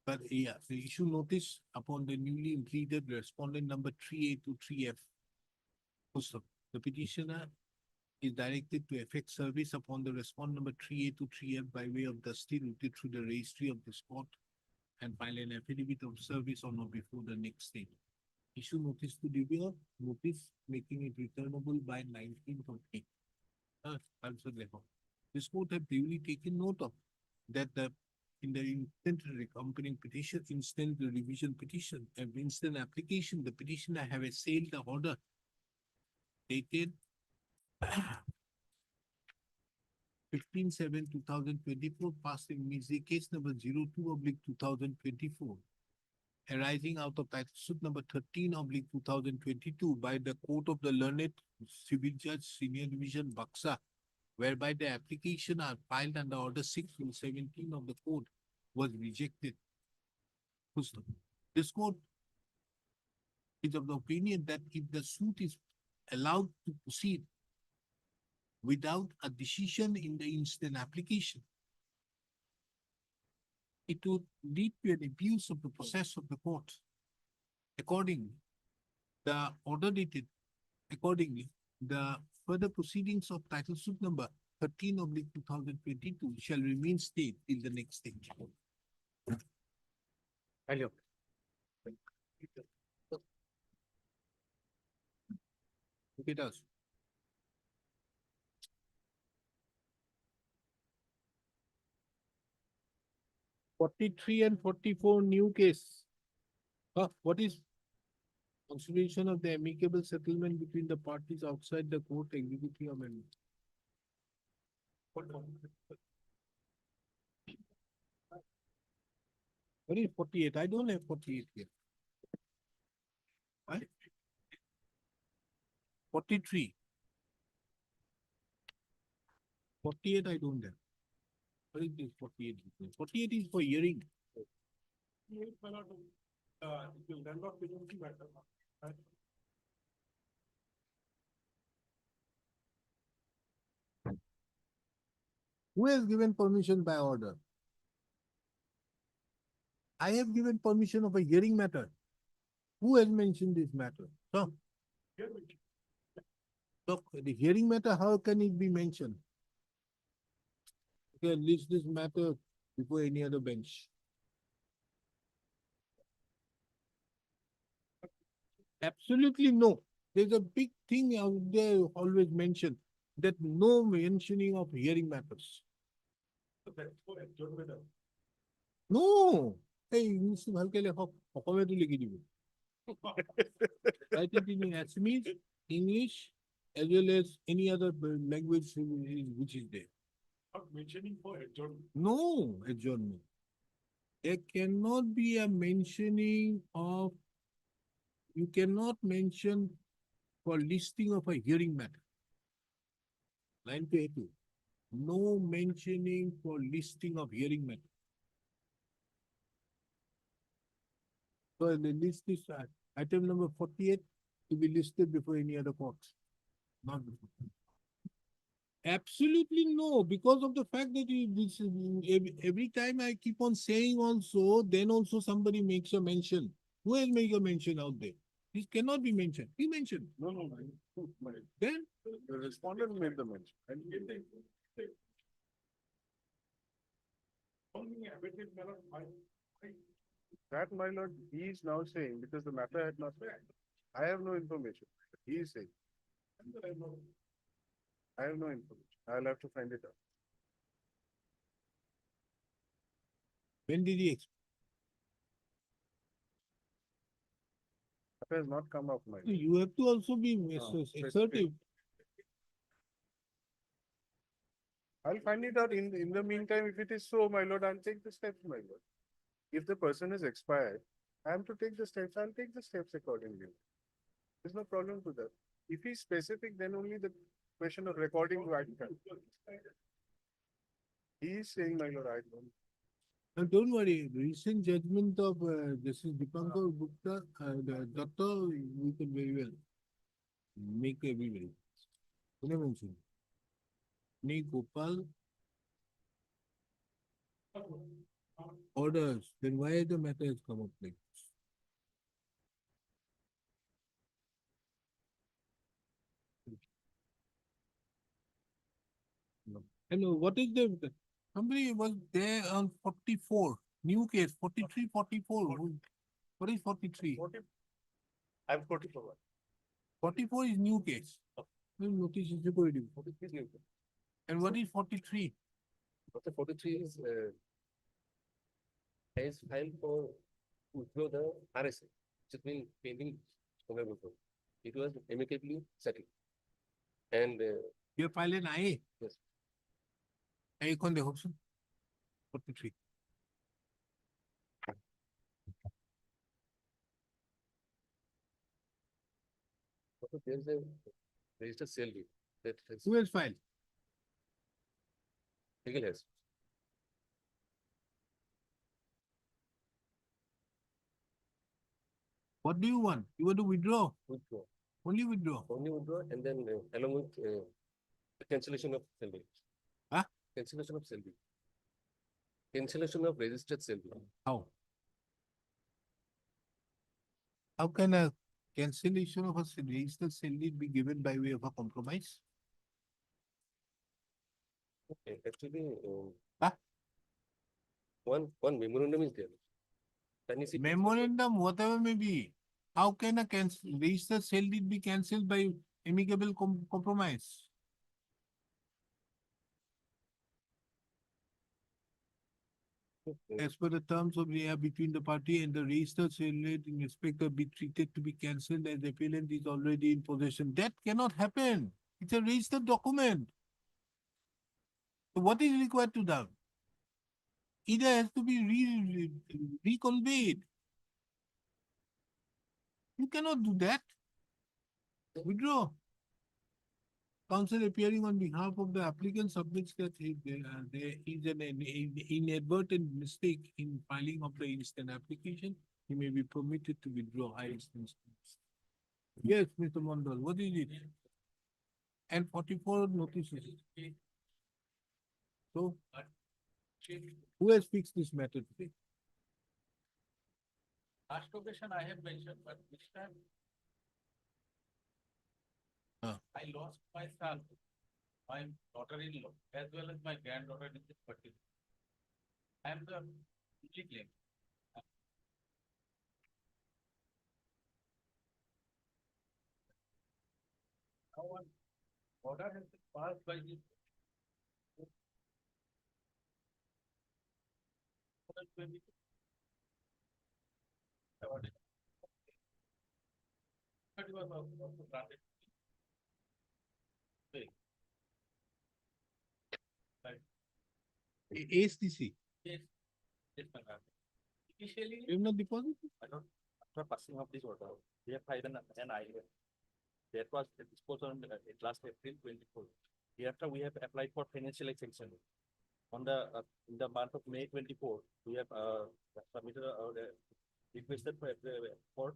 But yeah, the issue notice upon the newly included respondent number 3A to 3F. Also, the petitioner is directed to effect service upon the respondent number 3A to 3F by way of the still routed through the registry of this court and file an affidavit of service on or before the next day. Issue notice to DBO, notice making it returnable by 19th of May. Also therefore, this court have duly taken note of that in the instant accompanying petition, instant revision petition, and instant application, the petitioner have assailed the order dated 15/7/2024, passed in Mizzi case number 02/2024, arising out of title suit number 13/2022 by the Court of the Learned Civil Judge Senior Division Buxa, whereby the application are filed under order 6/17 of the court was rejected. This court is of the opinion that if the suit is allowed to proceed without a decision in the instant application, it would lead to an abuse of the process of the court. Accordingly, the order dated accordingly, the further proceedings of title suit number 13/2022 shall remain stayed till the next stage. Hello. Okay, does. (43) and 44 new case. What is consideration of the amicable settlement between the parties outside the court executing amendment? What is 48? I don't have 48 here. Right? 43. 48 I don't have. What is this 48? 48 is for hearing. Who has given permission by order? I have given permission of a hearing matter. Who has mentioned this matter? So, the hearing matter, how can it be mentioned? Okay, list this matter before any other bench. Absolutely no. There's a big thing out there always mentioned that no mentioning of hearing matters. No. Hey, English ভালকে লেখক অসমীয়াটো লিখি দিব। Write it in Assamese, English, as well as any other language which is there. Not mentioning for adjournment. No adjournment. There cannot be a mentioning of, you cannot mention for listing of a hearing matter. Line 282. No mentioning for listing of hearing matter. So the list is item number 48 to be listed before any other courts. Not before. Absolutely no, because of the fact that every time I keep on saying also, then also somebody makes a mention. Who has made a mention out there? This cannot be mentioned. He mentioned. No. Then The respondent made the mention. And only abated matter, that my lord, he is now saying, because the matter had not been, I have no information. He is saying. I have no information. I'll have to find it out. when did he explain? That has not come up, my lord. You have to also be assertive. I'll find it out in the meantime. If it is so, my lord, I'll take the steps, my lord. If the person is expired, I am to take the steps, I'll take the steps accordingly. There's no problem to that. If he's specific, then only the question of recording right come. He is saying, my lord, I don't. Now, don't worry, recent judgment of Justice Dipankar Gupta, the doctor, we can very well make everybody. What I mentioned? Nee Gopal orders, then why the matter has come up like this? Hello, what is the, somebody was there on 44, new case, 43, 44. What is 43? I'm 44. 44 is new case. Notice is recorded. 43 is new. And what is 43? 43 is has filed for withdraw the RSA, which has been pending somewhere before. It was amicably settled. And You file an IA? yes, IA kon dekho sir? 43. also there's a registered sale deed that has Who has filed? legal has. What do you want? You want to withdraw? Withdraw. Only withdraw. Only withdraw and then along with the cancellation of sale deed. Huh? Cancellation of sale deed. Cancellation of registered sale deed. How? How can a cancellation of a registered sale deed be given by way of a compromise? Okay, actually, Huh? one memorandum is there. Can you see? Memorandum, whatever may be. How can a registered sale deed be cancelled by amicable compromise? Okay. As per the terms of between the party and the registered sale deed in respect of be treated to be cancelled as the appellant is already in possession. That cannot happen. It's a registered document. So what is required to do? Either has to be reconveyed. You cannot do that. Withdraw. Counsel appearing on behalf of the applicant submits that there is an inadvertent mistake in filing of the instant application. He may be permitted to withdraw high instance. Yes, Mr. Mondal, what is it? And 44 notices. So, who has fixed this matter today? Last occasion I have mentioned, but this time I lost my son, my daughter-in-law, as well as my granddaughter in this particular. I am the only claim. Our order has been passed by the. But it was also granted. ASTC, Yes. Yes, my lord. Initially. you have not deposited? I don't, after passing of this order, we have filed an IR. That was disposed on last April 24. Hereafter, we have applied for financial exception. On the, in the month of May 24, we have, submitted, requested for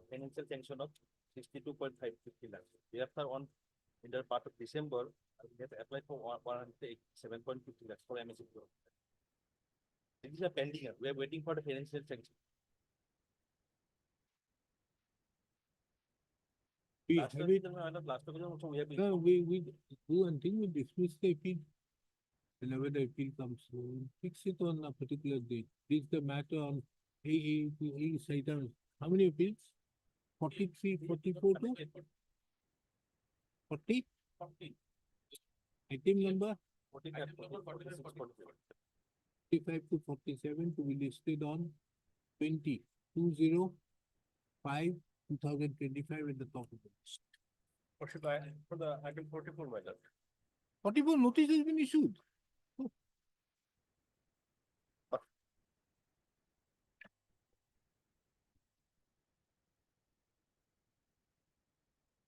financial sanction of 62.550 lakhs. Thereafter, on in the part of December, we have applied for 187.50 lakhs for MSC. This is a pending. We are waiting for the financial sanction. We Last have time, it, last time also we have. no, we do one thing, we dismiss the appeal. Whenever the appeal comes, we fix it on a particular date. This is the matter on items. How many appeals? 43, 44 to 40? 40. Item number 45 45 to 47 to be listed on 20/5/2025 at the top of the list. Or should I, for the item 44, my lord? 44 notice has been issued.